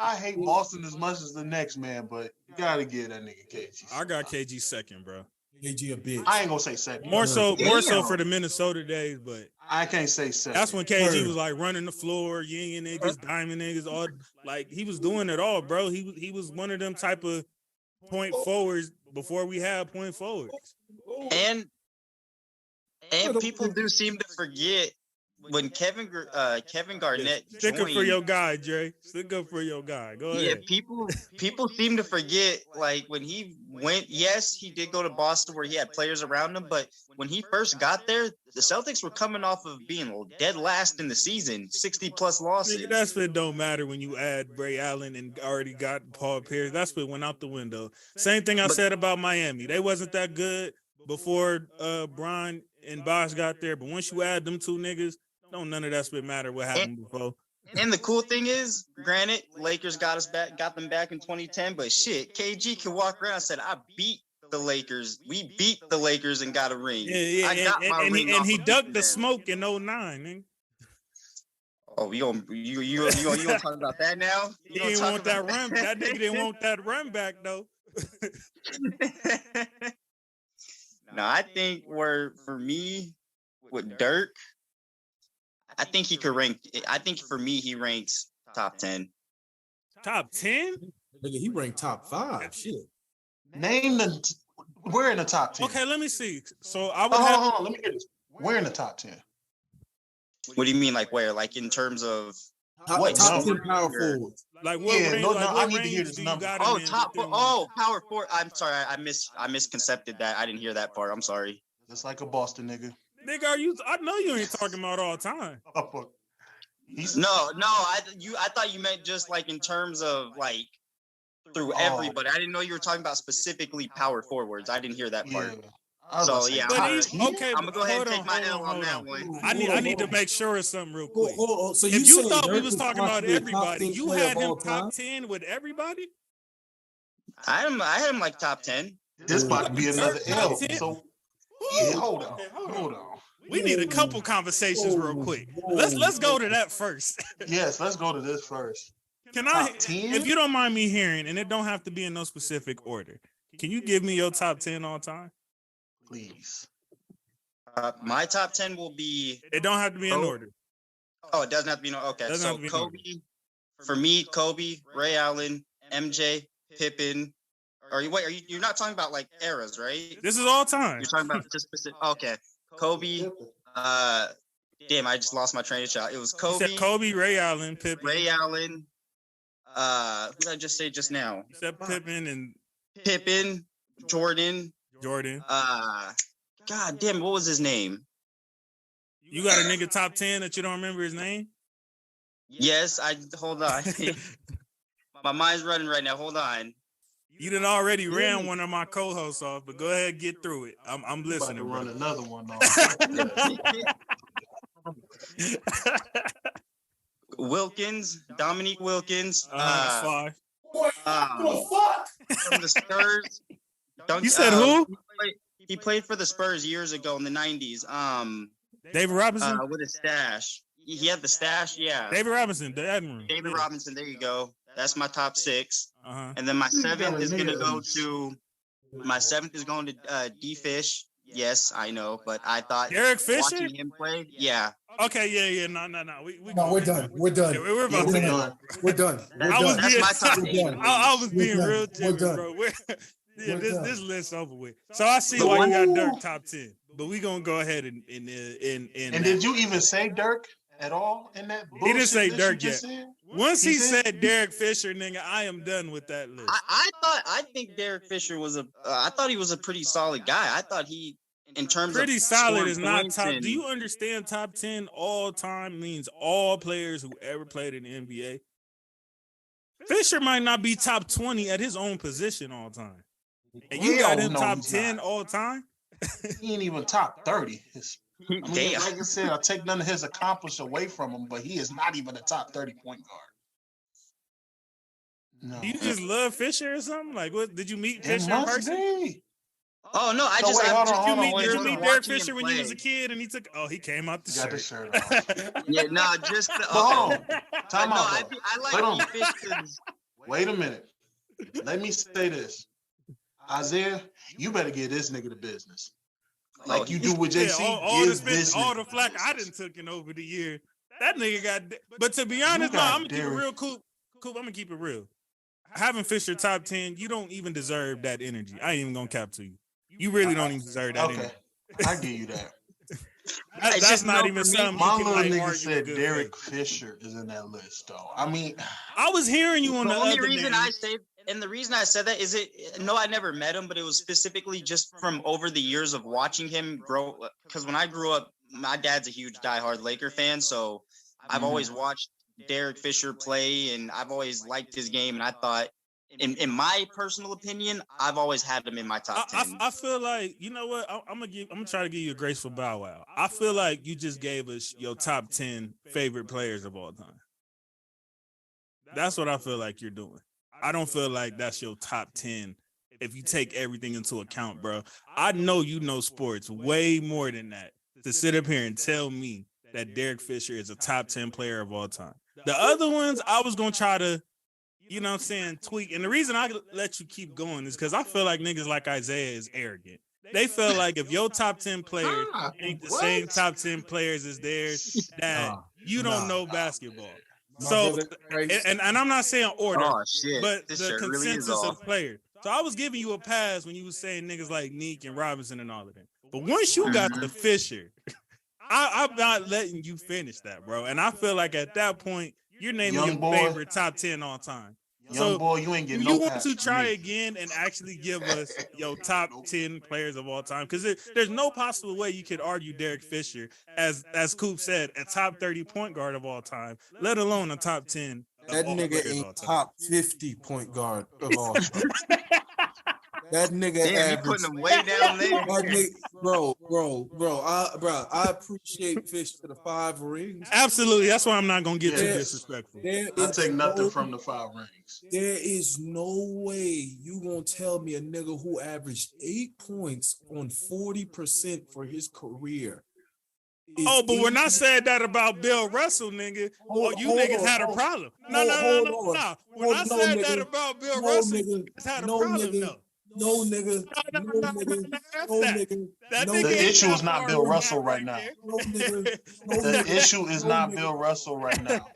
I hate Boston as much as the next man, but you gotta give that nigga KG. I got KG second, bro. KG a bitch. I ain't gonna say second. More so for the Minnesota days, but I can't say second. That's when KG was like running the floor, yin niggas, diamond niggas, all like he was doing it all, bro. He was one of them type of point forwards before we had point forwards. And people do seem to forget when Kevin Garnett Stick joined, up for your guy, Dre. Stick up for your guy. Go ahead. Yeah, people seem to forget, like, when he went, yes, he did go to Boston where he had players around him, but when he first got there, the Celtics were coming off of being dead last in the season, 60-plus losses. Nigga, that's what don't matter when you add Ray Allen and already got Paul Pierce. That's what went out the window. Same thing I said about Miami. They wasn't that good before Bron and Bosh got there, but once you add them two niggas, don't none of that spit matter what happened before. And the cool thing is, granted, Lakers got them back in 2010, but shit, KG can walk around and said, I beat the Lakers. We beat the Lakers and got a ring. Yeah, I got my ring. And he ducked the smoke in 09, nigga. Oh, you gonna talk about that now? He didn't want that run. That nigga didn't want that run back though. No, I think for me with Dirk, I think he could rank. I think for me, he ranks top 10. Top 10? Nigga, he ranked top 5. Shit. We're in the top 10. Okay, let me see. So I would hold on. Let me get this. We're in the top 10. What do you mean, like where? Like in terms of what top 10 power forwards? Like what? Yeah, range, no, like I what need to hear this number. Power forward. I'm sorry, I misconcepted that. I didn't hear that part. I'm sorry. Just like a Boston nigga. Nigga, I know you ain't talking about all time. No, I thought you meant just like in terms of like through everybody. I didn't know you were talking about specifically power forwards. I didn't hear that part. So yeah, okay. I'm gonna go ahead and take my L on that one. I need to make sure of something real quick. So if you thought we was talking about everybody, you had him top 10 with everybody? I had him like top 10. This about to be another L. So yeah, hold on. We need a couple conversations real quick. Let's go to that first. Yes, let's go to this first. Can I, if you don't mind me hearing, and it don't have to be in no specific order, can you give me your top 10 all time? Please. My top 10 will be. It don't have to be in order. Oh, it doesn't have to be in order. Okay, so Kobe. For me, Kobe, Ray Allen, MJ, Pippen. You're not talking about like eras, right? This is all time. You're talking about just specific. Okay, Kobe. Damn, I just lost my train of thought. It was Kobe. You said Kobe, Ray Allen, Pippen. Ray Allen. Who did I just say just now? You said Pippen, Jordan. God damn, what was his name? You got a nigga top 10 that you don't remember his name? Yes, hold on. My mind's running right now. Hold on. You done already ran one of my co-hosts off, but go ahead and get through it. I'm listening. About to run another one off. Dominique Wilkins. Five. From the Spurs. You said who? He played for the Spurs years ago in the 90s. David Robinson? With a stash. He had the stash, yeah. David Robinson, the Admiral. David Robinson, there you go. That's my top 6. And then my 7th is going to go to D-Fish. Yes, I know, but I thought Derek Fisher watching him play, yeah. Okay, yeah. No. No, we're done. We're done. Yeah, we're about Yeah, to we're end. done. We're done. We're I was done. That's being, my top We're 8 done. at I least. was We're being done. real We're timid, done. bro. Yeah, We're this done. this list over with. So I see The why you one- got Dirk top 10, but we gonna go ahead and And did you even say Dirk at all in that bullshit He didn't say list Dirk you just yet. said? Once He he did? said Derek Fisher, nigga, I am done with that list. I think Derek Fisher was I thought he was a pretty solid guy. I thought he, in terms Pretty of solid scoring is not points top. and, Do you understand top 10 all time means all players who ever played in the NBA? Fisher might not be top 20 at his own position all time. And you got Hell him no, top he's 10 not. all time? He ain't even top 30. I mean, Damn. like I said, I'll take none of his accomplishments away from him, but he is not even a top 30 point guard. No. Do you just love Fisher or something? Like, what did you meet It Fisher in must person? be. Oh no, I So just wait, I've hold on, just hold on, been wait, Did you hold meet on. Derek watching him Fisher when you was a play. kid and he took? Oh, he came out the Got the shirt. shirt off. Yeah, no, just But hold on. but Time no, out, I though. like Hold on. Fisher's. Wait a minute. Let me say this. Isaiah, you better give this nigga the business. Like you do with Yeah, JC. all the Give this all nigga the flack I business. done taken over the year. That nigga got. But to be You honest, no, got I'm gonna keep it Derek. real cool. Cool, I'm gonna keep it real. Having Fisher top 10, you don't even deserve that energy. I ain't even gonna cap to you. You really don't even deserve that Okay, energy. I give you that. That's just, not no, even for me, something My you can little like nigga argue said with. Derek Fisher is in that list, though. I mean, I was hearing you on The the only other reason day. I say, and the reason I said that is no, I never met him, but it was specifically just from over the years of watching him grow. Because when I grew up, my dad's a huge diehard Laker fan, so I've always watched Derek Fisher play, and I've always liked his game. And I thought, in my personal opinion, I've always had him in my top 10. I feel like, you know what? I'm gonna try to give you a graceful bow wow. I feel like you just gave us your top 10 favorite players of all time. That's what I feel like you're doing. I don't feel like that's your top 10 if you take everything into account, bro. I know you know sports way more than that to sit up here and tell me that Derek Fisher is a top 10 player of all time. The other ones, I was going to try to, you know what I'm saying, tweak. And the reason I let you keep going is because I feel like niggas like Isaiah is arrogant. They feel like if your top 10 players ain't the same top 10 players as theirs, that you don't know basketball. So, and I'm not saying order, Oh shit! but This the shirt really is consensus off. of players. So I was giving you a pass when you was saying niggas like Neek and Robinson and all of that. But once you got to Fisher, I'm not letting you finish that, bro. And I feel like at that point, you're naming Young your boy. favorite top 10 all time. young boy, you ain't Do getting you no want pass to from try me. again and actually give us your top 10 players of all time? Because there's no possible way you could argue Derek Fisher, as Coop said, a top 30 point guard of all time, let alone a top 10 of That all nigga players of all ain't time. top 50 point guard of all time. That nigga Damn, you average. putting him way down there. That nigga, bro. I appreciate Fish for the 5 rings. Absolutely. That's why I'm not going to get too Yes. disrespectful. I take nothing from the 5 rings. There is no way you gonna tell me a nigga who averaged 8 points on 40% for his career. Oh, but when I said that about Bill Russell, nigga, you niggas had a problem. No. When I said that about Bill Russell, you niggas had a problem, no. No nigga. The issue is not Bill Russell right now. The issue is not Bill Russell right now.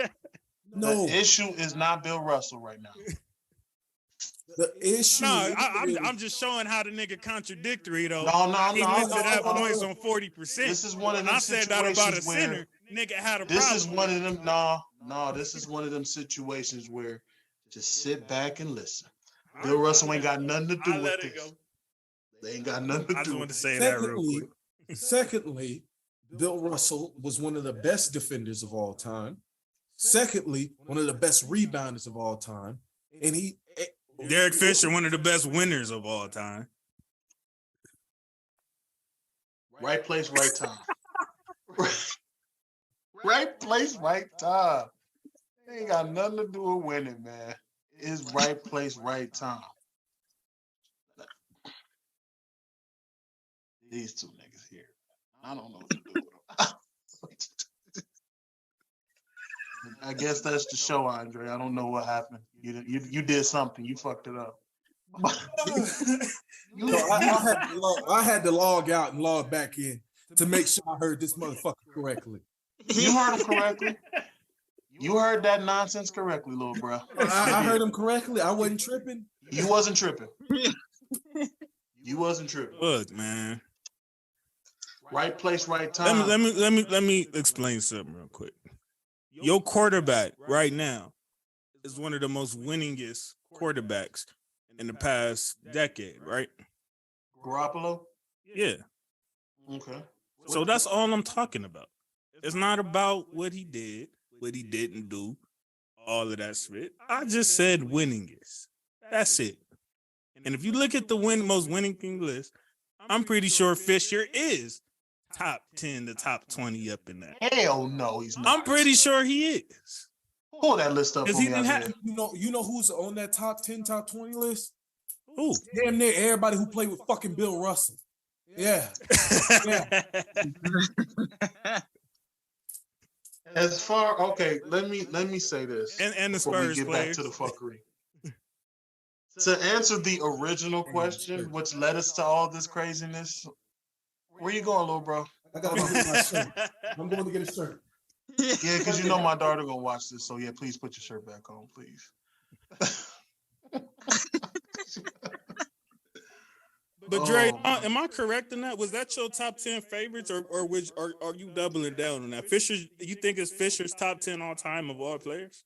No. The issue is not Bill Russell right now. The issue. No, I'm just showing how the nigga contradictory though. No. He listed that points on 40%. This is one of them I said that about a situations where center. Nigga had a this problem. is one of them. No. This is one of them situations where just sit back and listen. Bill Russell ain't got nothing to do with this. They ain't got nothing to do. I just want to say Secondly, that real quick. Secondly, Bill Russell was one of the best defenders of all time. Secondly, one of the best rebounders of all time. And Derek Fisher, one of the best winners of all time. Right place, right time. Right place, right time. They ain't got nothing to do with winning, man. It's right place, right time. These two niggas here. I don't know what to do with them. I guess that's the show, Andre. I don't know what happened. You did something. You fucked it up. I had to log out and log back in to make sure I heard this motherfucker correctly. You heard him correctly. You heard that nonsense correctly, little bro. I heard him correctly. I wasn't tripping. You wasn't tripping. You wasn't tripping. Look, man. Right place, right time. Let me explain something real quick. Your quarterback right now is one of the most winningest quarterbacks in the past decade, right? Garoppolo? Yeah. Okay. So that's all I'm talking about. It's not about what he did, what he didn't do, all of that shit. I just said winningest. That's it. And if you look at the most winning thing list, I'm pretty sure Fisher is top 10 to top 20 up in that. Hell no, he's not. I'm pretty sure he is. Pull that list up for me. You know who's on that top 10, top 20 list? Who? Damn near everybody who played with fucking Bill Russell. Yeah. Yeah. As far let me say this. And the before Spurs we get players. back to the fuckery. To answer the original question, which led us to all this craziness, where you going, little bro? I gotta go get my shirt. I'm going to get a shirt. Yeah, because you know my daughter gonna watch this, so yeah, please put your shirt back on, please. But Dre, am I correct in that? Was that your top 10 favorites, or are you doubling down on that? Fisher, you think it's Fisher's top 10 all time of all players?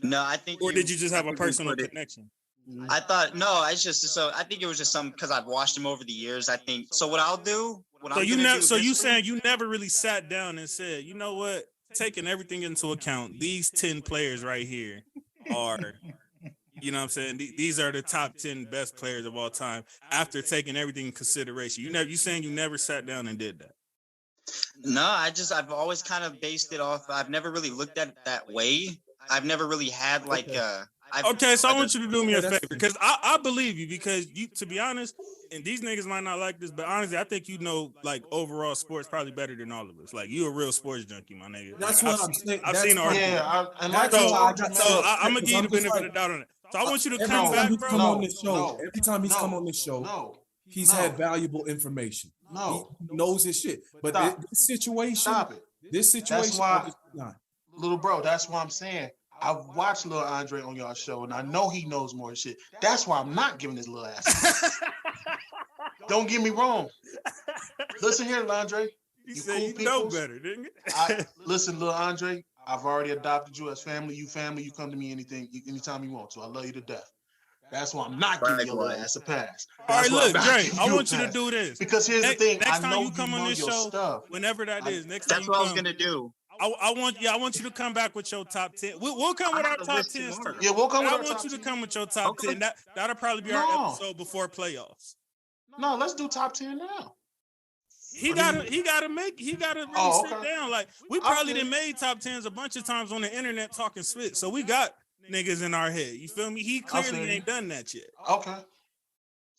No, I think. Or did you just have a personal connection? I thought no. I think it was just some because I've watched him over the years. I think so. What I'll do. Saying you never really sat down and said, you know what? Taking everything into account, these 10 players right here are. You know what I'm saying? These are the top 10 best players of all time after taking everything in consideration. You saying you never sat down and did that? No, I've always kind of based it off. I've never really looked at it that way. I've never really had like I want you to do me a favor because I believe you because you, to be honest, and these niggas might not like this, but honestly, I think you know like overall sports probably better than all of us. Like you a real sports junkie, my nigga. That's what I'm saying. I've seen articles. Yeah, I'm gonna give you the benefit of the doubt on it. So I want you to come back, bro. Every time he's come on this show, he's had valuable information. He knows his shit. But this situation, That's why, little bro, that's why I'm saying I've watched Lil Andre on y'all show, and I know he knows more shit. That's why I'm not giving his little ass. Don't get me wrong. Listen here, Lil Andre. You said you know better, didn't you? Listen, Lil Andre, I've already adopted you as family. You come to me anytime you want to. I love you to death. That's why I'm not giving your little ass a pass. All right, look, Dre, I want you to do this. Because here's the thing. Next I know time you come on this show, stuff. whenever that is, next time you come. That's what I was going to do. I want you to come back with your top 10. We'll come with our top 10. Yeah, we'll come with our top 10. I want you to come with your top 10. That'll probably be our episode before playoffs. No, let's do top 10 now. He gotta really sit down. Like we probably done made top 10s a bunch of times on the internet talking spit. So we got niggas in our head. You feel me? He clearly ain't done that yet. Okay.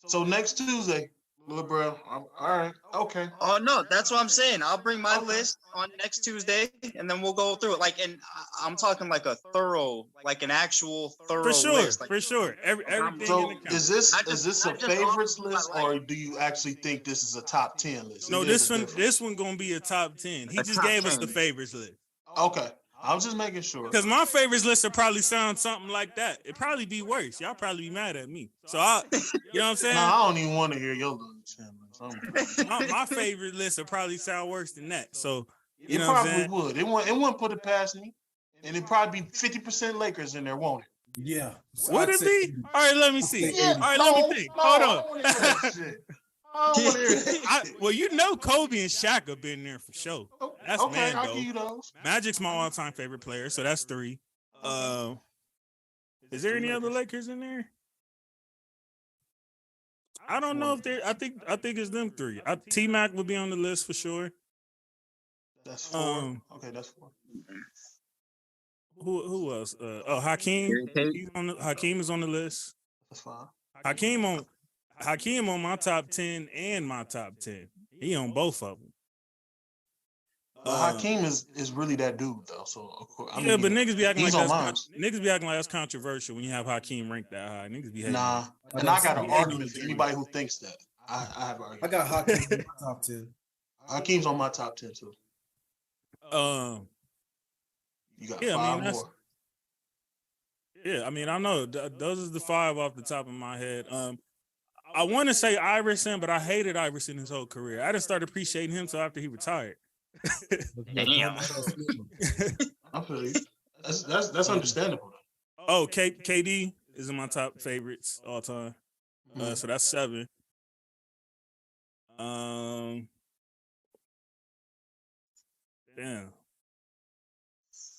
So next Tuesday, little bro. All right. Okay. Oh no, that's what I'm saying. I'll bring my list on next Tuesday, and then we'll go through it. Like, and I'm talking like a thorough, like an actual thorough list. Like, for sure. Everything. So is this a favorites list, or do you actually think this is a top 10 list? No, this one gonna be a top 10. He just gave us the favorites list. Okay. I was just making sure. Because my favorites list will probably sound something like that. It'd probably be worse. Y'all probably be mad at me. So you know what I'm saying? No, I don't even want to hear your list. my favorite list will probably sound worse than that. So you it know probably would. It wouldn't put it past me. And it'd probably be 50% Lakers in there, won't it? Yeah. So would it be? All right, let me see. All right, let me think. Hold on. Well, you know Kobe and Shaq have been there for sure. That's okay, Mando. I'll give you those. Magic's my all-time favorite player, so that's 3. Is there any other Lakers in there? I don't know if there. I think it's them 3. T-Mac would be on the list for sure. That's 4. Okay, that's 4. Who else? Hakeem. Hakeem is on the list. That's fine. Hakeem on my top 10 and my top 10. He on both of them. But Hakeem is really that dude though. So of course, I mean, but niggas be acting like that's controversial when you have Hakeem ranked that high. Niggas be hating. Nah, and I got an argument for anybody who thinks that. I have an argument. I got Hakeem in my top 10. Hakeem's on my top 10 too. You got 5 more. Yeah, I mean, I know those are the 5 off the top of my head. I want to say Iverson, but I hated Iverson his whole career. I didn't start appreciating him until after he retired. Damn. I feel you. That's understandable. Oh, KD is in my top favorites all time. So that's 7. Damn.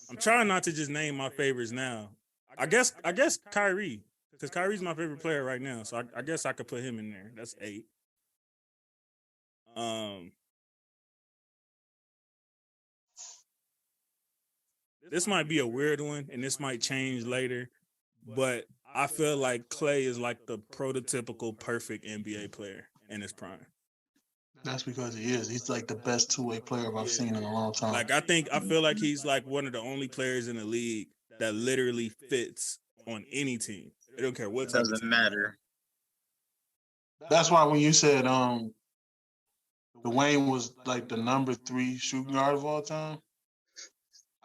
I'm trying not to just name my favorites now. I guess Kyrie, because Kyrie's my favorite player right now. So I guess I could put him in there. That's 8. This might be a weird one, and this might change later, but I feel like Klay is like the prototypical perfect NBA player in his prime. That's because he is. He's like the best two-way player I've seen in a long time. Like I feel like he's like one of the only players in the league that literally fits on any team. It don't care what type doesn't matter. That's why when you said Dwayne was like the number 3 shooting guard of all time,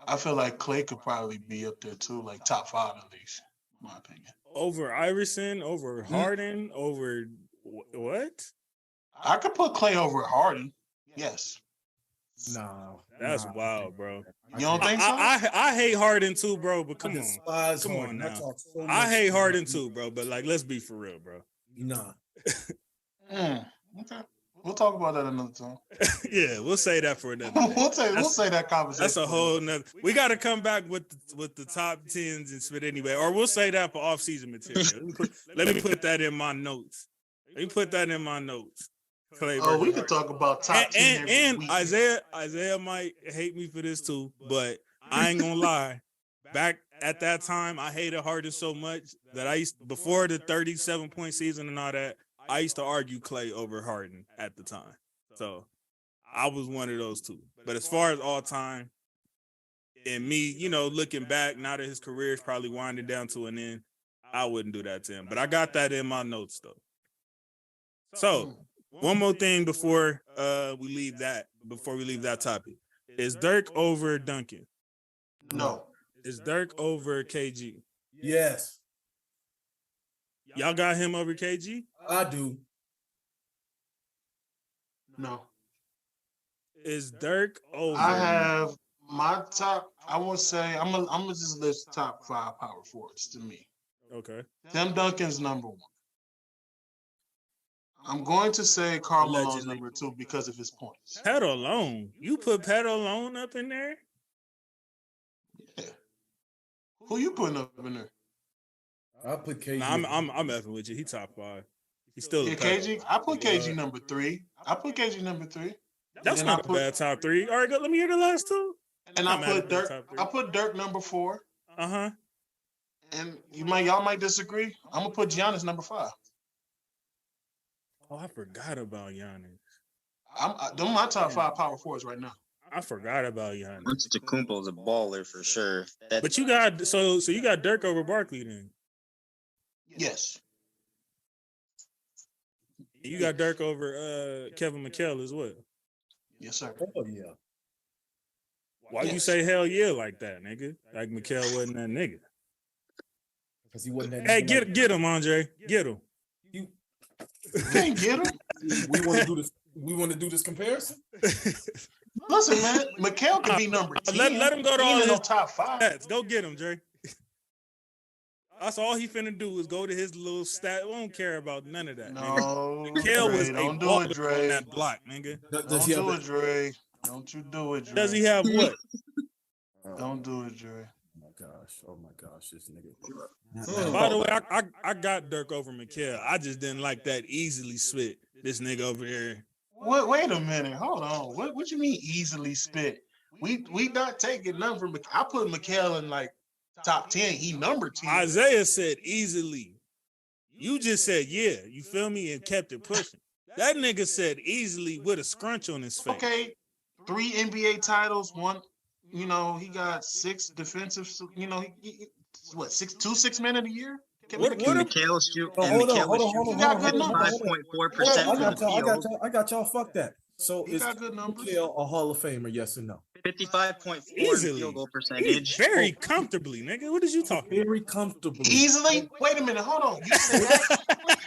I feel like Klay could probably be up there too, like top 5 at least, in my opinion. Over Iverson, over Harden, over what? I could put Klay over Harden. Yes. No, that's wild, bro. You don't think so? I hate Harden too, bro. But come on now. I hate Harden too, bro. But like, let's be for real, bro. Nah. Okay. We'll talk about that another time. Yeah, we'll say that for another. we'll say that conversation. That's a whole nother. We got to come back with the top 10s and spit anyway, or we'll say that for off-season material. Let me put that in my notes. Klay we could talk about top 10 and week. Isaiah might hate me for this too, but I ain't gonna lie. Back at that time, I hated Harden so much that before the 37-point season and all that, I used to argue Klay over Harden at the time. So I was one of those two. But as far as all time, and me, looking back, now that his career is probably winding down to an end, I wouldn't do that to him. But I got that in my notes though. So one more thing before we leave that topic. Is Dirk over Duncan? No. Is Dirk over KG? Yes. Y'all got him over KG? I do. No. Is Dirk over? I have my top, I would say, I'm gonna just list top 5 power forwards to me. Okay. Tim Duncan's number 1. I'm going to say Karl Malone's number 2 because of his points. Pat Malone. You put Pat Malone up in there? Yeah. Who you putting up in there? I put KG. Nah, I'm effing with you. He top 5. He's still KG. I put KG number 3. That's not a bad top 3. All right, let me hear the last 2. And I put Dirk. I put Dirk number 4. Uh-huh. And y'all might disagree. I'm gonna put Giannis number 5. Oh, I forgot about Giannis. They're my top 5 power forwards right now. I forgot about Giannis. Antetokounmpo's a baller for sure. But you got so you got Dirk over Barkley then. Yes. You got Dirk over Kevin McHale as well. Yes, sir. Oh yeah. Why you say hell yeah like that, nigga? Like McHale wasn't that nigga. Because he wasn't that. Hey, get him, Andre. Get him. You can't get him. We want to do this. We want to do this comparison. Listen, man, McHale could be number 10. Let him go to all his top 5. stats. Go get him, Dre. That's all he finna do is go to his little stat. We don't care about none of that. No, McHale was don't do it, Dre. On that block, nigga. Don't do it, Dre. Don't you do it, Dre. Does he have what? Don't do it, Dre. Oh my gosh, this nigga. By the way, I got Dirk over McHale. I just didn't like that easily spit. This nigga over here. Wait a minute. Hold on. What you mean easily spit? We not taking none from McHale. I put McHale in like top 10. He number 10. Isaiah said easily. You just said yeah. You feel me? And kept it pushing. That nigga said easily with a scrunch on his face. Okay. 3 NBA titles, one. You know, he got 6 defensive. You know, what 2 6 men of the year. What Mikal shoot and hold on, Mikal was hold shooting on, hold on, hold on, 55.4% I from got the y'all. field. I got y'all. Fuck that. So He is got good numbers. Mikal a Hall of Famer? Yes or no? 55.4 Easily. field goal percentage. Very comfortably, nigga. What is you talking about? Very comfortably. Easily. Wait a minute. Hold on. You say that?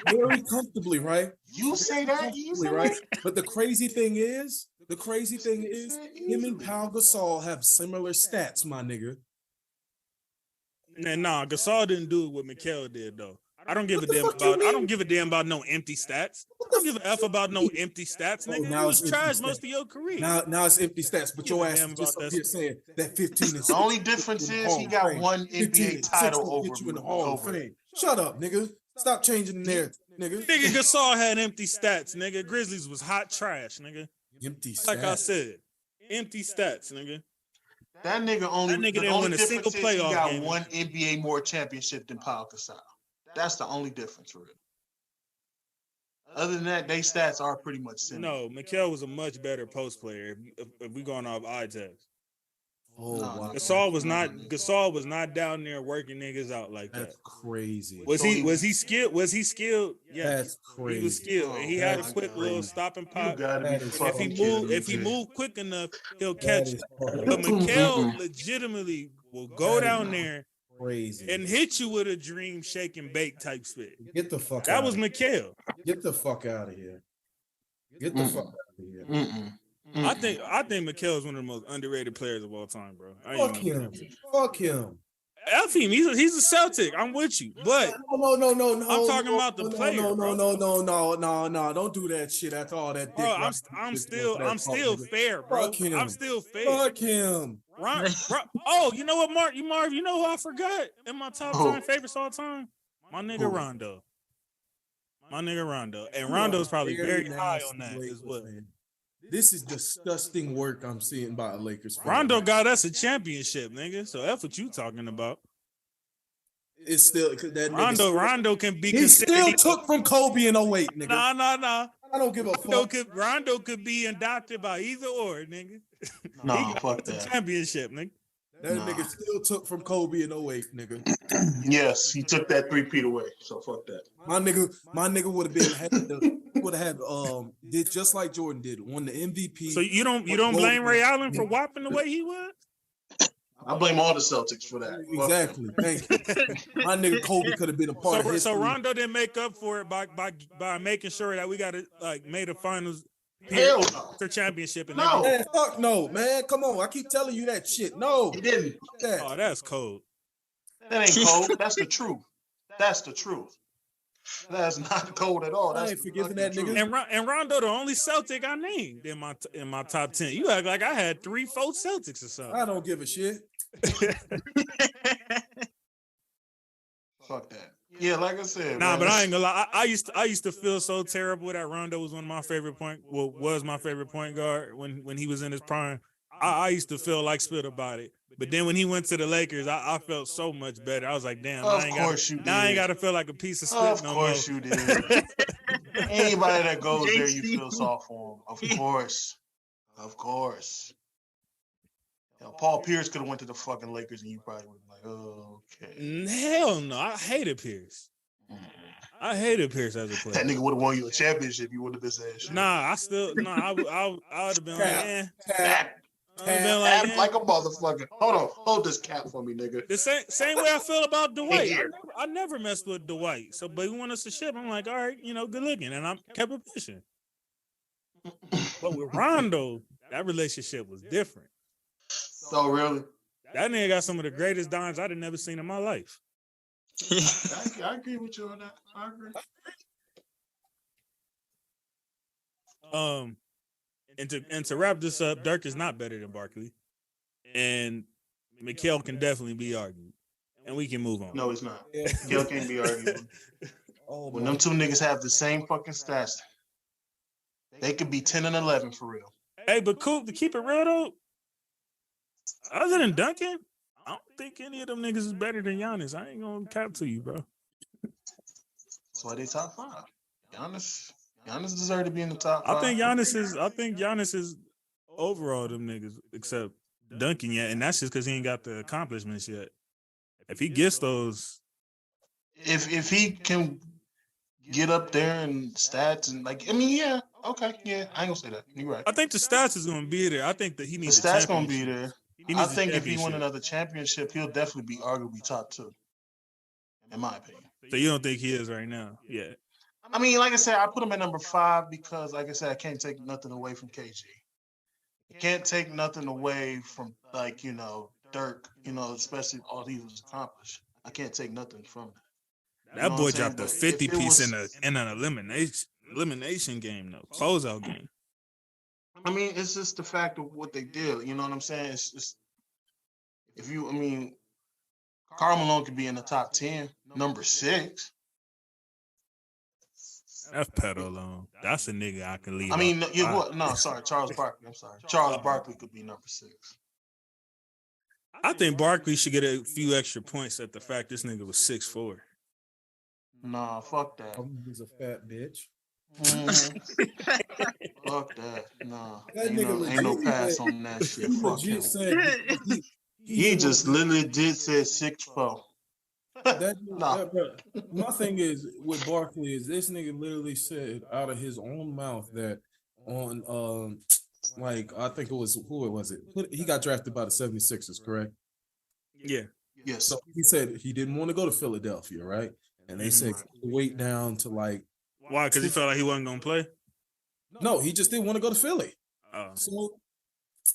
Very comfortably, right? You say that Comfortably, easily, right? But the crazy thing is, him and Pau Gasol have similar stats, my nigga. Nah, Gasol didn't do what Mikal did though. I don't give a What the damn fuck you about. I mean? don't give a damn about no empty stats. I don't give a f about no empty stats, Oh, nigga. now You it's was empty trash stats. most of your career. Now it's empty stats, but Give your a ass damn is just about up that here saying that 15 and 6. The only difference is he got one NBA title over get you in the Hall of over it. Fame. Shut up, nigga. Stop changing the narrative, nigga. Nigga, Gasol had empty stats, nigga. Grizzlies was hot trash, nigga. Empty stats. Like I said, empty stats, nigga. That nigga only. That nigga the didn't only win a difference single is he playoff got game. one NBA more championship than Pau Gasol. That's the only difference, really. Other than that, they stats are pretty much similar. No, Mikal was a much better post player if we going off eye test. Oh, wow. Gasol was not down there working niggas out like that. That's crazy. Was he skilled? Was he skilled? Yeah, That's crazy. he was skilled. And he had a quick little stop and You pop. gotta be That is fucking If he kidding me. moved quick enough, he'll That catch is it. fucking But Mikal Mm-mm. legitimately will go That is down there crazy. and hit you with a dream shake and bake type spit. Get the fuck That out was of here. Mikal. Get the fuck out of here. Get the fuck out of here. I think Mikal is one of the most underrated players of all time, bro. Fuck him. Fuck him. F him. He's a Celtic. I'm with you, but No. I'm talking about the player, No. bro. Don't do that shit after all that. Bro, I'm still fair, bro. Fuck him. I'm still fair. Fuck him. Oh, you know what, Marv? You know who I forgot in my top 10 favorites all time? My nigga Rondo. And Rondo's probably very high on that as well. Man. This is disgusting work I'm seeing by a Lakers fan. Rondo got us a championship, nigga. So that's what you talking about. It's still that Rondo can be. He still took from Kobe in 08, nigga. Nah. I don't give a fuck. Rondo could be adopted by either or, nigga. No, fuck that. Championship, nigga. That nigga still took from Kobe in 08, nigga. Yes, he took that 3-peat away. So fuck that. My nigga would have did just like Jordan did, won the MVP. So you don't blame Ray Allen for whopping the way he was? I blame all the Celtics for that. Exactly. Thank you. My nigga Kobe could have been a part of history. So Rondo didn't make up for it by making sure that we got to made a finals Hell no. for championship. And No. Man, fuck no, man. Come on. I keep telling you that shit. No. He didn't. Oh, that's cold. That ain't cold. That's the truth. That's the truth. That's not cold at all. That's I ain't forgiving that nigga. And Rondo, the only Celtic I named in my top 10. You act like I had 3-4 Celtics or something. I don't give a shit. Fuck that. Yeah, like I said. Nah, man, but I ain't gonna lie. I used to feel so terrible that Rondo was one of my favorite was my favorite point guard when he was in his prime. I used to feel like spit about it. But then when he went to the Lakers, I felt so much better. I was like, damn, Of I ain't got to feel like a piece of spit no more. Of course you did. Anybody that goes there, you feel soft for him. Of course. Now, Paul Pierce could have went to the fucking Lakers and you probably would have been like, oh, okay. Hell no. I hated Pierce. I hated Pierce as a player. That nigga would have won you a championship. You would have been saying shit. Nah, I would have been like, Cap like a motherfucker. Hold on. Hold this cap for me, nigga. The same way I feel about Dwight. I never messed with Dwight. So, but he won us a ship. I'm like, all right, good looking. And I kept it pushing. But with Rondo, that relationship was different. Oh, really? That nigga got some of the greatest dimes I'd have never seen in my life. I agree with you on that. I agree. And to wrap this up, Dirk is not better than Barkley. And Mikal can definitely be argued. And we can move on. No, it's not. Mikal can't be argued. When them two niggas have the same fucking stats, they could be 10 and 11 for real. Hey, but Coop, to keep it real though, other than Duncan, I don't think any of them niggas is better than Giannis. I ain't gonna cap to you, bro. That's why they top 5. Giannis deserves to be in the top 5. I think Giannis is over all them niggas except Duncan yet, and that's just because he ain't got the accomplishments yet. If he gets those, if he can get up there and stats and like, I mean, yeah, okay, yeah, I ain't gonna say that. You're right. I think the stats is gonna be there. I think that he The needs stats gonna be there. He I needs think if he win another championship, he'll definitely be arguably top 2, in my opinion. So you don't think he is right now? Yeah. I mean, like I said, I put him at number 5 because, like I said, I can't take nothing away from KG. I can't take nothing away from, like, you know, Dirk, you know, especially all he was accomplished. I can't take nothing from that. That boy dropped a 50 piece in an elimination game, though. Closeout game. I mean, it's just the fact of what they did. You know what I'm saying? It's just, Karl Malone could be in the top 10, number 6. That's pedo alone. That's a nigga I can leave. I mean, Charles Barkley. I'm sorry. Charles Barkley could be number 6. I think Barkley should get a few extra points at the fact this nigga was 6'4". Nah, fuck that. He's a fat bitch. Fuck that. Nah. That nigga ain't no pass on that shit. Fuck him. Said he just literally did say 6'4". My thing is with Barkley is this nigga literally said out of his own mouth that on like I think it was he got drafted by the 76ers, correct? Yeah. Yes. So he said he didn't want to go to Philadelphia, right? And they said wait down to like why? Because he felt like he wasn't gonna play. No, he just didn't want to go to Philly. Oh. So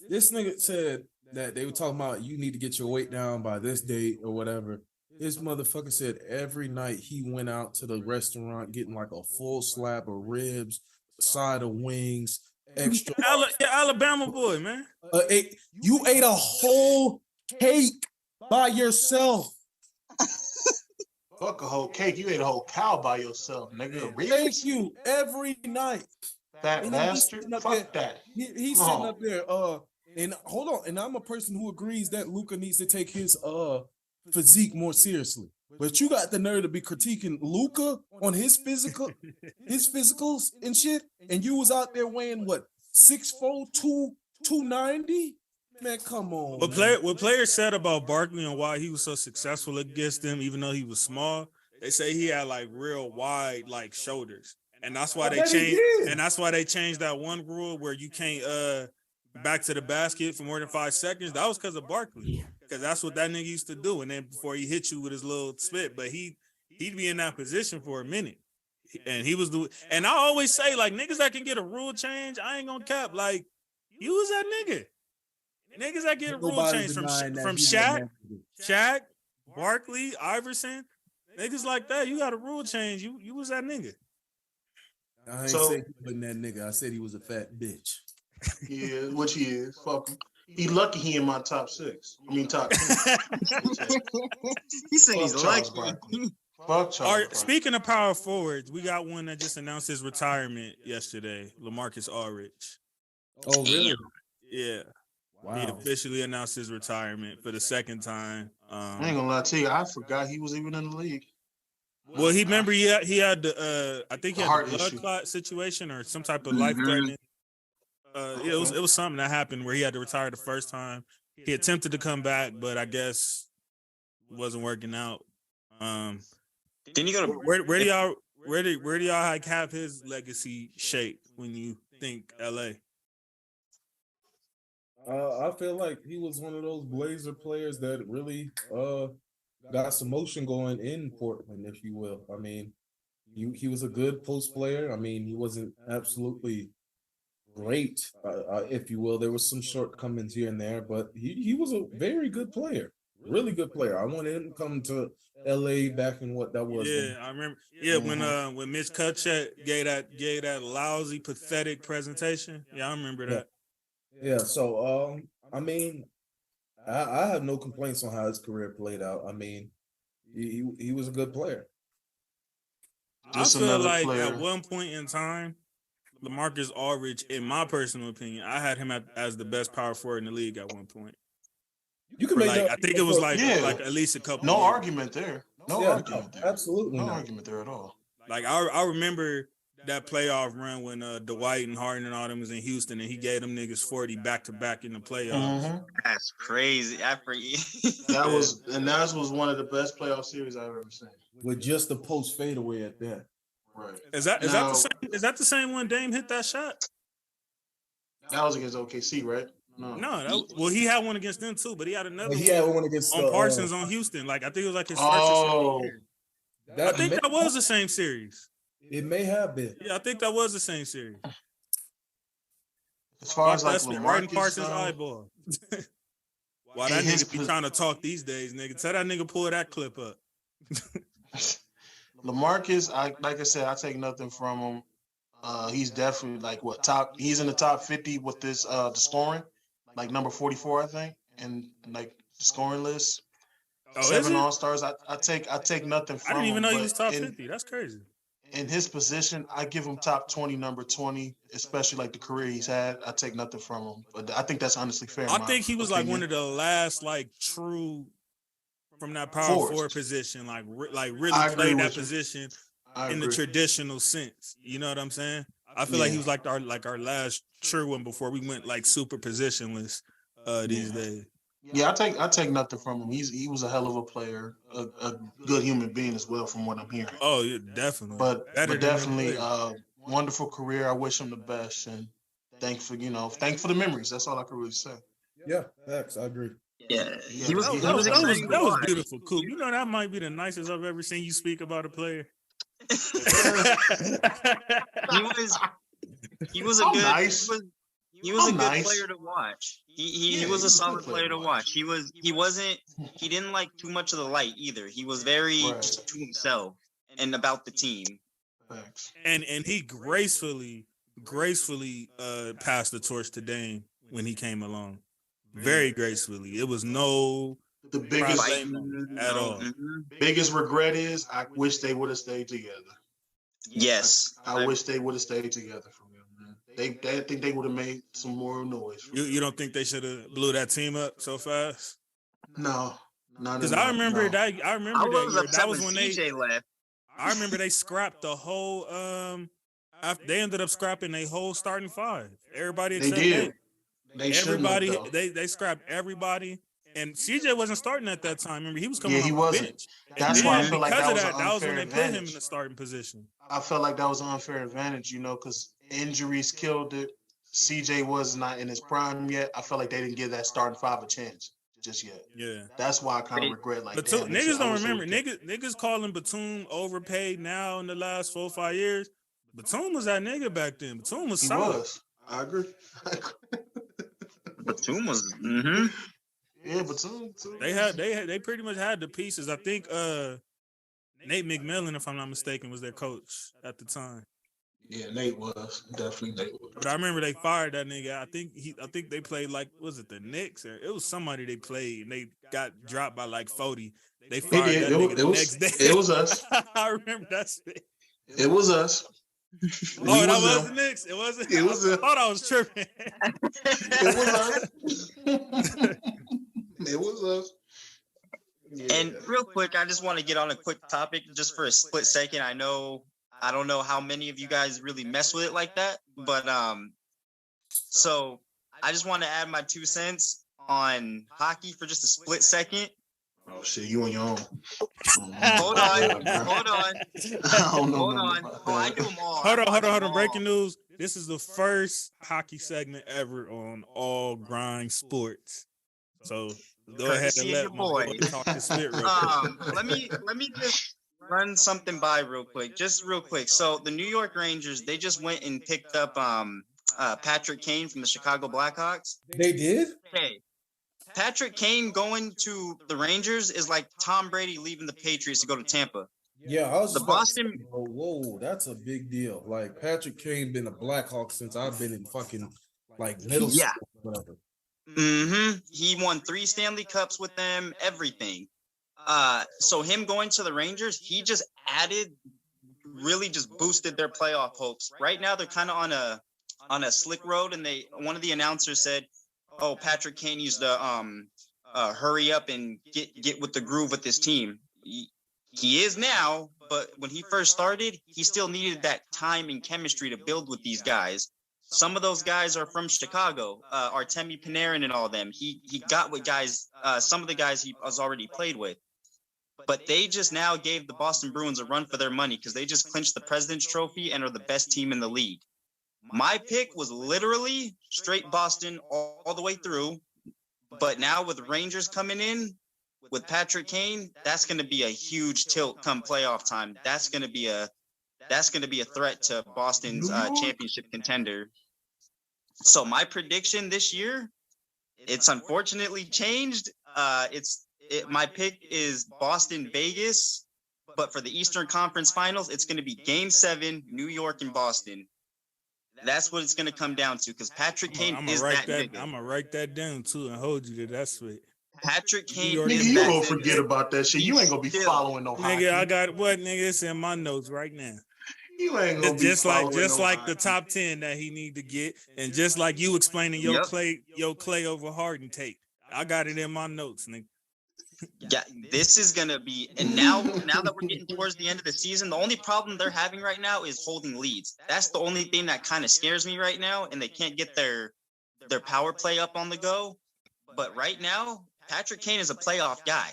this nigga said that they were talking about you need to get your weight down by this date or whatever. This motherfucker said every night he went out to the restaurant getting like a full slab of ribs, side of wings, extra. Alabama boy, man. You ate a whole cake by yourself. Fuck a whole cake. You ate a whole cow by yourself, nigga. Thank you every night. That bastard. Fuck that. He's sitting up there. And hold on. And I'm a person who agrees that Luka needs to take his physique more seriously. But you got the nerve to be critiquing Luka on his physicals and shit, and you was out there weighing what 6'4", 290? Man, come on. What players said about Barkley and why he was so successful against them, even though he was small, they say he had like real wide like shoulders, and that's why they changed. And that's why they changed that one rule where you can't back to the basket for more than 5 seconds. That was because of Barkley. Because that's what that nigga used to do. And then before he hit you with his little spit, but he'd be in that position for a minute. And he was doing, and I always say, like, niggas that can get a rule change, I ain't gonna cap. Like, you was that nigga. Niggas that get a rule change from Shaq, Barkley, Iverson, niggas like that, you got a rule change. You was that nigga. I ain't say he wasn't that nigga. I said he was a fat bitch. Yeah, which he is. Fuck him. He lucky he in my top 6. I mean top 10. He said he's lucky. Fuck Charles. Speaking of power forwards, we got one that just announced his retirement yesterday. LaMarcus Aldridge. Oh, really? Yeah. Wow. He officially announced his retirement for the second time. I ain't gonna lie to you, I forgot he was even in the league. Well, he had the I think he had the blood clot situation or some type of life-threatening. It was something that happened where he had to retire the first time. He attempted to come back, but I guess it wasn't working out. Didn't you go to where do y'all like have his legacy shaped when you think LA? I feel like he was one of those Blazer players that really got some motion going in Portland, if you will. I mean, he was a good post player. I mean, he wasn't absolutely great, if you will. There was some shortcomings here and there, but he was a very good player, really good player. I wanted him to come to LA back in what that was. Yeah, I remember. Yeah, when Mitch Kupchak gave that lousy, pathetic presentation. Yeah, I remember that. Yeah. So I mean, I have no complaints on how his career played out. I mean, he was a good player. I feel like at one point in time, LaMarcus Aldridge, in my personal opinion, I had him as the best power forward in the league at one point. You can make I think it was like at least a couple. No argument there. No argument there. Absolutely no argument there at all. Like I remember that playoff run when Dwight and Harden and all them was in Houston, and he gave them niggas 40 back to back in the playoffs. Mhm. That's crazy. That was one of the best playoff series I've ever seen. With just a post fadeaway at that. Right. Is that the same one Dame hit that shot? That was against OKC, right? No, he had one against them too, but he had another one against on Parsons on Houston. Like I think it was like his first or second year. I think that was the same series. It may have been. Yeah, I think that was the same series. As far as like LaMarcus, right in Parsons' eyeball. Why that nigga be trying to talk these days, nigga? Tell that nigga pull that clip up. LaMarcus, like I said, I take nothing from him. He's definitely like he's in the top 50 with this the scoring, like number 44, I think, and like the scoring list. 7 All-Stars. I take nothing from him. I didn't even know he was top 50. That's crazy. In his position, I give him top 20, number 20, especially like the career he's had. I take nothing from him, but I think that's honestly fair. I think he was like one of the last like true from that power forward position, like really played that position in the traditional sense. You know what I'm saying? I feel like he was like our last true one before we went like super positionless these days. Yeah, I take nothing from him. He was a hell of a player, a good human being as well, from what I'm hearing. Oh, yeah, definitely. But definitely wonderful career. I wish him the best, and thank for the memories. That's all I can really say. Yeah, facts. I agree. Yeah, that was beautiful, Coop. You know that might be the nicest I've ever seen you speak about a player. He was a good. Nice. He was a good player to watch. He was a solid player to watch. He didn't like too much of the light either. He was very to himself and about the team. Thanks. And he gracefully passed the torch to Dame when he came along. Very gracefully. It was no the biggest at all. Biggest regret is I wish they would have stayed together. Yes. I wish they would have stayed together for real, man. I think they would have made some more noise. You don't think they should have blew that team up so fast? No. Because I remember that was when CJ left. I remember they scrapped the whole after they ended up scrapping a whole starting 5. Everybody except Dame. They scrapped everybody. And CJ wasn't starting at that time. Remember, he was coming off the bench. That's why I feel like that was when they put him in the starting position. I felt like that was an unfair advantage, because injuries killed it. CJ was not in his prime yet. I felt like they didn't give that starting 5 a chance just yet. Yeah. That's why I kind of regret niggas don't remember. Niggas calling Batum overpaid now in the last 4 or 5 years. Batum was that nigga back then. Batum was solid. He was. I agree. Batum was Yeah, Batum. They pretty much had the pieces. I think Nate McMillan, if I'm not mistaken, was their coach at the time. Yeah, Nate was. Definitely Nate was. But I remember they fired that nigga. I think they played like, was it the Knicks? Or it was somebody they played and they got dropped by like 40. They fired that nigga the next day. It was us. I remember that shit. It was us. That was the Knicks. It wasn't. It was I thought I was tripping. It was us. It was us. Yeah. And real quick, I just want to get on a quick topic just for a split second. I don't know how many of you guys really mess with it like that, but so I just want to add my 2 cents on hockey for just a split second. Oh shit, you on your own. Hold on. Oh, I do them all. Hold on. Breaking news. This is the first hockey segment ever on All Grind Sports. So go ahead and let my boy talk to spit real quick. Let me just run something by real quick. So the New York Rangers, they just went and picked up Patrick Kane from the Chicago Blackhawks. They did? Okay. Patrick Kane going to the Rangers is like Tom Brady leaving the Patriots to go to Tampa. Yeah, I was the Boston. Whoa, that's a big deal. Like Patrick Kane been a Blackhawk since I've been in fucking like middle school. Whatever. He won 3 Stanley Cups with them. Everything. So him going to the Rangers, he just really boosted their playoff hopes. Right now, they're kind of on a slick road, and one of the announcers said, "Oh, Patrick Kane needs to hurry up and get with the groove with this team." He is now, but when he first started, he still needed that time and chemistry to build with these guys. Some of those guys are from Chicago, Artemi Panarin and all them. He got with guys, some of the guys he has already played with. But they just now gave the Boston Bruins a run for their money because they just clinched the President's Trophy and are the best team in the league. My pick was literally straight Boston all the way through. But now with Rangers coming in, with Patrick Kane, that's going to be a huge tilt come playoff time. That's going to be a threat to Boston's championship contender. So my prediction this year, it's unfortunately changed. My pick is Boston, Vegas, but for the Eastern Conference Finals, it's going to be Game 7, New York and Boston. That's what it's going to come down to because Patrick Kane is that nigga. I'm going to write that down too and hold you to that sweet. Patrick Kane nigga, is you that gonna nigga. forget about that shit. You ain't gonna be following no hockey. Nigga, I got what, nigga? It's in my notes right now. You ain't gonna be just like hockey. the top 10 that he need to get, and just like you explaining your Clay over Harden take. I got it in my notes, nigga. Yeah, this is gonna be, and now that we're getting towards the end of the season, the only problem they're having right now is holding leads. That's the only thing that kind of scares me right now, and they can't get their power play up on the go. But right now, Patrick Kane is a playoff guy.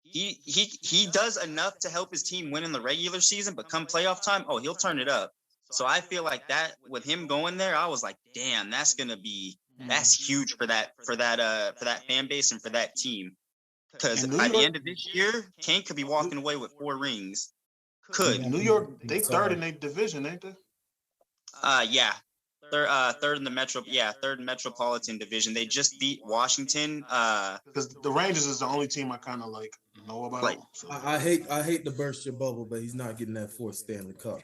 He does enough to help his team win in the regular season, but come playoff time, he'll turn it up. So I feel like that with him going there, I was like, damn, that's huge for that fan base and for that team. Because by the end of this year, Kane could be walking away with 4 rings. New York, they third in their division, ain't they? Yeah. They're third in the third Metropolitan Division. They just beat Washington. Because the Rangers is the only team I kind of know about. Like, so. I hate to burst your bubble, but he's not getting that 4th Stanley Cup.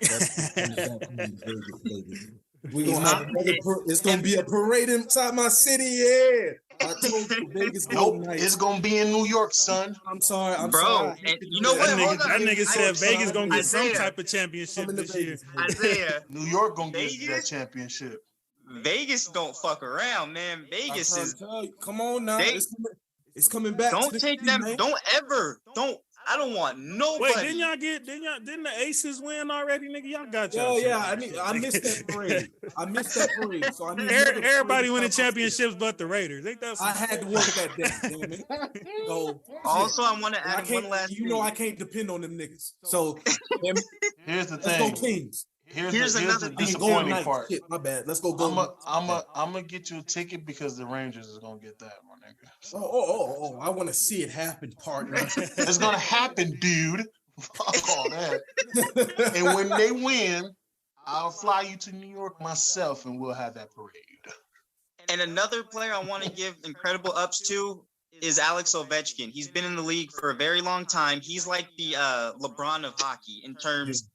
It's gonna be a parade inside my city. Yeah, I told you, Vegas. It's gonna be in New York, son. I'm sorry, bro. And you know what? That nigga said Vegas gonna get some type of championship this year. Isaiah, New York gonna get that championship. Vegas don't fuck around, man. Vegas is. Come on now, it's coming back. Don't take them. Man. I don't want nobody. Wait, didn't the Aces win already, nigga? Y'all got y'all. I missed that parade. So I need everybody winning championships but the Raiders. I had to work that day. So, also, I want to add one last thing. I can't depend on them niggas. So here's the thing. Let's go Kings. Here's another disappointing part. Shit, my bad. Let's go. I'm gonna get you a ticket because the Rangers is gonna get that, my nigga. Oh! I want to see it happen, partner. It's gonna happen, dude. Fuck all that. And when they win, I'll fly you to New York myself, and we'll have that parade. And another player I want to give incredible ups to is Alex Ovechkin. He's been in the league for a very long time. He's like the LeBron of hockey in terms.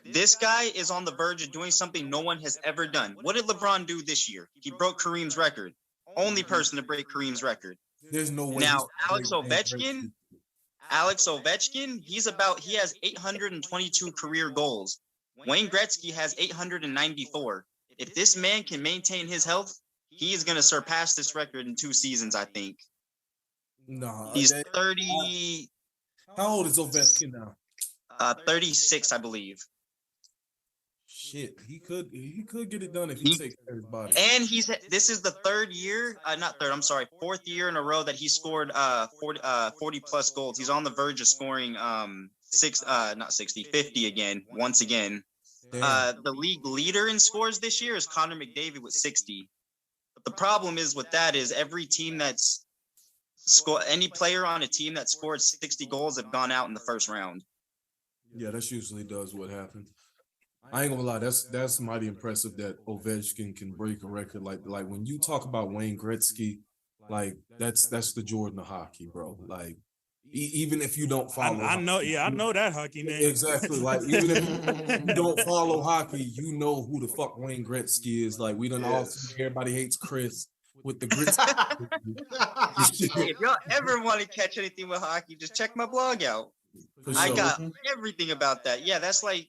This guy is on the verge of doing something no one has ever done. What did LeBron do this year? He broke Kareem's record. Only person to break Kareem's record. There's no way. Now, Alex Ovechkin, he has 822 career goals. Wayne Gretzky has 894. If this man can maintain his health, he is going to surpass this record in 2 seasons, I think. No. He's 30. How old is Ovechkin now? 36, I believe. Shit, he could get it done if he takes care of his body. And this is the 4th year in a row that he scored 40 plus goals. He's on the verge of scoring 50 again, once again. The league leader in scores this year is Connor McDavid with 60. But the problem is with that is every team any player on a team that scored 60 goals have gone out in the first round. Yeah, that's usually does what happens. I ain't gonna lie, that's mighty impressive that Ovechkin can break a record like when you talk about Wayne Gretzky, like that's the Jordan of hockey, bro. Like even if you don't follow, I know that hockey name exactly. Like even if you don't follow hockey, you know who the fuck Wayne Gretzky is. Like we done all seen everybody hates Chris with the Gretzky. If y'all ever want to catch anything with hockey, just check my blog out. I got everything about that. Yeah, that's like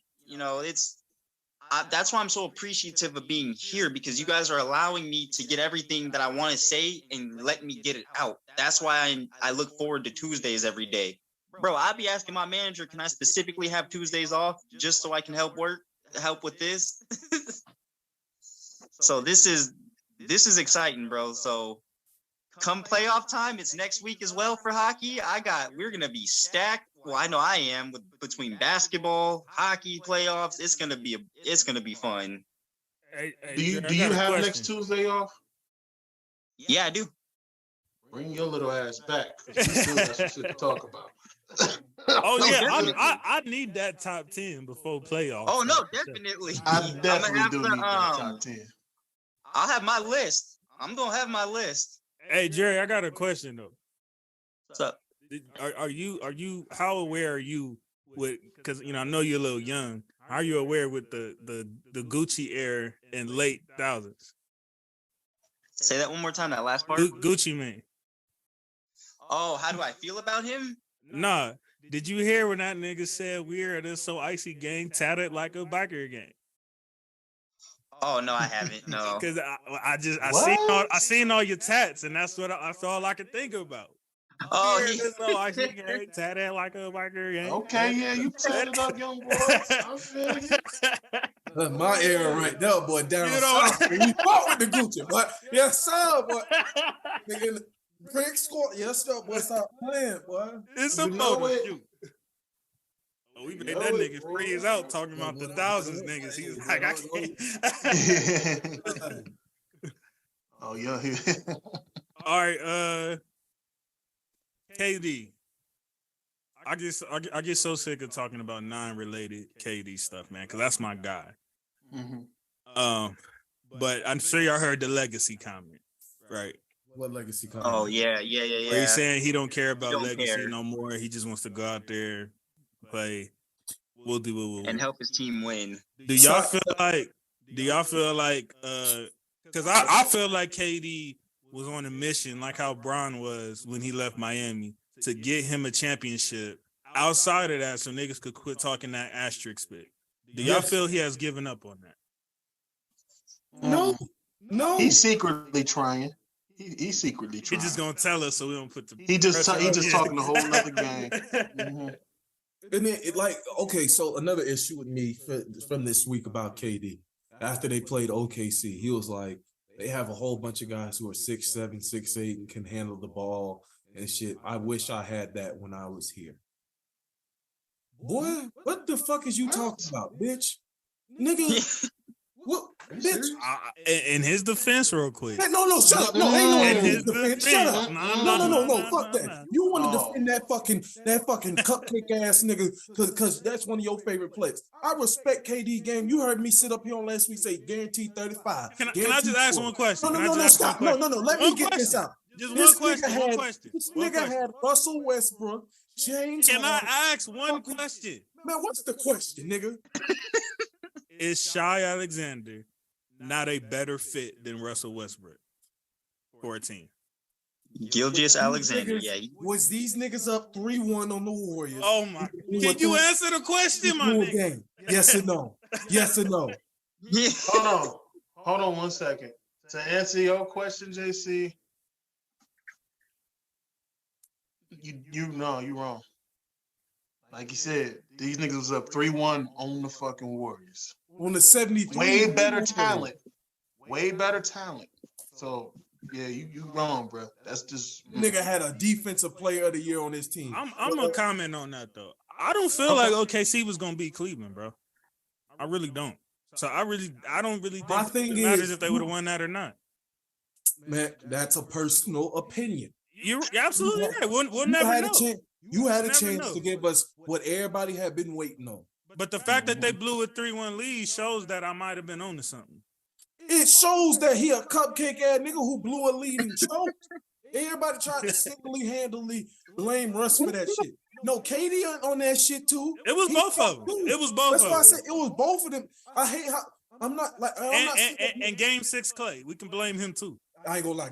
that's why I'm so appreciative of being here because you guys are allowing me to get everything that I want to say and let me get it out. That's why I look forward to Tuesdays every day. bro, I'll be asking my manager, can I specifically have Tuesdays off just so I can help with this? So this is exciting, bro. So come playoff time, it's next week as well for hockey. We're gonna be stacked. Well, I know I am between basketball, hockey playoffs. It's gonna be fun. Hey, Do you have next Tuesday off? Yeah, I do. Bring your little ass back. We still got some shit to talk about. Oh yeah, I need that top 10 before playoffs. Oh no, definitely. I definitely do need that top 10. I'll have my list. I'm gonna have my list. Hey Jerry, I got a question though. What's up? Are you how aware are you with, because I know you're a little young, are you aware with the Gucci era in late thousands? Say that one more time, that last part. Gucci Mane. Oh, how do I feel about him? Nah. Did you hear when that nigga said we are this so icy gang tatted like a biker gang? Oh no, I haven't. No. Because I seen all your tats, and that's all I could think about. Oh, this so icy gang tatted like a biker gang. Okay, yeah, you tatted up, young boy. I feel you. My era right there, boy, down south. We fought with the Gucci, but yes, sir, boy. Nigga, Craig score, yes, sir, boy, stop playing, boy. It's a photo shoot. Oh, we made that nigga freeze out talking about the thousands niggas. He was like, I can't. Oh, yeah. All right, KD. I get so sick of talking about non-related KD stuff, man, because that's my guy. Mm-hmm. But I'm sure y'all heard the legacy comment, right? What legacy comment? Oh yeah. Where he's saying he don't care about legacy no more. He just wants to go out there, play. We'll do what we'll and help his team win. Do y'all feel like? Because I feel like KD was on a mission, like how Bron was when he left Miami, to get him a championship. Outside of that, so niggas could quit talking that asterisk spit. Do y'all feel he has given up on that? No. He's secretly trying. He's secretly trying. He's just gonna tell us so we don't put the. He just talking a whole nother game. Mm-hmm. And then okay, so another issue with me from this week about KD. After they played OKC, he was like, they have a whole bunch of guys who are 6'7", 6'8", and can handle the ball and shit. I wish I had that when I was here. Boy, what the fuck is you talking about, bitch? Nigga, what, bitch? In his defense, real quick. No, shut up. No, ain't no in his defense. Shut up. No, fuck that. No. You want to defend that fucking cupcake ass nigga because that's one of your favorite players. I respect KD game. You heard me sit up here on last week say guaranteed 35. Can I just ask one question? No, stop. No. Let me get this out. Just one question. This nigga had Russell Westbrook, James. Can I ask one question? Man, what's the question, nigga? Is Shai Alexander not a better fit than Russell Westbrook for a team? Gilgeous Alexander, Was these niggas up 3-1 on the Warriors? Oh my! Can you answer the question, my nigga? Yes or no? Yes or no? Yeah. Hold on 1 second. To answer your question, JC, you wrong. Like you said, these niggas was up 3-1 on the fucking Warriors. On the 73. Way better talent. So, yeah, you wrong, bro. That's just... Nigga had a defensive player of the year on his team. I'm going to comment on that, though. I don't feel like OKC was going to beat Cleveland, bro. I really don't. So I don't really think it matters if they would have won that or not. Man, that's a personal opinion. You're absolutely right. We'll never know. You had a chance to give us what everybody had been waiting on. But the fact that they blew a 3-1 lead shows that I might have been on to something. It shows that he a cupcake ass nigga who blew a lead and choked. Everybody tried to single-handedly blame Russ for that shit. No, Katie on that shit too. It was both of them. That's why I said it was both of them. I hate how I'm not like and Game 6 Clay. We can blame him too. I ain't gonna lie.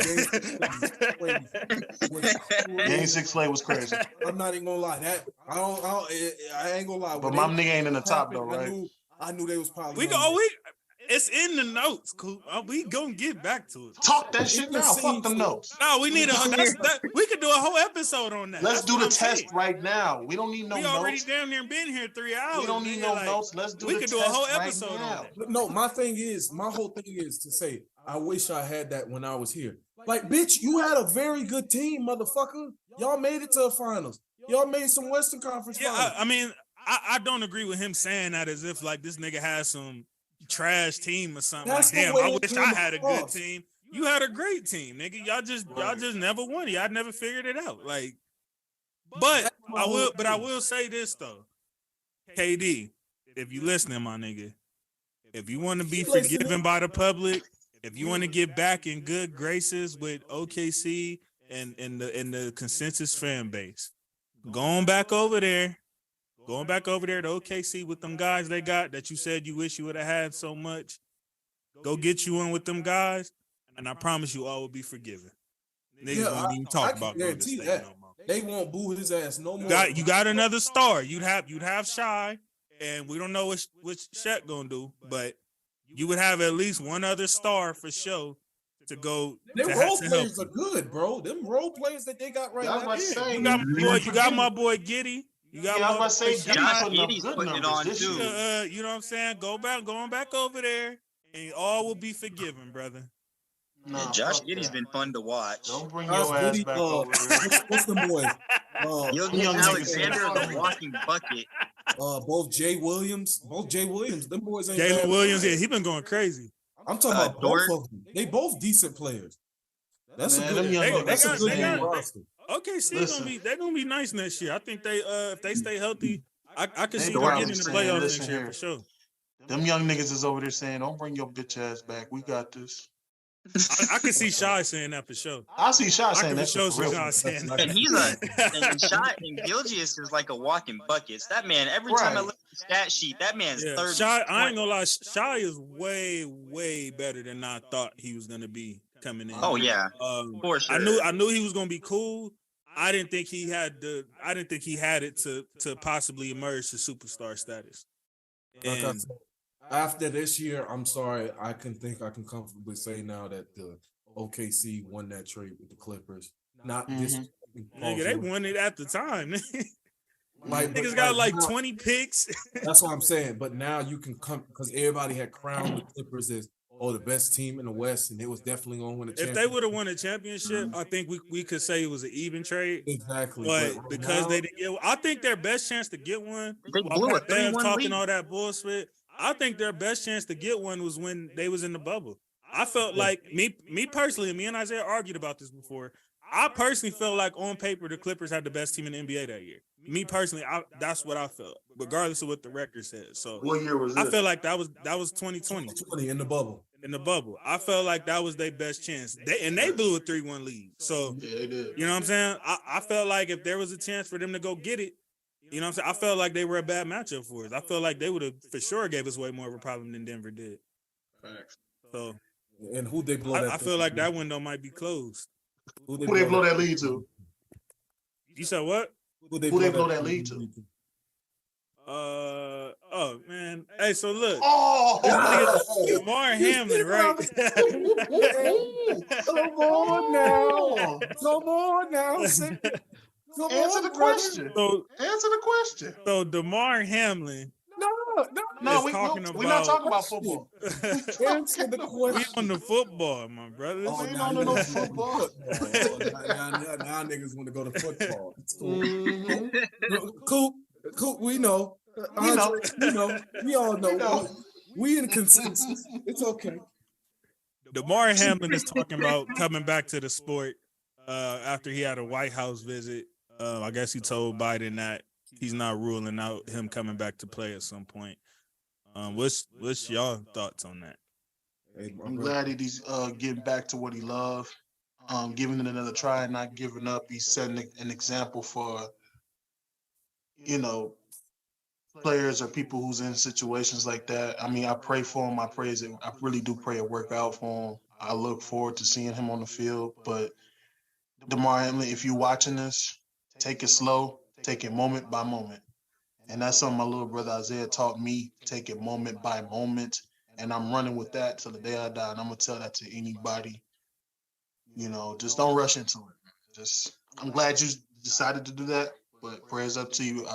Game 6 Clay was crazy. I'm not even gonna lie. I ain't gonna lie. But my nigga ain't in the top though, right? I knew they was probably. It's in the notes, Coop. We gonna get back to it. Talk that shit now. Fuck them notes. No, we need we could do a whole episode on that. Let's do the test right now. We don't need no notes. We already down there been here 3 hours. We don't need no notes. Let's do the test. We could do a whole episode on that. No, my whole thing is to say, I wish I had that when I was here. Like, bitch, you had a very good team, motherfucker. Y'all made it to the finals. Y'all made some Western Conference finals. I mean, I don't agree with him saying that as if like this nigga has some trash team or something. Like, damn, I wish I had a good team. You had a great team, nigga. Y'all just never won. Y'all never figured it out. Like, but I will say this though, KD, if you listening, my nigga, if you want to be forgiven by the public, if you want to get back in good graces with OKC and the consensus fan base, going back over there to OKC with them guys they got that you said you wish you would have had so much. Go get you in with them guys, and I promise you all will be forgiven. Niggas won't even talk about Golden State no more. They won't boo his ass no more. You got another star. You'd have Shy, and we don't know what Shaq gonna do, but you would have at least one other star for sure to go. Them role players are good, bro. Them role players that they got right now. You got my boy Giddy. You got I was about to say Josh Giddey's putting it on too. You know what I'm saying? Going back over there, and all will be forgiven, brother. No, Josh Giddey's been fun to watch. Don't bring your ass back over there. What's the boys? Young Alexander, the walking bucket. Both Jay Williams. Them boys ain't Jalen bad. Williams, yeah, he been going crazy. I'm talking about both of them. They both decent players. That's a good game roster. Okay, see, they're gonna be nice next year. I think they if they stay healthy, I can see them getting in the playoffs next year for sure. Them young niggas is over there saying, "Don't bring your bitch ass back. We got this." I can see Shy saying that for sure. I see Shy saying that. And he's and Gilgeous is like a walking buckets. That man, every time I look at the stat sheet, that man's third. Shy, I ain't gonna lie, Shy is way better than I thought he was gonna be coming in. Oh yeah, for sure. I knew he was gonna be cool. I didn't think he had it to possibly emerge to superstar status. And after this year, I'm sorry, I can comfortably say now that the OKC won that trade with the Clippers. Not this. Nigga, they won it at the time. Niggas got like 20 picks. That's what I'm saying. But now you can come because everybody had crowned the Clippers as the best team in the West, and it was definitely going to win a championship. If they would have won a championship, I think we could say it was an even trade. Exactly. But because they didn't get, I think their best chance to get one. They blew a 3-1 talking lead. all that bullshit. I think their best chance to get one was when they was in the bubble. I felt like me personally, me and Isaiah argued about this before. I personally felt like on paper the Clippers had the best team in the NBA that year. Me personally, that's what I felt, regardless of what the record said. So what year was it? I feel like that was 2020. 2020 in the bubble. In the bubble. I felt like that was their best chance. They blew a 3-1 lead. So yeah, they did. You know what I'm saying? I felt like if there was a chance for them to go get it, you know what I'm saying? I felt like they were a bad matchup for us. I felt like they would have for sure gave us way more of a problem than Denver did. Facts. So, and who they blow? I feel like that window might be closed. Who they blow that lead to? You said what? Who they blow that lead to? Oh man. Hey, so look. DAMAR Hamlin, right? Come on now. Answer the question. Answer the question. So DAMAR Hamlin. No, we're not talking about football. Answer the question. We on the football, my brother. We ain't on no football. Now niggas want to go to football. Cool. We know. We all know. We in consensus. It's okay. DAMAR Hamlin is talking about coming back to the sport after he had a White House visit. I guess he told Biden that he's not ruling out him coming back to play at some point. What's y'all thoughts on that? I'm glad that he's getting back to what he loved, giving it another try, not giving up. He's setting an example for, players or people who's in situations like that. I mean, I pray for him. I really do pray it work out for him. I look forward to seeing him on the field. But DAMAR Hamlin, if you're watching this, take it slow, take it moment by moment. And that's something my little brother Isaiah taught me, take it moment by moment. and I'm running with that till the day I die. And I'm gonna tell that to anybody. Just don't rush into it. I'm glad you decided to do that, but prayers up to you.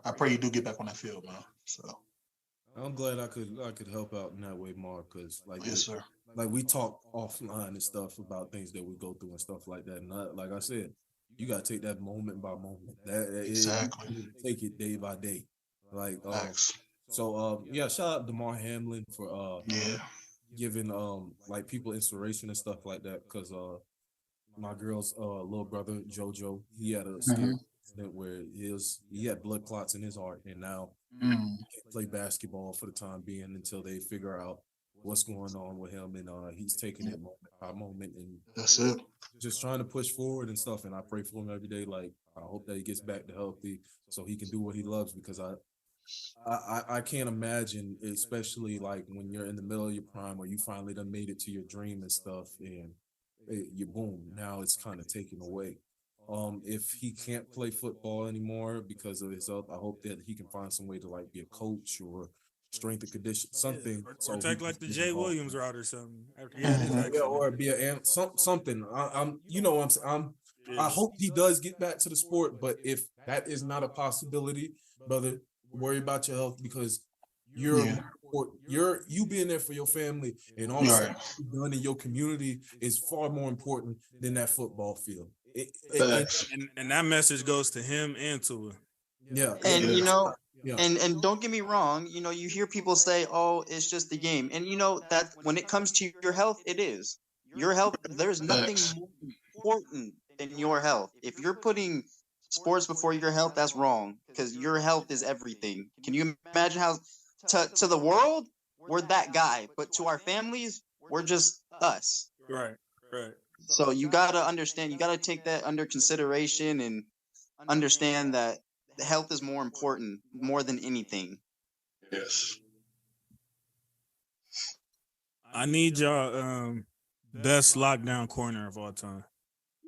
I pray you do get back on that field, man. So I'm glad I could help out in that way, Mark, because yes, sir. Like we talk offline and stuff about things that we go through and stuff like that. And like I said, you gotta take that moment by moment. Exactly. Take it day by day. Shout out DAMAR HAMLIN for giving like people inspiration and stuff like that. Because my girl's little brother JoJo, he had a accident where he had blood clots in his heart, and now he can't play basketball for the time being until they figure out what's going on with him. And he's taking it moment by moment, and that's it. Just trying to push forward and stuff. And I pray for him every day. Like, I hope that he gets back to healthy so he can do what he loves, because I can't imagine, especially like when you're in the middle of your prime or you finally done made it to your dream and stuff, and you boom, now it's kind of taken away. If he can't play football anymore because of his health, I hope that he can find some way to like be a coach or strength and condition, something. Or take like the Jay Williams route or something. Or be something. I hope he does get back to the sport, but if that is not a possibility, brother, worry about your health, because you being there for your family and all the stuff you've done in your community is far more important than that football field. And that message goes to him and to her. Yeah. And and don't get me wrong, you hear people say, "Oh, it's just the game," and that when it comes to your health, it is your health. There's nothing more important than your health. If you're putting sports before your health, that's wrong, because your health is everything. Can you imagine how to the world we're that guy, but to our families we're just us. Right. So you gotta understand. You gotta take that under consideration and understand that health is more important, more than anything. Yes. I need y'all best lockdown corner of all time.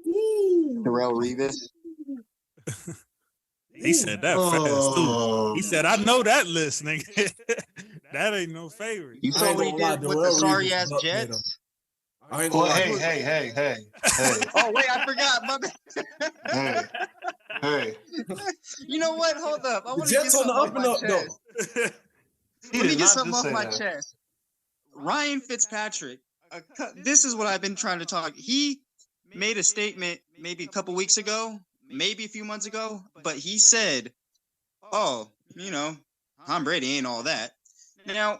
Darrelle Reeves. He said that fast too. He said, "I know that list, nigga." That ain't no favorite. You saw what he did with the sorry ass Jets. Hey. Oh wait, I forgot. My bad. Hey. You know what? Hold up. I want to Jets get on the up something and off up my though. chest. Let me get something off my chest. Ryan Fitzpatrick. This is what I've been trying to talk. He made a statement maybe a couple weeks ago, maybe a few months ago, but he said, "Oh, Tom Brady ain't all that." Now,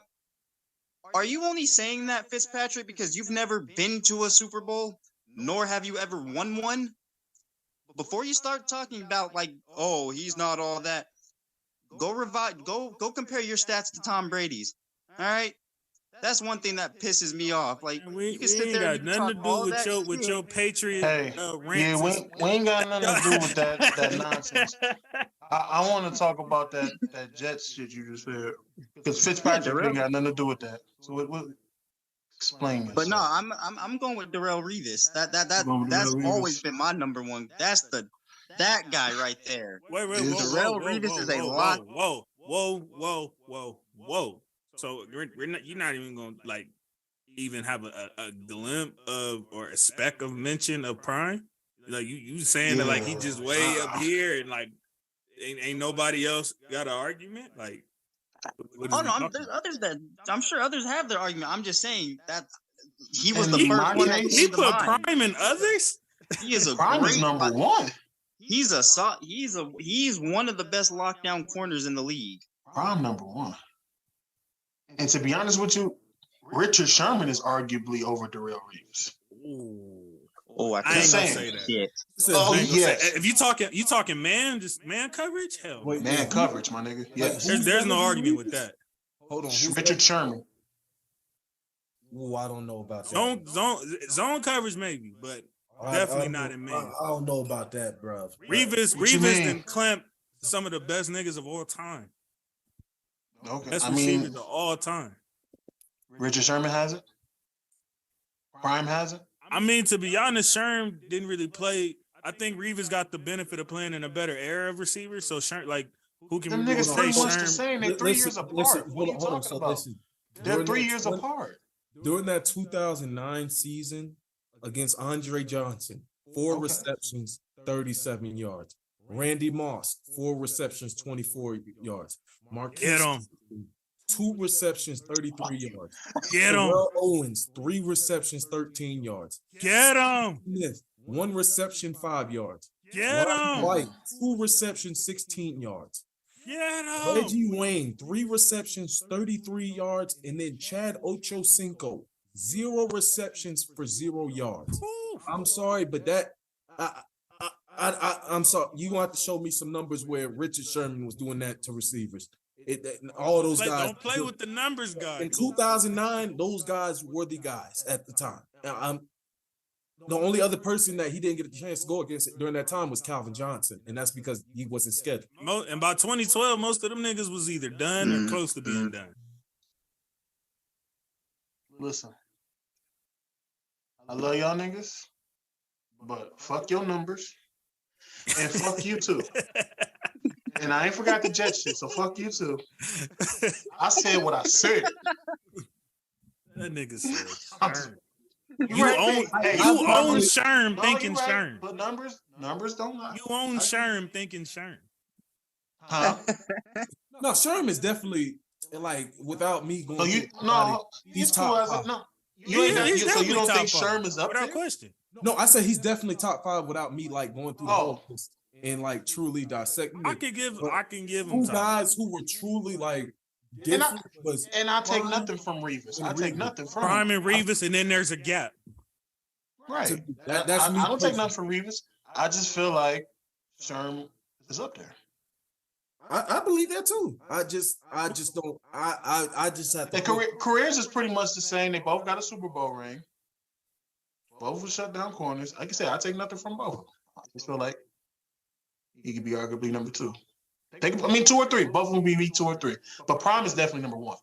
are you only saying that, Fitzpatrick, because you've never been to a Super Bowl, nor have you ever won one? Before you start talking about like, "Oh, he's not all that," go compare your stats to Tom Brady's. All right, that's one thing that pisses me off. Like, we you can sit there ain't and got nothing to do with your Patriot rants. We ain't got nothing to do with that nonsense. I want to talk about that Jets shit you just said, because Fitzpatrick ain't got nothing to do with that. So what explain yourself. But no, I'm going with Darrelle Reeves. That's always been my number one. That's that guy right there. Wait, Darrelle Reeves is a lot. Whoa. So you're not even gonna like even have a glimpse of or a speck of mention of Prime. Like you saying that like he just way up here and like ain't nobody else got an argument like. Oh no, there's others that I'm sure others have their argument. I'm just saying that he was the first one that he put Prime in others. He is a Prime is number one. He's one of the best lockdown corners in the league. Prime number one. And to be honest with you, Richard Sherman is arguably over Darrelle Reeves. Oh, I ain't gonna say that. Shit. Oh yes. If you talking man coverage, hell, man coverage, my nigga. Yes. There's no argument with that. Hold on, Richard Sherman. Oh, I don't know about that. Zone coverage maybe, but definitely not in man. I don't know about that, bro. Reeves and Clamp, some of the best niggas of all time. Okay, best receivers of all time. Richard Sherman has it. Prime has it. I mean, to be honest, Sherm didn't really play. I think Reeves got the benefit of playing in a better era of receivers. So Sherm, like, who can them niggas pretty much the same? They 3 years apart. Hold on. So listen, They're 3 years apart. During that 2009 season against Andre Johnson, 4 receptions, 37 yards. Randy Moss, 4 receptions, 24 yards. Marquise, 2 receptions, 33 yards. Get him. Terrell Owens, 3 receptions, 13 yards. Get him. Smith, 1 reception, 5 yards. Get him. White, 2 receptions, 16 yards. Get him. Reggie Wayne, 3 receptions, 33 yards. And then Chad Ochocinco, 0 receptions for 0 yards. I'm sorry, but that I'm sorry. You want to show me some numbers where Richard Sherman was doing that to receivers. All those guys don't play with the numbers, guys. In 2009, those guys were the guys at the time. The only other person that he didn't get a chance to go against during that time was Calvin Johnson, and that's because he wasn't scheduled. And by 2012, most of them niggas was either done or close to being done. Listen, I love y'all niggas, but fuck your numbers, and fuck you too. And I ain't forgot the Jet shit, so fuck you too. I said what I said. That nigga said Sherm. You own Sherm thinking Sherm. But numbers don't lie. You own Sherm thinking Sherm. Huh? No, Sherm is definitely like without me going. He's top 5. No, so you don't think Sherm is up without there? question. No, I said he's definitely top 5 without me like going through the whole list and like truly dissecting. I can give him 2 guys who were truly like different. And I take nothing from Reeves. I take nothing from Prime and Reeves, and then there's a gap. Right. That's me. I don't take nothing from Reeves. I just feel like Sherm is up there. I believe that too. I just don't. I just have to. Careers is pretty much the same. They both got a Super Bowl ring. Both were shut down corners. Like I said, I take nothing from both. I just feel like he could be arguably number 2. 2 or 3. Both of them be 2 or 3. But Prime is definitely number 1.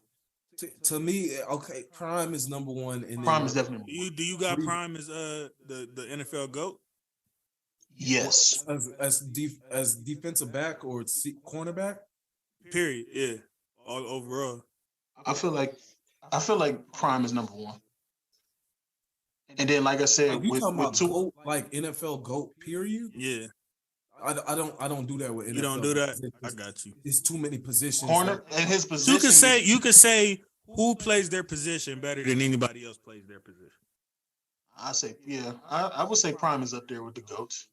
To me, okay, Prime is number 1. And Prime is definitely number 1. Do you got Prime as the NFL GOAT? Yes. As defensive back or cornerback? Period. Yeah. All overall. I feel like Prime is number 1. And then, like I said, you with talking about 2, GOAT, like NFL GOAT, period. Yeah. I don't do that with NFL. You don't do that. I got you. It's too many positions. Corner and his position. You could say who plays their position better than anybody else plays their position. I say, yeah, I would say Prime is up there with the GOATs.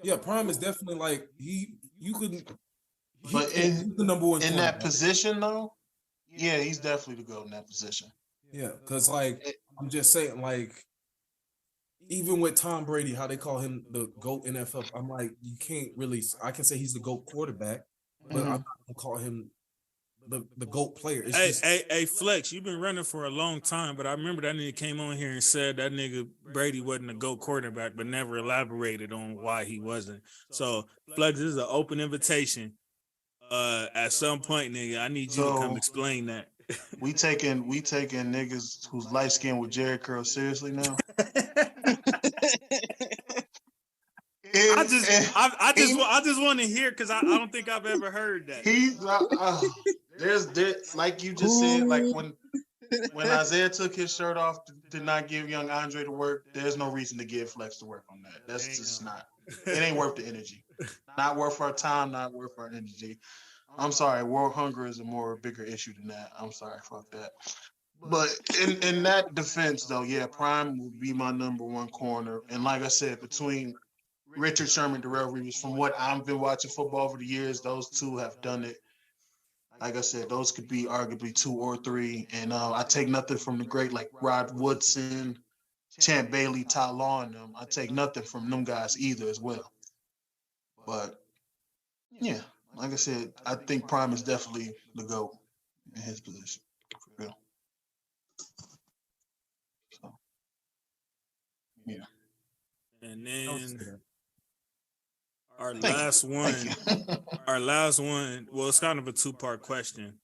Yeah, Prime is definitely like you couldn't. But he's the number 1 in that position though. Yeah, he's definitely the GOAT in that position. Yeah, because like I'm just saying, like even with Tom Brady, how they call him the GOAT NFL, I'm like, you can't really. I can say he's the GOAT quarterback, but I'm not gonna call him the GOAT player. Hey, Flex, you've been running for a long time, but I remember that nigga came on here and said that nigga Brady wasn't a GOAT quarterback, but never elaborated on why he wasn't. So, Flex, this is an open invitation. At some point, nigga, I need you to come explain that. we taking niggas who's light skinned with Jerry curl seriously now. I just want to hear because I don't think I've ever heard that. There's like you just said, like when Isaiah took his shirt off to not give young Andre to work, there's no reason to give Flex to work on that. That's just not. It ain't worth the energy. Not worth our time. Not worth our energy. I'm sorry. World hunger is a bigger issue than that. I'm sorry. Fuck that. But in that defense, though, yeah, Prime would be my number 1 corner. And like I said, between Richard Sherman, Darrell Reeves, from what I've been watching football over the years, those 2 have done it. Like I said, those could be arguably 2 or 3. And I take nothing from the great like Rod Woodson, Champ Bailey, Ty Law, and them. I take nothing from them guys either as well. But yeah, like I said, I think Prime is definitely the GOAT in his position. For real. So, yeah. And then our last one, well, it's kind of a 2-part question.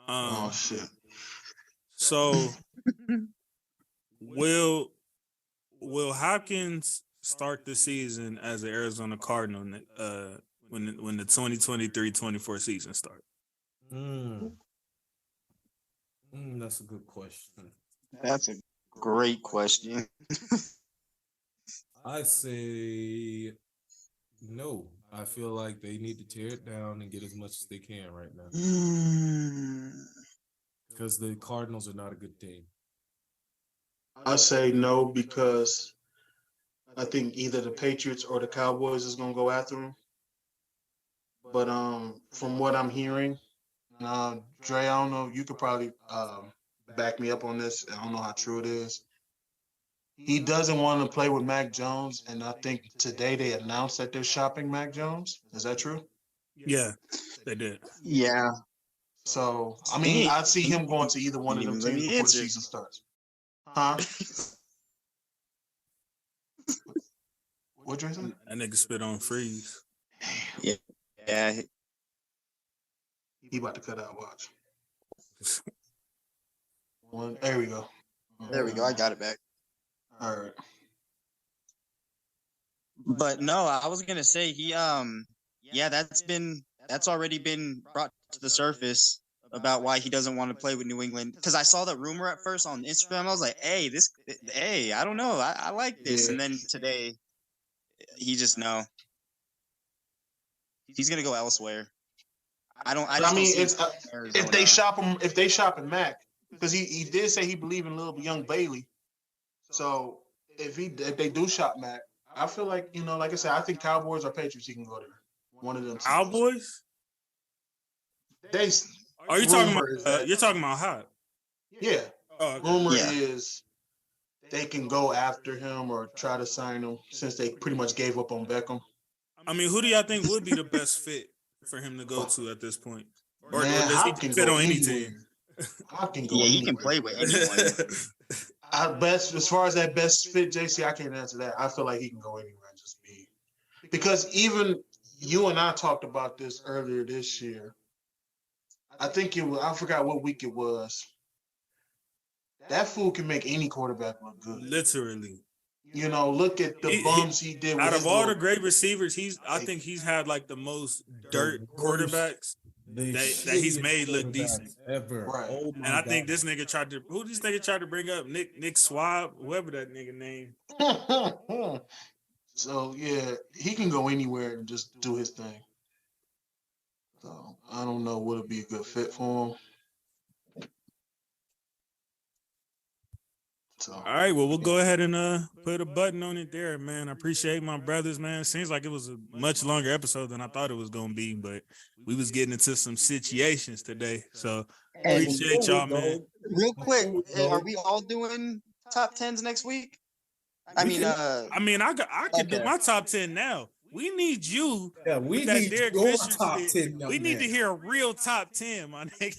Oh shit. So will Hopkins start the season as an Arizona Cardinal when the 2023-24 season starts? That's a good question. That's a great question. I say no. I feel like they need to tear it down and get as much as they can right now because the Cardinals are not a good team. I say no because I think either the Patriots or the Cowboys is gonna go after him. But from what I'm hearing, Dre, I don't know. You could probably back me up on this. I don't know how true it is. He doesn't want to play with Mac Jones, and I think today they announced that they're shopping Mac Jones. Is that true? Yeah, they did. Yeah. So I mean, I see him going to either one of them teams before the season starts. Huh? What Dre said? That nigga spit on freeze. Yeah. Yeah. He about to cut out. Watch. There we go. There we go. I got it back. All right. But no, I was gonna say yeah, that's already been brought to the surface about why he doesn't want to play with New England. Because I saw the rumor at first on Instagram. I was like, hey, I don't know. I like this. Yeah. And then today, he just no. He's gonna go elsewhere. I mean, if they shop him Mac, because he did say he believed in little young Bailey. So if they do shop Mac, I feel like, like I said, I think Cowboys or Patriots, he can go there. One of them. Cowboys? Are you talking about? You're talking about Hot? Yeah. Okay. Rumor is they can go after him or try to sign him since they pretty much gave up on Beckham. I mean, who do y'all think would be the best fit for him to go to at this point? Or Man, does he fit on any team? He can play with anyone. As far as that best fit, JC, I can't answer that. I feel like he can go anywhere and just be. Because even you and I talked about this earlier this year. I think I forgot what week it was. That fool can make any quarterback look good. Literally. Look at the bums he did. Out of all the great receivers, I think he's had like the most dirt quarterbacks that he's made look decent ever. Right. Oh and I think this nigga tried to bring up Nick Swab, whoever that nigga name. So yeah, he can go anywhere and just do his thing. So I don't know would it be a good fit for him. So, all right, well, we'll go ahead and put a button on it there, man. I appreciate my brothers, man. Seems like it was a much longer episode than I thought it was gonna be, but we was getting into some situations today. So appreciate y'all, man. Real quick, are we all doing top 10s next week? I could do my top 10 now. We need you. Yeah, we need your top 10. We need to hear a real top 10, my nigga.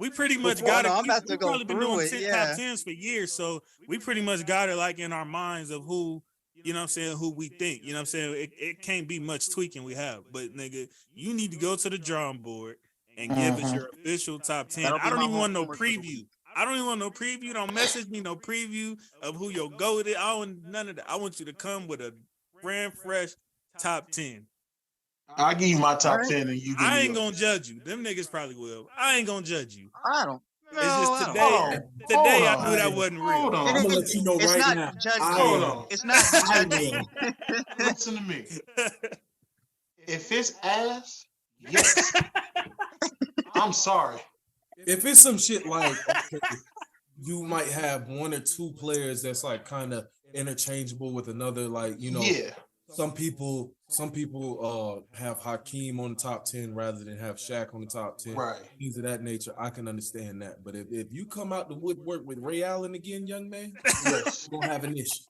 We pretty much got it. I'm about to go probably been doing top 10s for years, so we pretty much got it like in our minds of who, who we think. It can't be much tweaking we have, but nigga, you need to go to the drawing board and give us your official top 10. I don't even want no preview. Don't message me no preview of who your GOAT is. I want none of that. I want you to come with a brand fresh top 10. I'll give you my top 10 and you give I ain't gonna judge you. Them niggas probably will. I ain't gonna judge you. I don't. It's just today. Today I knew that wasn't real. Hold on. I'm gonna let you know right now. Hold on. It's not judging. Listen to me. If it's ass, yes. I'm sorry. If it's some shit like you might have one or two players that's like kind of interchangeable with another, like Yeah. Some people have Hakeem on the top 10 rather than have Shaq on the top 10. Right. Things of that nature, I can understand that. But if you come out the woodwork with Ray Allen again, young man, Yes. you're gonna have an issue.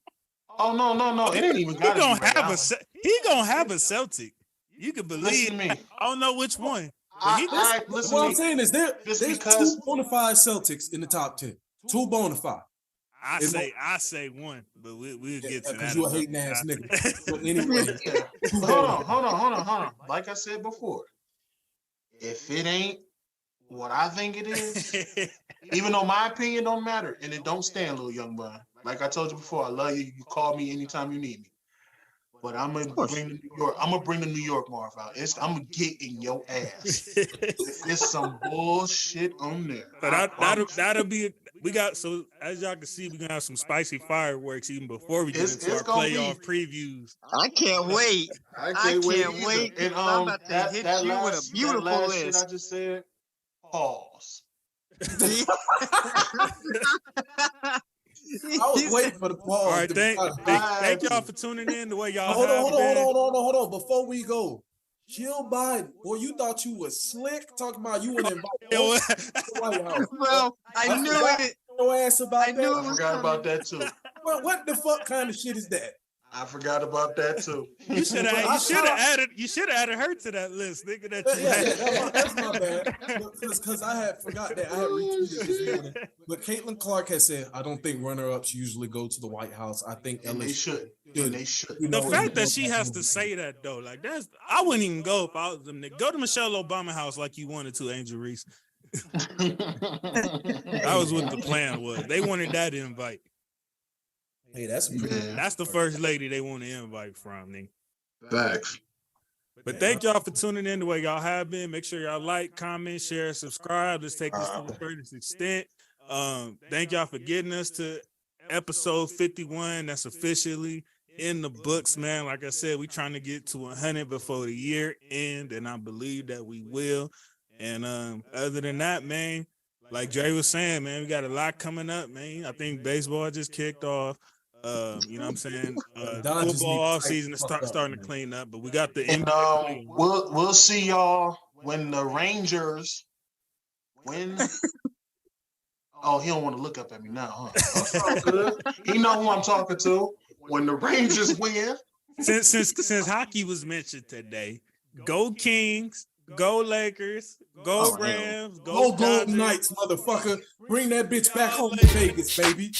Oh no. It ain't even He gonna have a Celtic. You can believe. Listen to me. I don't know which one. Listen What to I'm saying is there's because- two bona fide Celtics in the top 10. Two bona fide. I say one, but we'll get to that. Because you a hating ass nigga. But anyway, hold on. Like I said before, if it ain't what I think it is, even though my opinion don't matter and it don't stand, little young boy. Like I told you before, I love you. You call me anytime you need me. But I'm gonna bring the New York. I'm gonna bring the New York Marv out. I'm gonna get in your ass. There's some bullshit on there. But that'll be. We got, so as y'all can see, we're gonna have some spicy fireworks even before we get into our playoff previews. I can't wait. I can't wait. And I'm about to hit you with a beautiful list. Shit I just said. Pause. I was waiting for the pause. All right, thank y'all for tuning in the way y'all. Hold on. Before we go, Jill Biden, boy, you thought you was slick talking about you would invite the White House. Bro, I knew it. Your ass about that. I forgot about that too. What the fuck kind of shit is that? I forgot about that too. You should have added her to that list, nigga. That's my bad. Because I had forgot that I had retweeted this morning. But Caitlin Clark has said, I don't think runner-ups usually go to the White House. I think they should. They should. The fact that she has to say that though, like I wouldn't even go if I was them niggas. Go to Michelle Obama house like you wanted to, Angel Reese. That was what the plan was. They wanted that invite. Hey, that's pretty. That's the first lady they want to invite from, nigga. Facts. But thank y'all for tuning in the way y'all have been. Make sure y'all like, comment, share, subscribe. Let's take this to the furthest extent. Thank y'all for getting us to episode 51. That's officially in the books, man. Like I said, we trying to get to 100 before the year end, and I believe that we will. And other than that, man, like Dre was saying, man, we got a lot coming up, man. I think baseball just kicked off. You know what I'm saying? Football off season is starting to clean up, but we got the and we'll see y'all when the Rangers win. Oh, he don't want to look up at me now, huh? Good. He know who I'm talking to. When the Rangers win. Since hockey was mentioned today, go Kings, go Lakers, go Rams, go Golden Knights, motherfucker. Bring that bitch back home to Vegas, baby.